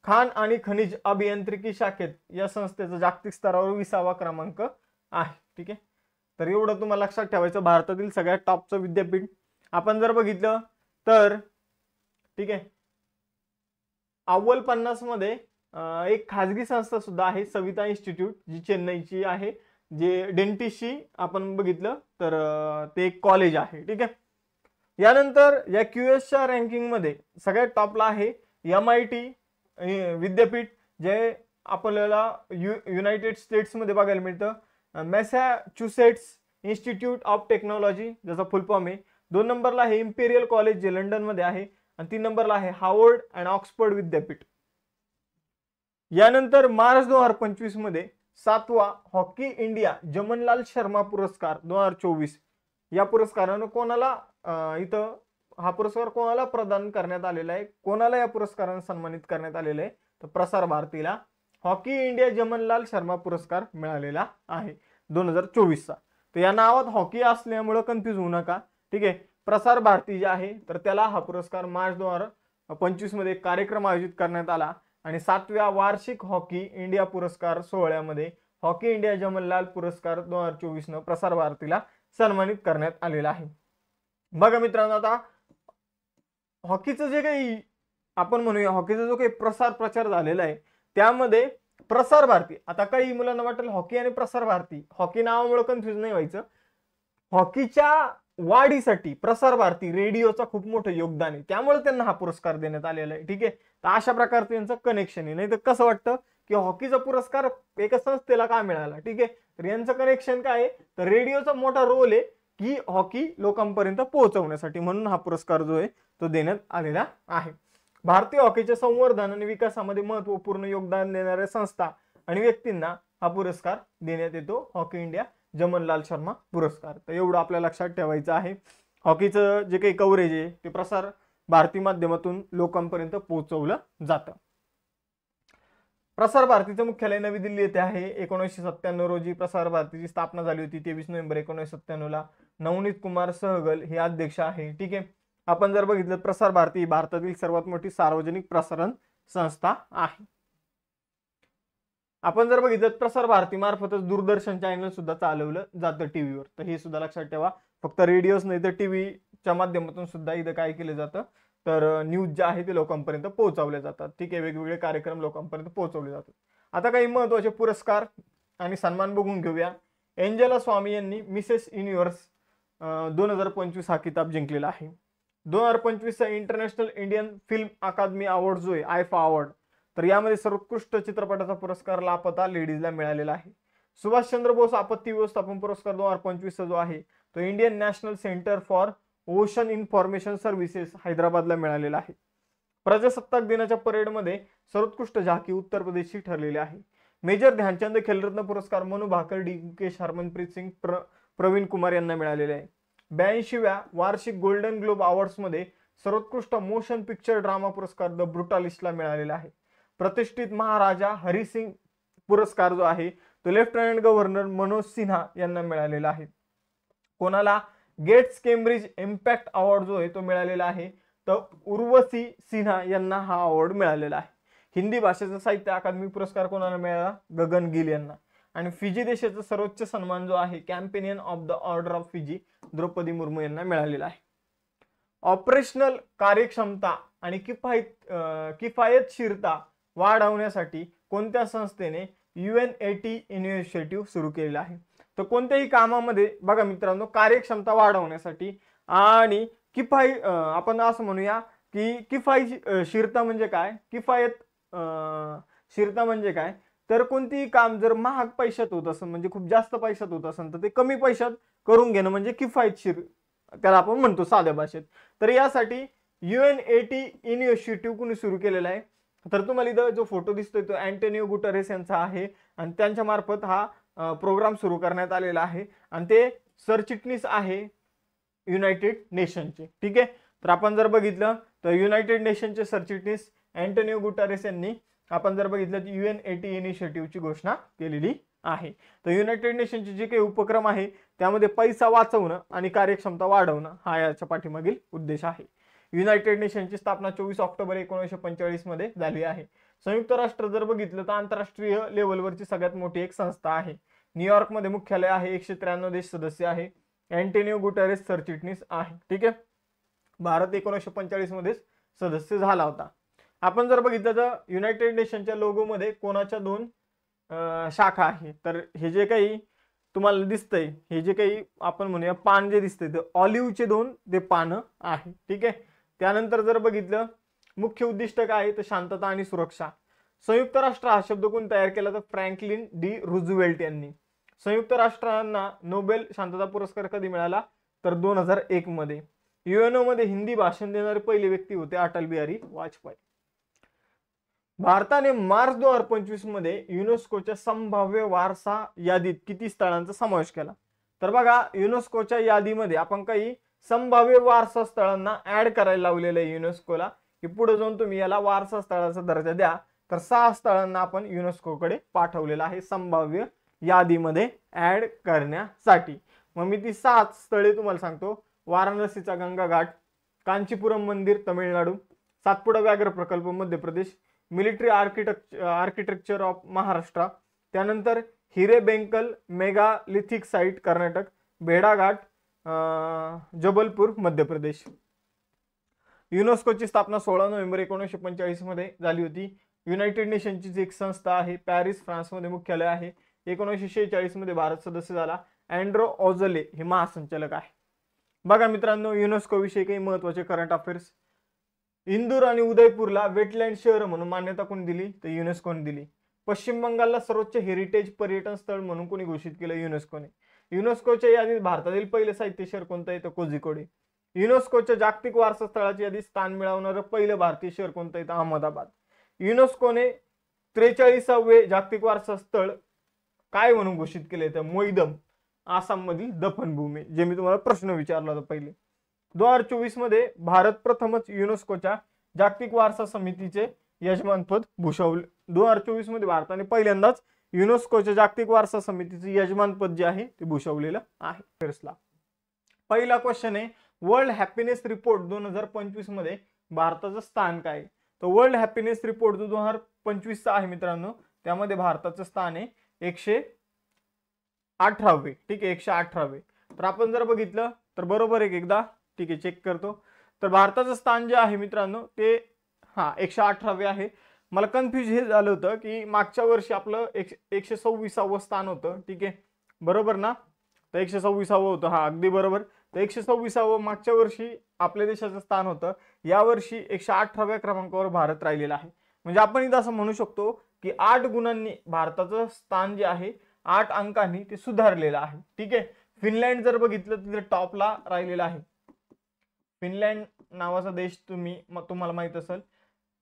खाण आणि खनिज अभियांत्रिकी शाखेत या संस्थेचा जागतिक स्तरावर 20वा क्रमांक आहे. ठीक आहे, तर एवढं तुम्हाला लक्षात ठेवायचं, भारतातील सगळ्यात टॉपचं विद्यापीठ. आपण जर बघितलं तर ठीक आहे, अव्वल 50 मध्ये एक खाजगी संस्था सुद्धा आहे, सविता इन्स्टिट्यूट, जी चेन्नईची आहे, जे डेंटिस्टची आपण बघितलं तर ते एक कॉलेज आहे. ठीक आहे, यानंतर या क्यूएसच्या रँकिंग मध्ये सगळ्यात टॉपला आहे MIT विद्यापीठ, जे आपल्याला युनायटेड स्टेट्स मध्ये बघायला मिळतं. मॅसॅच्युसेट्स इन्स्टिट्यूट ऑफ टेक्नॉलॉजी, ज्याचा फुल फॉर्म आहे. 2 नंबरला आहे इम्पेरियल कॉलेज, जे लंडन मध्ये आहे. आणि 3 नंबरला आहे हार्वर्ड अँड ऑक्सफर्ड विद्यापीठ. यानंतर मार्च 2025 मध्ये 7वा हॉकी इंडिया जमनलाल शर्मा पुरस्कार 2024 या पुरस्कारानं कोणाला इथं हा पुरस्कार कोणाला प्रदान करण्यात आलेला आहे, कोणाला या पुरस्काराने सन्मानित करण्यात आलेलं आहे तर प्रसार भारतीला हॉकी इंडिया जमनलाल शर्मा पुरस्कार मिळालेला आहे 2024चा. तर या नावात हॉकी असल्यामुळे कन्फ्यूज होऊ नका. ठीक आहे, प्रसार भारती जे आहे तर त्याला हा पुरस्कार मार्च 2025 मध्ये कार्यक्रम आयोजित करण्यात आला आणि 7व्या वार्षिक हॉकी इंडिया पुरस्कार सोहळ्यामध्ये हॉकी इंडिया जमनलाल पुरस्कार 2024 न प्रसार भारतीला सन्मानित करण्यात आलेला आहे. बघा मित्रांनो, आता हॉकीचं जे काही आपण म्हणूया, हॉकीचा जो काही प्रचार झालेला आहे त्यामध्ये प्रसार भारती, आता काही मुलांना वाटेल हॉकी आणि प्रसार भारती, हॉकी नावामुळे कन्फ्युज नाही व्हायचं. हॉकीच्या वाढीसाठी प्रसार भारती रेडिओचा खूप मोठं योगदान आहे, त्यामुळे त्यांना हा पुरस्कार देण्यात आलेला आहे. ठीक आहे, तर अशा प्रकारचं यांचं कनेक्शन आहे. नाही तर कसं वाटतं की हॉकीचा पुरस्कार एका संस्थेला का मिळाला. ठीक आहे, तर यांचं कनेक्शन काय आहे तर रेडिओचा मोठा रोल आहे की हॉकी लोकांपर्यंत पोहोचवण्यासाठी, म्हणून हा पुरस्कार जो आहे तो देण्यात आलेला आहे. भारतीय हॉकीच्या संवर्धन आणि विकासामध्ये महत्वपूर्ण योगदान देणाऱ्या संस्था आणि व्यक्तींना हा पुरस्कार देण्यात येतो, हॉकी इंडिया जमनलाल शर्मा पुरस्कार. तर एवढं आपल्याला लक्षात ठेवायचं आहे. हॉकीचं जे काही कव्हरेज आहे ते प्रसार भारती माध्यमातून लोकांपर्यंत पोहोचवलं जातं. प्रसार भारतीचं मुख्यालय नवी दिल्ली येथे आहे. 1997 रोजी प्रसार भारतीची स्थापना झाली होती. 23 नोव्हेंबर 1997 ला नवनीत कुमार सहगल हे अध्यक्ष आहे. ठीक आहे, आपण जर बघितलं प्रसार भारती ही भारतातील सर्वात मोठी सार्वजनिक प्रसारण संस्था आहे. आपण जर बघितलं प्रसार भारती मार्फतच दूरदर्शन चॅनल सुद्धा चालवलं जातं टीव्हीवर. तर हे सुद्धा लक्षात ठेवा, फक्त रेडिओच नाही तर टीव्हीच्या माध्यमातून सुद्धा इथं काय केलं जातं तर न्यूज जे आहे ते लोकांपर्यंत पोहोचवले जातात. ठीक आहे, वेगवेगळे कार्यक्रम लोकांपर्यंत पोहोचवले जातात. आता काही महत्त्वाचे पुरस्कार आणि सन्मान बघून घेऊया. एंजेला स्वामी यांनी मिसेस युनिव्हर्स 2025 हा किताब जिंकलेला आहे. 2025चा इंटरनॅशनल इंडियन फिल्म अकादमी अवॉर्ड जो आहे आयफा अवॉर्ड, तर यामध्ये सर्वोत्कृष्ट चित्रपटाचा पुरस्कार लापता लेडीजला मिळालेला आहे. सुभाषचंद्र बोस आपत्ती व्यवस्थापन पुरस्कार 2025 जो आहे तो Indian national centre for ocean information services हैदराबादला मिळालेला आहे. प्रजासत्ताक दिनाच्या परेडमध्ये सर्वोत्कृष्ट झाकी उत्तर प्रदेशची ठरलेली आहे. मेजर ध्यानचंद खेलरत्न पुरस्कार मनू भाकर, डी मुकेश, हरमनप्रीत सिंग, प्रवीण कुमार यांना मिळालेले आहे. 82व्या वार्षिक गोल्डन ग्लोब अवॉर्ड्स मध्ये सर्वोत्कृष्ट मोशन पिक्चर ड्रामा पुरस्कार द ब्रुटालिस्टला मिळालेला आहे. प्रतिष्ठित महाराजा हरिसिंग पुरस्कार जो आहे तो लेफ्टनंट गव्हर्नर मनोज सिन्हा यांना मिळालेला आहे. कोणाला गेट्स केम्ब्रिज इम्पॅक्ट अवॉर्ड जो आहे तो मिळालेला आहे, तर उर्वशी सिन्हा यांना हा अवॉर्ड मिळालेला आहे. हिंदी भाषेचा साहित्य अकादमी पुरस्कार कोणाला मिळाला? गगन गिल यांना. आणि फिजी देशाचा सर्वोच्च सन्मान जो आहे companion of the order of Fiji Droupadi Murmu यांना मिळालेला आहे. ऑपरेशनल कार्यक्षमता आणि किफायतशीरता वाढवण्यासाठी कोणत्या संस्थेने UNAT इनिशिएटिव्ह सुरू केलेला आहे? तर कोणत्याही कामामध्ये बघा मित्रांनो, कार्यक्षमता वाढवण्यासाठी आणि आपण असं म्हणूया की किफायतशीरता म्हणजे काय, शीरता म्हणजे काय, तर कोणतीही काम जर महाग पैशात होत असेल, म्हणजे खूप जास्त पैशात होत असेल, तर ते कमी पैशात करून घेणं म्हणजे किफायतशीर त्याला आपण म्हणतो साध्या भाषेत. तर यासाठी UNAT इनिशिएटिव्ह कोणी सुरू केलेला आहे? तर तुम्हाला इथं जो फोटो दिसतोय तो अँटोनियो गुटेरेस यांचा आहे आणि त्यांच्या मार्फत हा प्रोग्राम सुरू करण्यात आलेला आहे आणि ते सरचिटणीस आहे युनायटेड नेशनचे. ठीक आहे, तर आपण जर बघितलं तर युनायटेड नेशनचे सरचिटणीस अँटोनियो गुटेरेस यांनी आपण जर बघितलं तर UNAT इनिशिएटिव्हची घोषणा केलेली आहे. तर युनायटेड नेशनचे जे काही उपक्रम आहे त्यामध्ये पैसा वाचवणं आणि कार्यक्षमता वाढवणं हा याच्या पाठीमागील उद्देश आहे. युनायटेड नेशनची स्थापना 24 ऑक्टोबर 1945 मध्ये झाली आहे. संयुक्त राष्ट्र जर बघितलं तर आंतरराष्ट्रीय लेवलवरची सगळ्यात मोठी एक संस्था आहे. न्यूयॉर्क मध्ये मुख्यालय आहे. 193 देश सदस्य आहे. अँटोनियो गुटेरेस सरचिटणीस आहे. ठीक आहे, भारत 1945 मध्ये सदस्य झाला होता. आपण जर बघितलं तर युनायटेड नेशनच्या लोगो मध्ये कोणाच्या 2 शाखा आहे? तर हे जे काही तुम्हाला दिसतंय, हे जे काही आपण म्हणूया पान जे दिसतंय ते ऑलिव्हचे 2 ते पानं आहे. ठीक आहे, त्यानंतर जर बघितलं मुख्य उद्दिष्ट काय आहे तर शांतता आणि सुरक्षा. संयुक्त राष्ट्र हा शब्द कोण तयार केला तर फ्रँकलिन डी रुझवेल्ट यांनी. संयुक्त राष्ट्रांना नोबेल शांतता पुरस्कार कधी मिळाला तर 2001 मध्ये. UNO मध्ये हिंदी भाषण देणारे पहिले व्यक्ती होते अटल बिहारी वाजपेयी. भारताने मार्च 2025 मध्ये युनेस्कोच्या संभाव्य वारसा यादीत किती स्थळांचा समावेश केला? तर बघा, युनेस्कोच्या यादीमध्ये आपण काही संभाव्य वारसा स्थळांना ऍड करायला लावलेलं आहे युनेस्कोला, की पुढे जाऊन तुम्ही याला वारसा स्थळाचा दर्जा द्या. तर 6 स्थळांना आपण युनेस्कोकडे पाठवलेलं आहे संभाव्य यादीमध्ये ऍड करण्यासाठी. मग मी ती 7 स्थळे तुम्हाला सांगतो. वाराणसीचा गंगा घाट, कांचीपुरम मंदिर तामिळनाडू, सातपुडा व्याघ्र प्रकल्प Madhya Pradesh, military architecture of Maharashtra, त्यानंतर हिरेबेंकल मेगालिथिक साइट कर्नाटक, भेड़ाघाट जबलपूर मध्य प्रदेश. युनेस्कोची स्थापना 16 नोव्हेंबर 1945 मध्ये झाली होती. युनायटेड नेशनची एक संस्था आहे. पॅरिस फ्रान्समध्ये मुख्यालय आहे. 1946 मध्ये भारत सदस्य झाला. अँड्रो ऑझले हे महासंचालक आहे. बघा मित्रांनो, युनेस्को विषयी काही महत्त्वाचे करंट अफेअर्स. इंदूर आणि उदयपूरला वेटलँड शहर म्हणून मान्यता कोणी दिली तर युनेस्कोने दिली. पश्चिम बंगालला सर्वोच्च हेरिटेज पर्यटन स्थळ म्हणून कोणी घोषित केलं? युनेस्कोने. युनेस्कोच्या यादीत भारतातील पहिले साहित्य शहर कोणतं आहे तर कोझिकोड. युनेस्कोच्या जागतिक वारसा स्थळाची यादीत स्थान मिळवणारं पहिलं भारतीय शहर कोणतं आहे तर अहमदाबाद. युनेस्कोने 43वे जागतिक वारसा स्थळ काय म्हणून घोषित केले तर मोईदम, आसाम मधील दफनभूमी, जे मी तुम्हाला प्रश्न विचारला होता पहिले. 2024 मध्ये भारत प्रथमच युनेस्कोच्या जागतिक वारसा समितीचे यजमानपद भूषवले. 2024 मध्ये भारताने पहिल्यांदाच युनेस्कोच्या जागतिक वारसा समितीचे यजमानपद जे आहे ते भूषवलेलं आहे. पहिला क्वेश्चन आहे, वर्ल्ड हॅपीनेस रिपोर्ट 2025 मध्ये भारताचं स्थान काय? तर वर्ल्ड हॅपीनेस रिपोर्ट जो 2025 आहे मित्रांनो, त्यामध्ये भारताचं स्थान आहे 118वे. ठीक आहे, 118वे. तर आपण जर बघितलं तर बरोबर आहे एकदा. ठीक आहे, चेक करतो. तर भारताचं स्थान जे आहे मित्रांनो ते 118वे आहे. मला कन्फ्युज हे झालं होतं की मागच्या वर्षी आपलं 126वं स्थान होतं. ठीक आहे, बरोबर ना? तर 126वं होतं. अगदी बरोबर. तर 126वं मागच्या वर्षी आपल्या देशाचं स्थान होतं. यावर्षी 118व्या क्रमांकावर भारत राहिलेला आहे. म्हणजे आपण इथं असं म्हणू शकतो की 8 गुणांनी भारताचं स्थान जे आहे 8 अंकांनी ते सुधारलेलं आहे. ठीक आहे. फिनलँड जर बघितलं तर टॉपला राहिलेला आहे. फिनलँड नावाचा देश तुम्हाला माहित असेल,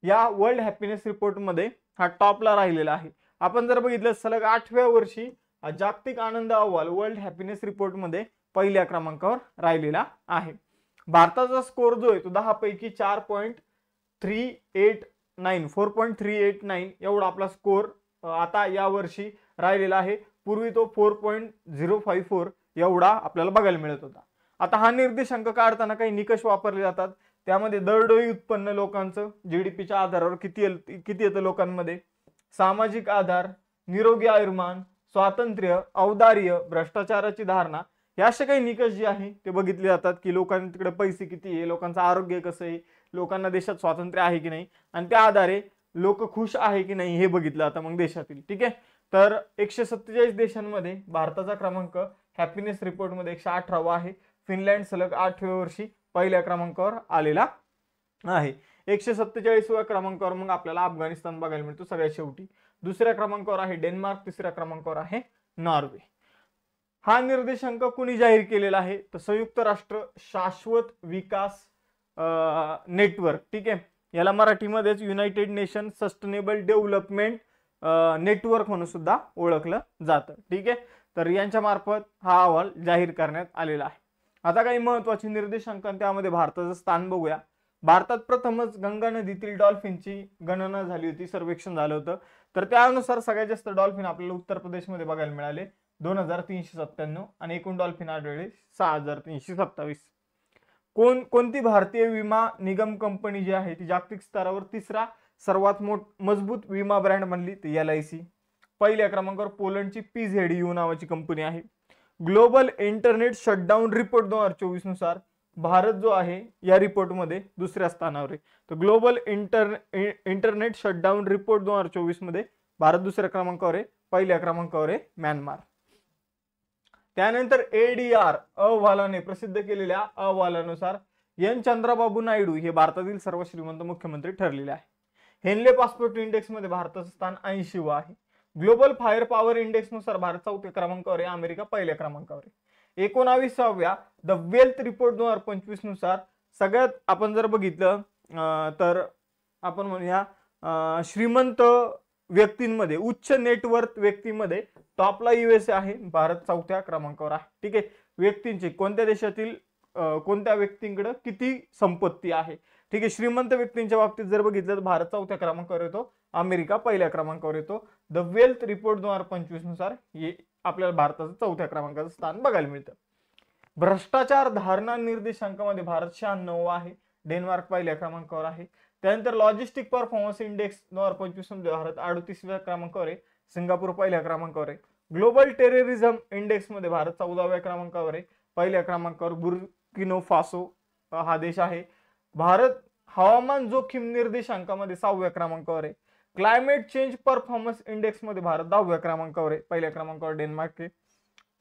या वर्ल्ड हॅपीनेस रिपोर्ट मध्ये हा टॉपला राहिलेला आहे. आपण जर बघितलं सलग 8व्या वर्षी जागतिक आनंद अहवाल वर्ल्ड हॅपीनेस रिपोर्ट मध्ये पहिल्या क्रमांकावर राहिलेला आहे. भारताचा स्कोर जो आहे तो 10 पैकी 4.389 एवढा आपला स्कोर आता या वर्षी राहिलेला आहे. पूर्वी तो 4.054 एवढा आपल्याला बघायला मिळत होता. आता हा निर्देशांक काढताना काही निकष वापरले जातात. त्यामध्ये दरडोई उत्पन्न लोकांचं जीडीपीच्या आधारावर किती येतं लोकांमध्ये, सामाजिक आधार, निरोगी आयुर्मान, स्वातंत्र्य, औदार्य, भ्रष्टाचाराची धारणा, हे असे काही निकष जे आहे ते बघितले जातात की लोकांकडे पैसे किती आहे, लोकांचं आरोग्य कसं आहे, लोकांना देशात स्वातंत्र्य आहे की नाही, आणि त्या आधारे लोक खुश आहे की नाही हे बघितलं जातं मग देशातील. ठीक आहे. तर 147 देशांमध्ये भारताचा क्रमांक हॅपीनेस रिपोर्टमध्ये 118वा आहे. फिनलँड सलग 8व्या वर्षी पहिल्या क्रमांकावर आलेला आहे. 147व्या क्रमांकावर मग आपल्याला अफगाणिस्तान बघायला मिळतो सगळ्यात शेवटी. दुसऱ्या क्रमांकावर आहे डेन्मार्क, तिसऱ्या क्रमांकावर आहे नॉर्वे. हा निर्देशांक कुणी जाहीर केलेला आहे तर संयुक्त राष्ट्र शाश्वत विकास नेटवर्क. ठीक आहे. याला मराठीमध्येच United nation sustainable development network म्हणून सुद्धा ओळखलं जातं. ठीक आहे. तर यांच्या मार्फत हा अहवाल जाहीर करण्यात आलेला आहे. आता काही महत्वाचे निर्देशांक त्यामध्ये भारताचं स्थान बघूया. भारतात प्रथमच गंगा नदीतील डॉल्फिनची गणना झाली होती, सर्वेक्षण झालं होतं. तर त्यानुसार सगळ्यात जास्त डॉल्फिन आपल्याला उत्तर प्रदेशमध्ये बघायला मिळाले 2397 आणि एकूण डॉल्फिन आढळले 6327. कोणती भारतीय विमा निगम कंपनी जी आहे ती जागतिक स्तरावर तिसरा सर्वात मजबूत विमा ब्रँड बनली ती LIC. पहिल्या क्रमांकावर पोलंडची PZU नावाची कंपनी आहे. ग्लोबल इंटरनेट शटडाऊन रिपोर्ट 2024 नुसार भारत जो आहे या रिपोर्टमध्ये दुसऱ्या स्थानावर आहे. तर ग्लोबल इंटरनेट शटडाऊन रिपोर्ट 2024 मध्ये भारत दुसऱ्या क्रमांकावर आहे. पहिल्या क्रमांकावर आहे म्यानमार. त्यानंतर ADR अहवालाने प्रसिद्ध केलेल्या अहवालानुसार एन चंद्रबाबू नायडू हे भारतातील सर्व श्रीमंत मुख्यमंत्री ठरलेले आहे. हेनले पासपोर्ट इंडेक्स मध्ये भारताचं स्थान 80व आहे. ग्लोबल फायर पॉवर इंडेक्स नुसार भारत 4थ्या क्रमांकावर आहे, अमेरिका पहिल्या क्रमांकावर आहे. 19व्या द वेल्थ रिपोर्ट 2025 नुसार सगळ्यात आपण जर बघितलं तर आपण म्हणूया श्रीमंत व्यक्तींमध्ये, उच्च नेटवर्थ व्यक्तींमध्ये टॉपला USA आहे, भारत 4थ्या क्रमांकावर आहे. ठीक आहे. व्यक्तींची कोणत्या देशातील कोणत्या व्यक्तींकडे किती संपत्ती आहे. ठीक आहे. श्रीमंत व्यक्तींच्या बाबतीत जर बघितलं तर भारत 4थ्या क्रमांकावर येतो, अमेरिका पहिल्या क्रमांकावर येतो. द वेल्थ रिपोर्ट 2025 नुसार आपल्याला भारताचं 4थ्या क्रमांकाचं स्थान बघायला मिळतं. भ्रष्टाचार धारणा निर्देशांकामध्ये भारत 96 आहे, डेन्मार्क पहिल्या क्रमांकावर आहे. त्यानंतर लॉजिस्टिक परफॉर्मन्स इंडेक्स 2025 मध्ये भारत 38व्या क्रमांकावर आहे, सिंगापूर पहिल्या क्रमांकावर आहे. ग्लोबल टेररिझम इंडेक्स मध्ये भारत 14व्या क्रमांकावर आहे, पहिल्या क्रमांकावर बुर्किनो फासो हा देश आहे. भारत हवामान जोखीम निर्देशांकामध्ये 6व्या क्रमांकावर आहे. क्लायमेट चेंज परफॉर्मन्स इंडेक्स मध्ये भारत 10व्या क्रमांकावर आहे, पहिल्या क्रमांकावर डेन्मार्क आहे.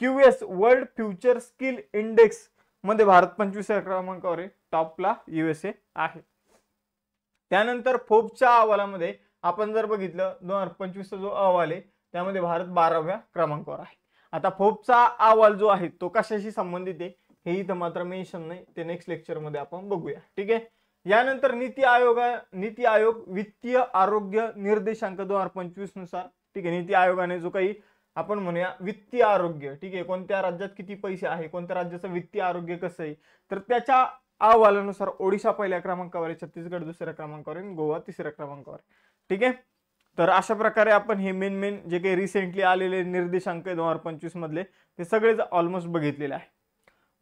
QS world future skill index मध्ये भारत 25व्या क्रमांकावर आहे, टॉपला USA आहे. त्यानंतर फोर्ब्सच्या अहवालामध्ये आपण जर बघितलं 2025चा जो अहवाल आहे त्यामध्ये भारत 12व्या क्रमांकावर आहे. आता फोर्ब्सचा अहवाल जो आहे तो कशाशी संबंधित आहे हे इथं मात्र मेन्शन नाही, ते नेक्स्ट लेक्चर मध्ये आपण बघूया. ठीक आहे. यानंतर नीती आयोग वित्तीय आरोग्य निर्देशांक 2025 नुसार, ठीक आहे, नीती आयोगाने जो काही आपण म्हणूया वित्तीय आरोग्य, ठीक आहे, कोणत्या राज्यात किती पैसे आहे, कोणत्या राज्याचं वित्तीय आरोग्य कसं आहे, तर त्याच्या अहवालानुसार ओडिशा पहिल्या क्रमांकावर आहे, छत्तीसगड दुसऱ्या क्रमांकावर आहे, गोवा तिसऱ्या क्रमांकावर. ठीक आहे. तर अशा प्रकारे आपण हे मेन जे काही रिसेंटली आलेले निर्देशांक 2025 मधले ते सगळेच ऑलमोस्ट बघितलेले आहे.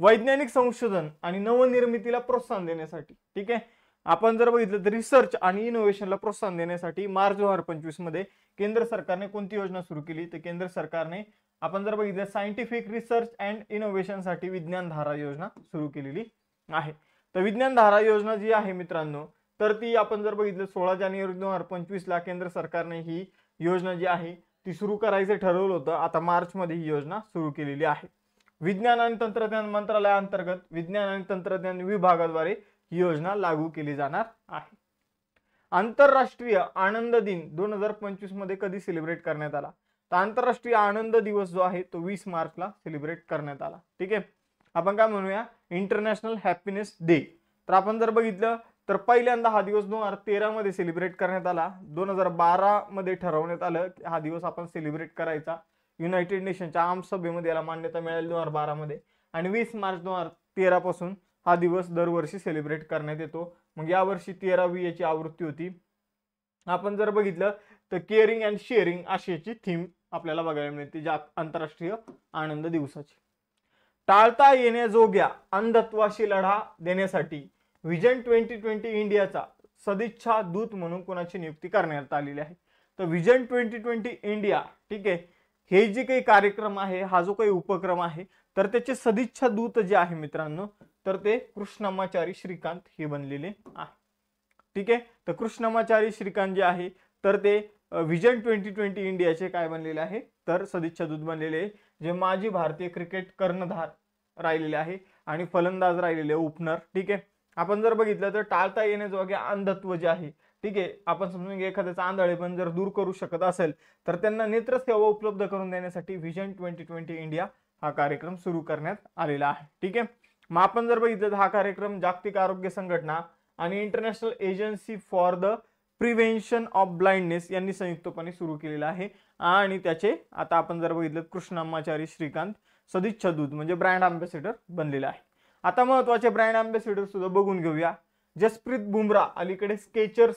वैज्ञानिक संशोधन आणि नवनिर्मितीला प्रोत्साहन देण्यासाठी, ठीक आहे, आपण जर बघितलं तर रिसर्च आणि इनोव्हेशनला प्रोत्साहन देण्यासाठी मार्च 2025 मध्ये केंद्र सरकारने कोणती योजना सुरू केली, तर केंद्र सरकारने आपण जर बघितलं सायंटिफिक रिसर्च अँड इनोव्हेशन साठी विज्ञान धारा योजना सुरू केलेली आहे. तर विज्ञान धारा योजना जी आहे मित्रांनो, तर ती आपण जर बघितलं 16 जानेवारी 2025 ला केंद्र सरकारने ही योजना जी आहे ती सुरू करायचं ठरवलं होतं. आता मार्च मध्ये ही योजना सुरू केलेली आहे. विज्ञान आणि तंत्रज्ञान मंत्रालयाअंतर्गत विज्ञान आणि तंत्रज्ञान विभागाद्वारे ही योजना लागू केली जाणार आहे. आंतरराष्ट्रीय आनंद दिन 2025 मध्ये कधी सेलिब्रेट करण्यात आला, तर आंतरराष्ट्रीय आनंद दिवस जो आहे तो 20 मार्चला सेलिब्रेट करण्यात आला. ठीक आहे. आपण काय म्हणूया इंटरनॅशनल हॅपीनेस डे. तर आपण जर बघितलं तर पहिल्यांदा हा दिवस 2013 मध्ये सेलिब्रेट करण्यात आला. 2012 मध्ये ठरवण्यात आलं की हा दिवस आपण सेलिब्रेट करायचा. युनायटेड नेशनच्या आमसभेमध्ये याला मान्यता मिळाली 2012 मध्ये आणि 20 मार्च 2013 पासून हा दिवस दरवर्षी सेलिब्रेट करण्यात येतो. मग यावर्षी 13वी याची आवृत्ती होती. आपण जर बघितलं तर केअरिंग अँड शेअरिंग अशी याची थीम आपल्याला बघायला मिळते आंतरराष्ट्रीय आनंद दिवसाची. टाळता येण्याजोग्या अंधत्वाशी लढा देण्यासाठी व्हिजन 2020 इंडियाचा सदिच्छा दूत म्हणून कोणाची नियुक्ती करण्यात आलेली आहे. तर व्हिजन 2020 इंडिया, ठीक आहे, हे जे काही कार्यक्रम आहे, हा जो काही उपक्रम आहे, तर त्याचे सदिच्छा दूत जे आहे मित्रांनो, तर ते कृष्णमाचारी श्रीकांत हे बनलेले आहे. ठीक आहे, तर कृष्णमाचारी श्रीकांत जे आहे, तर ते व्हिजन 2020 इंडियाचे काय बनलेले आहे, तर सदिच्छा दूत बनलेले, जे माजी भारतीय क्रिकेट कर्णधार राहिलेले आहे आणि फलंदाज राहिलेले ओपनर. ठीक आहे, आपण जर बघितलं तर टाळता येण्याजोगे अंधत्व जे आहे, ठीक आहे, आपण समजून घ्या एखाद्याचा आंधळेपण जर दूर करू शकत असेल तर त्यांना नेत्रसेवा उपलब्ध करून देण्यासाठी व्हिजन 2020 इंडिया हा कार्यक्रम सुरू करण्यात आलेला आहे. ठीक आहे, मग आपण जर बघितलं तर हा कार्यक्रम जागतिक आरोग्य संघटना आणि international agency for the prevention of blindness यांनी संयुक्तपणे सुरू केलेला आहे. आणि त्याचे आता आपण जर बघितलं कृष्णमाचारी श्रीकांत सदिच्छा दूत म्हणजे ब्रँड अँबॅसेडर बनलेला आहे. आता महत्वाचे ब्रँड अँबॅसेडर सुद्धा बघून घेऊया. जसप्रीत बुमराह अलीकडे स्केचर्स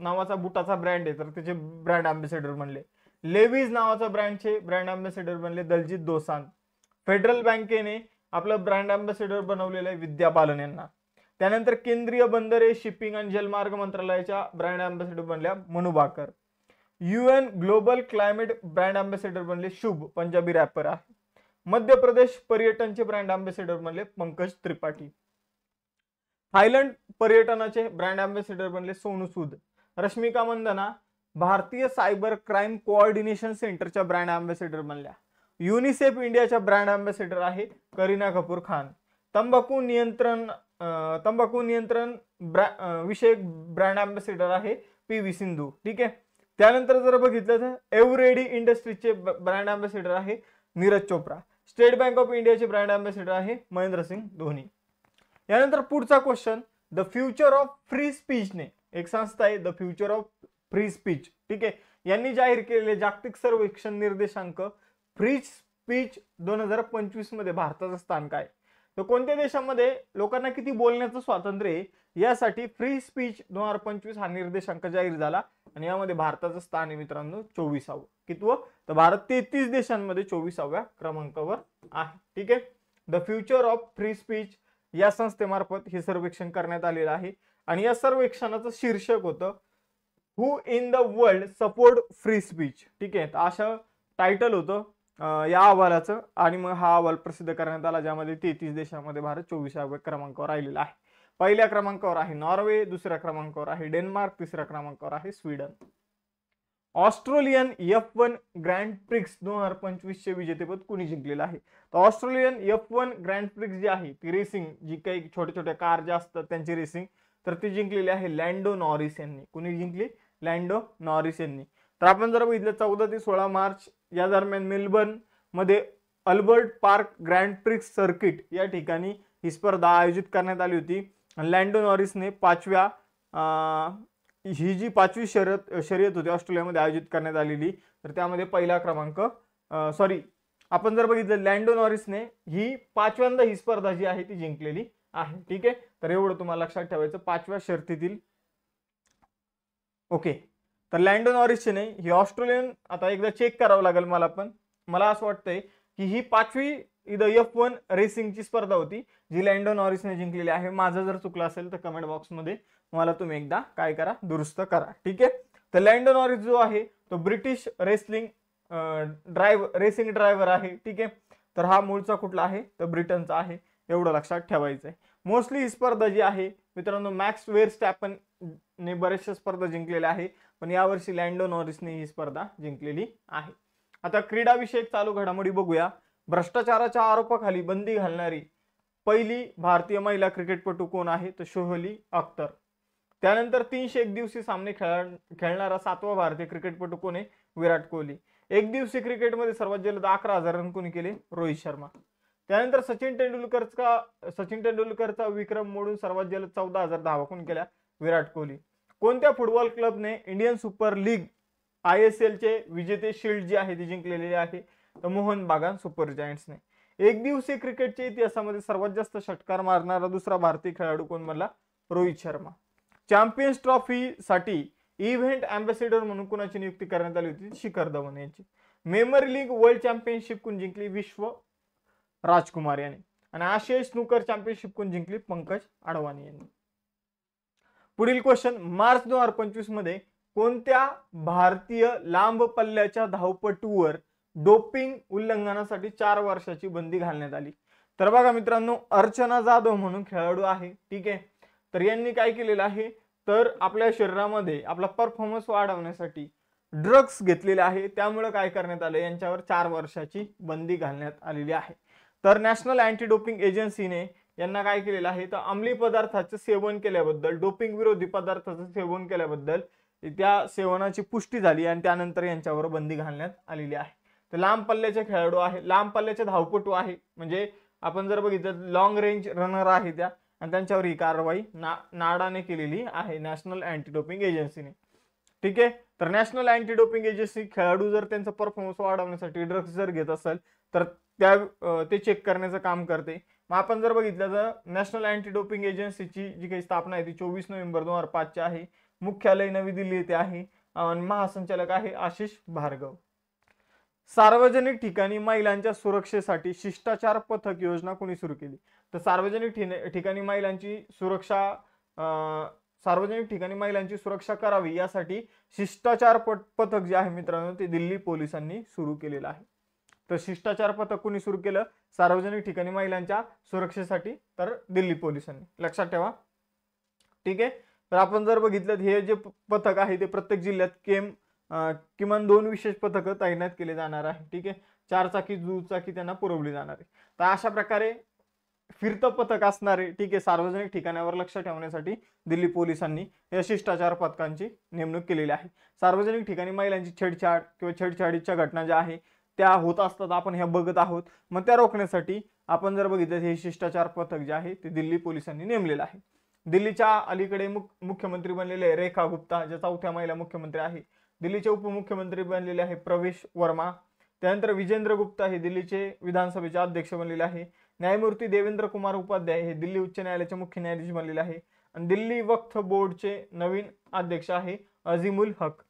नावाचा बुटाचा ब्रँड आहे, तर त्याचे ब्रँड अँबॅसेडर बनले. लेव्हिज नावाचा ब्रँडचे ब्रँड अँबॅसेडर बनले दलजीत दोसांझ. फेडरल बँकेने आपलं ब्रँड अँबॅसेडर बनवलेलं आहे विद्या बालन यांना. त्यानंतर केंद्रीय बंदरे, शिपिंग आणि जलमार्ग मंत्रालयाच्या ब्रँड अँबॅसेडर बनल्या Manu Bhaker. UN global climate brand ambassador बनले शुभ, पंजाबी रॅपर आहे. मध्य प्रदेश पर्यटनचे ब्रँड अँबॅसेडर बनले पंकज त्रिपाठी. थायलंड पर्यटनाचे ब्रँड अँबॅसेडर बनले सोनू सूद. रश्मिका मंदाना भारतीय सायबर क्राईम कोऑर्डिनेशन सेंटरच्या ब्रँड अँबॅसेडर बनल्या. युनिसेफ इंडियाच्या ब्रँड अँबॅसेडर आहे करीना कपूर खान. तंबाखू नियंत्रण विषयक ब्रँड अँबॅसेडर आहे PV सिंधू. ठीक आहे, त्यानंतर जर बघितलं तर एव्हरेडी इंडस्ट्रीजचे ब्रँड अँबॅसेडर आहे Neeraj Chopra. State bank of इंडियाचे ब्रँड अँबॅसेडर आहे महेंद्रसिंग धोनी. यानंतर पुढचा question, the future of free स्पीचने एक संस्था आहे the future of free speech, ठीक आहे, यांनी जाहीर केलेले जागतिक सर्वेक्षण निर्देशांक फ्री स्पीच 2025 मध्ये भारताचं स्थान काय. तर कोणत्या देशामध्ये लोकांना किती बोलण्याचं स्वातंत्र्य आहे यासाठी फ्री स्पीच 2025 हा निर्देशांक जाहीर झाला आणि यामध्ये भारताचं स्थान आहे मित्रांनो 24वे. कितवं, तर भारत 33 देशांमध्ये 24व्या क्रमांकावर आहे. ठीक आहे, the future of free speech या संस्थेमार्फत हे सर्वेक्षण करण्यात आलेलं आहे आणि या सर्वेक्षणाचं शीर्षक होतं who in the world support free speech. ठीक आहे, तर असं टायटल होतं या अहवालाचं आणि मग हा अहवाल प्रसिद्ध करण्यात आला, ज्यामध्ये 33 देशांमध्ये भारत 24व्या क्रमांकावर राहिलेला आहे. पहिल्या क्रमांकावर आहे नॉर्वे, दुसऱ्या क्रमांकावर आहे डेन्मार्क, तिसऱ्या क्रमांकावर आहे Sweden. Australian F1 grand prix 2025 चे विजेतेपद कुणी जिंकलेलं आहे. तर ऑस्ट्रेलियन F1 ग्रँड प्रिक्स जी आहे ती रेसिंग, जी काही छोट्या छोट्या कार ज्या असतात त्यांची रेसिंग, तर ती जिंकलेली आहे लँडो नॉरिस यांनी. कुणी जिंकली, लँडो नॉरिस यांनी. तर आपण जर बघितलं 14 ते 16 मार्च या दरम्यान मेलबर्न मध्ये Albert park grand prix circuit या ठिकाणी ही स्पर्धा आयोजित करण्यात आली होती. लँडो नॉरिसने ही जी 5वी शर्यत होती ऑस्ट्रेलियामध्ये आयोजित करण्यात आलेली, तर त्यामध्ये पहिला क्रमांक आपण जर बघितलं लँडो नॉरिसने ही 5व्यांदा ही स्पर्धा जी आहे ती जिंकलेली आहे. ठीक आहे, तर एवढं तुम्हाला लक्षात ठेवायचं 5व्या शर्यतीतील. ओके, तर लँडो नॉरिसचे नाही, ही ऑस्ट्रेलियन, आता एकदा चेक करावं लागेल मला, पण मला असं वाटतंय की ही 5वी F1 रेसिंगची स्पर्धा होती जी लँडो नॉरिसने जिंकलेली आहे. माझं जर चुकलं असेल तर कमेंट बॉक्समध्ये मला तुम्ही एकदा काय करा, दुरुस्त करा. ठीक आहे, तर लँडो नॉरिस जो आहे तो ब्रिटिश रेसिंग ड्रायव्हर आहे. ठीक आहे, तर हा मूळचा कुठला आहे, तर ब्रिटनचा आहे, एवढं लक्षात ठेवायचं आहे. मोस्टली ही स्पर्धा जी आहे मित्रांनो मॅक्स वेरस्टॅपन ने बऱ्याचशा स्पर्धा जिंकलेल्या आहे, पण यावर्षी लँडो नॉरिसने ही स्पर्धा जिंकलेली आहे. आता क्रीडा विषयक चालू घडामोडी बघूया. भ्रष्टाचाराच्या आरोपाखाली बंदी घालणारी पहिली भारतीय महिला क्रिकेटपटू कोण आहे, तर सोहली अख्तर. त्यानंतर 300 एकदिवसीय सामने खेळणारा 7वा भारतीय क्रिकेटपटू कोण आहे, विराट कोहली. एकदिवसीय क्रिकेटमध्ये सर्वात जलद 11,000 रन कोणी केले, रोहित शर्मा. त्यानंतर सचिन तेंडुलकरचा विक्रम मोडून सर्वात जलद 14,000 धावा कोणी केल्या, विराट कोहली. कोणत्या फुटबॉल क्लबने इंडियन सुपर लीग ISL चे विजेते शील्ड जी आहे ती जिंकलेली आहे, तर मोहन बागान सुपर जायंट्सने. एक दिवसीय क्रिकेटच्या इतिहासामध्ये सर्वात जास्त षटकार मारणारा दुसरा भारतीय खेळाडू कोण बनला, रोहित शर्मा. चॅम्पियन्स ट्रॉफी साठी इव्हेंट अँबॅसेडर म्हणून कोणाची नियुक्ती करण्यात आली होती, शिखर धवन यांची. मेमरी लीग वर्ल्ड चॅम्पियनशिप कोण जिंकली? विश्व राजकुमार यांनी. आणि आशियाई स्नूकर चॅम्पियनशिप कोण जिंकली? पंकज अडवाणी यांनी. पुढील क्वेश्चन, मार्च 2025 मध्ये कोणत्या भारतीय लांब पल्ल्याच्या धावपटूवर डोपिंग उल्लंघनासाठी 4 वर्षाची बंदी घालण्यात आली? तर बघा मित्रांनो, अर्चना जाधव म्हणून खेळाडू आहे, ठीक आहे. तर यांनी काय केलेलं आहे, तर आपल्या शरीरामध्ये आपला परफॉर्मन्स वाढवण्यासाठी ड्रग्स घेतलेले आहे, त्यामुळे काय करण्यात आले, यांच्यावर 4 वर्षाची बंदी घालण्यात आलेली आहे. तर नॅशनल अँटी डोपिंग एजन्सीने यांना काय केलेलं आहे, तर अंमली पदार्थाचं सेवन केल्याबद्दल, डोपिंग विरोधी पदार्थाचं सेवन केल्याबद्दल त्या सेवनाची पुष्टी झाली आणि त्यानंतर यांच्यावर बंदी घालण्यात आलेली आहे. तर लांब पल्ल्याचे खेळाडू आहे, लांब पल्ल्याचे धावपटू आहे, म्हणजे आपण जर बघितलं लॉंग रेंज रनर आहे त्या, आणि त्यांच्यावर ही कारवाई नाडाने केलेली आहे, नॅशनल अँटी डोपिंग एजन्सीने, ठीक आहे. तर नॅशनल अँटी डोपिंग एजन्सी खेळाडू जर त्यांचा परफॉर्मन्स वाढवण्यासाठी ड्रग्स जर घेत असेल तर ते चेक करण्याचं काम करते. मग आपण जर बघितलं तर नॅशनल अँटी डोपिंग एजन्सीची जी काही स्थापना आहे ती 24 नोव्हेंबर 2005 ची आहे. मुख्यालय नवी दिल्ली येथे आहे आणि महासंचालक आहे आशिष भार्गव. सार्वजनिक ठिकाणी महिलांच्या सुरक्षेसाठी शिष्टाचार पथक योजना कोणी सुरू केली? तर सार्वजनिक ठिकाणी महिलांची सुरक्षा करावी यासाठी शिष्टाचार पथक जे आहे मित्रांनो ते दिल्ली पोलिसांनी सुरू केलेलं आहे. तर शिष्टाचार पथक कोणी सुरू केलं? सार्वजनिक ठिकाणी महिलांच्या सुरक्षेसाठी, तर दिल्ली पोलिसांनी, लक्षात ठेवा, ठीक आहे. तर आपण जर बघितलं हे जे पथक आहे ते प्रत्येक जिल्ह्यात किमान 2 विशेष पथकं तैनात केले जाणार आहे, ठीक आहे. 4 चाकी दुचाकी त्यांना पुरवली जाणार आहे. तर अशा प्रकारे फिरतं पथक असणारे, ठीक आहे, सार्वजनिक ठिकाणावर लक्ष ठेवण्यासाठी दिल्ली पोलिसांनी या शिष्टाचार पथकांची नेमणूक केलेली आहे. सार्वजनिक ठिकाणी महिलांची छेडछाड किंवा छेडछाडीच्या घटना ज्या आहे त्या होत असतात, आपण ह्या बघत आहोत. मग त्या रोखण्यासाठी आपण जर बघितलं हे शिष्टाचार पथक जे आहे ते दिल्ली पोलिसांनी नेमलेलं आहे. दिल्लीच्या अलीकडे मुख्यमंत्री बनलेले रेखा गुप्ता, ज्या 4थ्या महिला मुख्यमंत्री आहे. दिल्लीचे उपमुख्यमंत्री बनलेले आहे प्रवेश वर्मा. त्यानंतर विजेंद्र गुप्ता हे दिल्लीचे विधानसभेचे अध्यक्ष बनलेले आहे. न्यायमूर्ती देवेंद्र कुमार उपाध्याय हे दिल्ली उच्च न्यायालयाचे मुख्य न्यायाधीश बनलेले आहे. आणि दिल्ली वक्फ बोर्डचे नवीन अध्यक्ष आहे अझीमुल हक.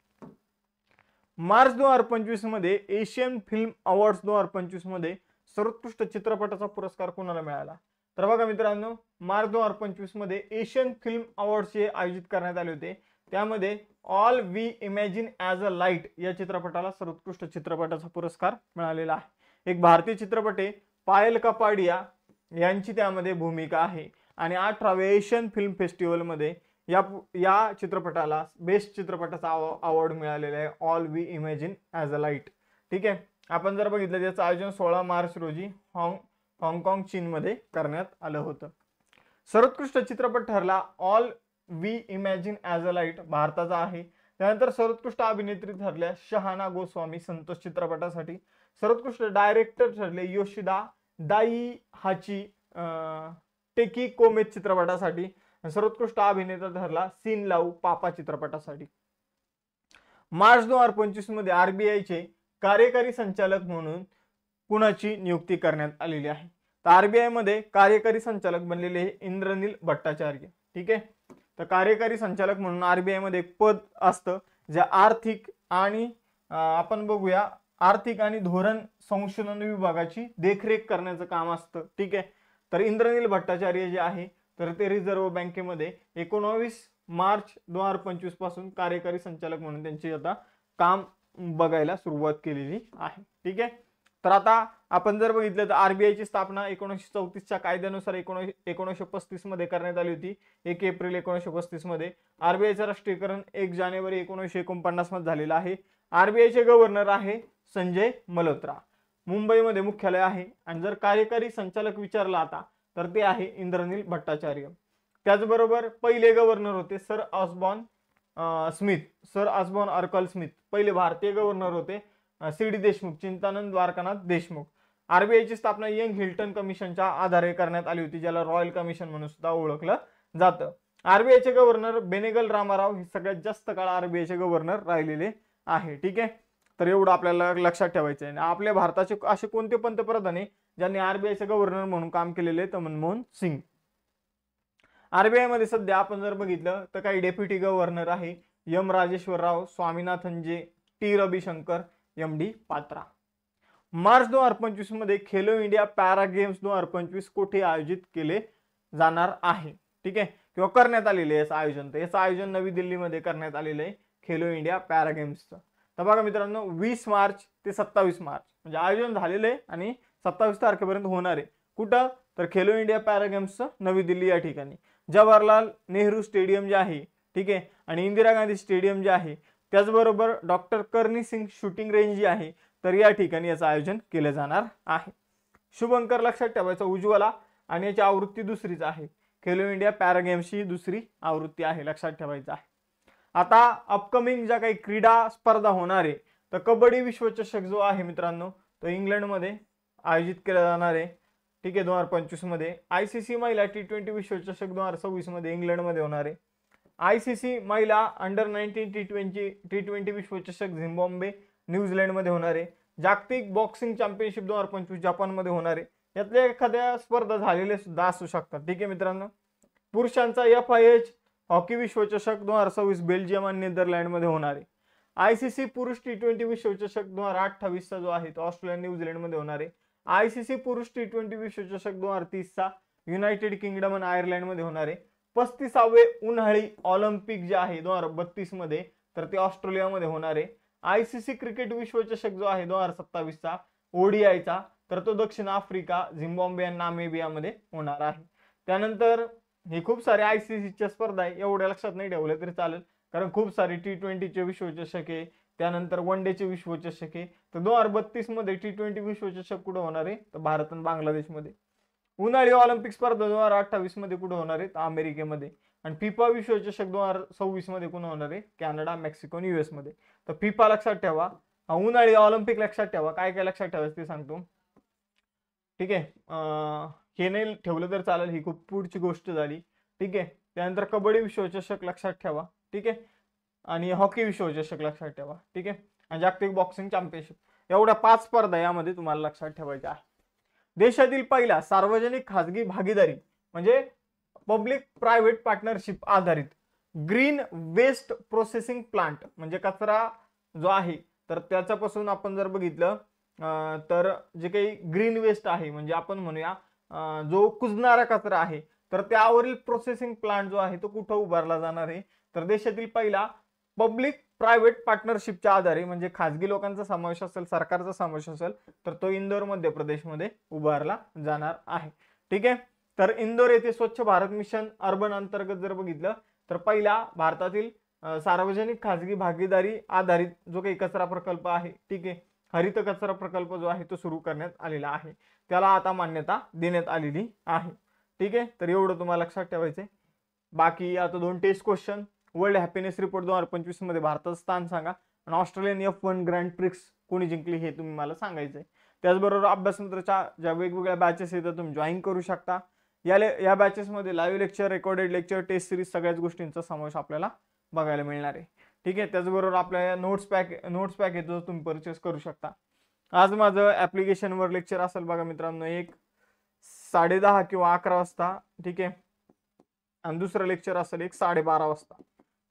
मार्च 2025 मध्ये एशियन फिल्म अवॉर्ड्स 2025 मध्ये सर्वोत्कृष्ट चित्रपटाचा पुरस्कार कोणाला मिळाला? तर बघा मित्रांनो, मार्च 2025 मध्ये एशियन फिल्म अवॉर्ड्स आयोजित करण्यात आले होते. त्यामध्ये all we imagine as a light या चित्रपटाला सर्वोत्कृष्ट चित्रपटाचा पुरस्कार मिळालेला आहे. एक भारतीय चित्रपट आहे, पायल कपाडिया यांची त्यामध्ये भूमिका आहे. आणि 18व्या एशियन फिल्म फेस्टिवलमध्ये या चित्रपटाला बेस्ट चित्रपटाचा अवॉर्ड मिळालेला आहे, all we imagine as a light, ठीक आहे. आपण जर बघितलं त्याचं आयोजन 16 मार्च रोजी हाँगकाँग चीनमध्ये करण्यात आलं होतं. सर्वोत्कृष्ट चित्रपट ठरला all we imagine as a light भारताचा आहे. त्यानंतर सर्वोत्कृष्ट अभिनेत्री ठरल्या शहाना गोस्वामी संतोष चित्रपटासाठी. सर्वोत्कृष्ट डायरेक्टर ठरले योशिदा दाईहाची टेकी कोमेत चित्रपटासाठी. सर्वोत्कृष्ट अभिनेता ठरला सीन लाऊ पापा चित्रपटासाठी. मार्च 2025 मध्ये आरबीआयचे कार्यकारी संचालक म्हणून कुणाची नियुक्ती करण्यात आलेली आहे? तर आरबीआय मध्ये कार्यकारी संचालक बनलेले इंद्रनील भट्टाचार्य, ठीक आहे. तर कार्यकारी संचालक म्हणून आरबीआय मध्ये एक पद असतं जे आर्थिक आणि आपण बघूया आर्थिक आणि धोरण संशोधन विभागाची देखरेख करण्याचं काम असतं, ठीक आहे. तर इंद्रनील भट्टाचार्य जे आहे तर ते रिझर्व्ह बँकेमध्ये 19 मार्च 2025 पासून कार्यकारी संचालक म्हणून त्यांची आता काम बघायला सुरुवात केलेली आहे, ठीक आहे. तर आता आपण जर बघितलं तर आरबीआयची स्थापना 1934च्या कायद्यानुसार 1935 मध्ये करण्यात आली होती. 1 एप्रिल 1935 मध्ये. आरबीआयचं राष्ट्रीयकरण 1 जानेवारी 1949 मध्ये झालेलं आहे. आरबीआयचे गव्हर्नर आहे संजय मल्होत्रा. मुंबईमध्ये मुख्यालय आहे. आणि जर कार्यकारी संचालक विचारला आता तर ते आहे इंद्रनील भट्टाचार्य. त्याचबरोबर पहिले गव्हर्नर होते सर ऑस्बॉर्न अर्कल स्मिथ, पहिले भारतीय गव्हर्नर होते. सी.डी. देशमुख, चिंतानंद द्वारकानाथ देशमुख. आरबीआयची स्थापना यंग हिल्टन कमिशनच्या आधारे करण्यात आली होती, ज्याला रॉयल कमिशन म्हणून सुद्धा ओळखलं जातं. आरबीआयचे गव्हर्नर बेनेगल रामाराव हे सगळ्यात जास्त काळ आरबीआयचे गव्हर्नर राहिलेले आहे, ठीक आहे. तर एवढं आपल्याला लक्षात ठेवायचं आहे. आपल्या भारताचे असे कोणते पंतप्रधान आहे ज्यांनी आरबीआयचे गव्हर्नर म्हणून काम केलेले? तर मनमोहन सिंग. आरबीआय मध्ये सध्या आपण जर बघितलं तर काही डेप्युटी गव्हर्नर आहे M Rajeshwar Rao, Swaminathan J, T Ravishankar, MD Patra. March 2025 मध्ये खेलो इंडिया पॅरा गेम्स 2025 कुठे आयोजित केले जाणार आहे, ठीक आहे, किंवा करण्यात आलेले याचं आयोजन. तर याचं आयोजन नवी दिल्लीमध्ये करण्यात आलेलं आहे खेलो इंडिया पॅरा गेम्सचं. तर बघा मित्रांनो 20 मार्च ते 27 मार्च म्हणजे आयोजन झालेलं आहे आणि 27 तारखेपर्यंत होणार आहे. कुठं? तर खेलो इंडिया पॅरा गेम्सचं नवी दिल्ली या ठिकाणी. जवाहरलाल नेहरू स्टेडियम जे आहे, ठीक आहे, आणि इंदिरा गांधी स्टेडियम जे आहे, त्याचबरोबर डॉक्टर करणी सिंग शूटिंग रेंज जी आहे, तर या ठिकाणी याचं आयोजन केलं जाणार आहे. शुभंकर लक्षात ठेवायचा उज्ज्वला, आणि याची आवृत्ती दुसरीच आहे. खेलो इंडिया पॅरा गेम्सची दुसरी आवृत्ती आहे, लक्षात ठेवायचं आहे. आता अपकमिंग ज्या काही क्रीडा स्पर्धा होणार आहे, तर कबड्डी विश्वचषक जो आहे मित्रांनो, तो इंग्लंडमध्ये आयोजित केला जाणार आहे, ठीक आहे, 2025 मध्ये. ICC महिला T20 विश्वचषक 2026 मध्ये इंग्लंडमध्ये होणार आहे. ICC महिला अंडर-19 T20 विश्वचषक झिम्बाब्वे न्यूझीलंडमध्ये होणार आहे. जागतिक बॉक्सिंग चॅम्पियनशिप 2025 जपानमध्ये होणार आहे. यातल्या एखाद्या स्पर्धा झालेल्या सुद्धा असू शकतात, ठीक आहे मित्रांनो. पुरुषांचा FIH हॉकी विश्वचषक 2026 बेल्जियम आणि नेदरलँडमध्ये होणार आहे. ICC पुरुष T20 विश्वचषक 2028 चा जो आहे तो ऑस्ट्रेलिया न्यूझीलंडमध्ये होणार आहे. ICC पुरुष T20 विश्वचषक 2030 चा युनायटेड किंगडम आणि आयर्लंडमध्ये होणार आहे. 35वे उन्हाळी ऑलिम्पिक जे आहे 2032 मध्ये, तर ते ऑस्ट्रेलियामध्ये होणार आहे. ICC क्रिकेट विश्वचषक जो आहे 2027 चा ODI चा, तर तो दक्षिण आफ्रिका, झिम्बाब्वे आणि नामिबियामध्ये होणार आहे. त्यानंतर हे खूप सारे ICCच्या स्पर्धा आहे, एवढ्या लक्षात नाही ठेवलं तरी चालेल, कारण खूप सारे T20चे विश्वचषक आहे, त्यानंतर वन डेचे विश्वचषक आहे. तर 2032 मध्ये T20 विश्वचषक कुठं होणार आहे, तर भारत आणि बांगलादेशमध्ये. उन्हाळी ऑलिम्पिक स्पर्धा 2028 मध्ये कुठं होणार आहे, तर अमेरिकेमध्ये. आणि फिफा विश्वचषक 2026 मध्ये कुठं होणार आहे, कॅनडा, मेक्सिको आणि US मध्ये. तर फिफा लक्षात ठेवा, उन्हाळी ऑलिम्पिक लक्षात ठेवा. काय काय लक्षात ठेवायचं ते सांगतो, ठीक आहे. हे नाही ठेवलं तर चालेल, ही खूप पुढची गोष्ट झाली, ठीक आहे. त्यानंतर कबड्डी विश्वचषक लक्षात ठेवा, ठीक आहे, आणि हॉकी विश्वचषक लक्षात ठेवा, ठीक आहे, आणि जागतिक बॉक्सिंग चॅम्पियनशिप. एवढ्या 5 स्पर्धा यामध्ये तुम्हाला लक्षात ठेवायच्या आहे. देशातील पहिला सार्वजनिक खाजगी भागीदारी म्हणजे पब्लिक प्रायव्हेट पार्टनरशिप आधारित ग्रीन वेस्ट प्रोसेसिंग प्लांट, म्हणजे कचरा जो आहे तर त्याच्यापासून आपण जर बघितलं तर जे काही ग्रीन वेस्ट आहे, म्हणजे आपण म्हणूया जो कुजणारा कचरा आहे, तर त्यावरील प्रोसेसिंग प्लांट जो आहे तो कुठं उभारला जाणार आहे, तर देशातील पहिला पब्लिक प्रायव्हेट पार्टनरशिपच्या आधारे, म्हणजे खाजगी लोकांचा समावेश असेल, सरकारचा समावेश असेल, तर तो इंदोर मध्य प्रदेशमध्ये उभारला जाणार आहे, ठीक आहे. तर इंदोर येथे स्वच्छ भारत मिशन अर्बन अंतर्गत जर बघितलं तर पहिला भारतातील सार्वजनिक खाजगी भागीदारी आधारित जो काही कचरा प्रकल्प आहे, ठीक आहे, हरित कचरा प्रकल्प जो आहे तो सुरू करण्यात आलेला आहे, त्याला आता मान्यता देण्यात आलेली आहे, ठीक आहे. तर एवढं तुम्हाला लक्षात ठेवायचंय. बाकी आता 2 test question. World happiness report 2025 मध्ये भारताचं स्थान सांगा, आणि ऑस्ट्रेलियन F1 ग्रँड प्रिक्स कोणी जिंकली हे तुम्ही मला सांगायचंय. त्याचबरोबर अभ्यासमित्रच्या ज्या वेगवेगळ्या बॅचेस आहेत तुम्ही जॉईन करू शकता. या बॅचेसमध्ये live lecture, recorded lecture, test series सगळ्याच गोष्टींचा समावेश आपल्याला बघायला मिळणार आहे, ठीक आहे. त्याचबरोबर आपल्या नोट्स पॅक आहे जो तुम्ही परचेस करू शकता. आज माझं ऍप्लिकेशनवर लेक्चर असेल बघा मित्रांनो, एक 10:30 किंवा 11 वाजता, ठीक आहे, आणि दुसरं लेक्चर असेल एक 12:30 वाजता.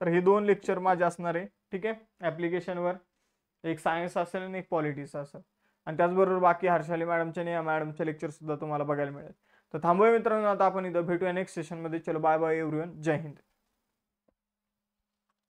तर हे 2 लेक्चर माझे असणार आहे, ठीक आहे, ऍप्लिकेशनवर. एक सायन्स असेल आणि एक पॉलिटिक्स असेल, आणि त्याचबरोबर बाकी हर्षाली मॅडमचे आणि या मॅडमचे लेक्चर सुद्धा तुम्हाला बघायला मिळेल. तर थांबूया मित्रांनो, आता आपण इथं भेटूया नेक्स्ट सेशनमध्ये. चलो बाय बाय एव्हरीवन, जय हिंद.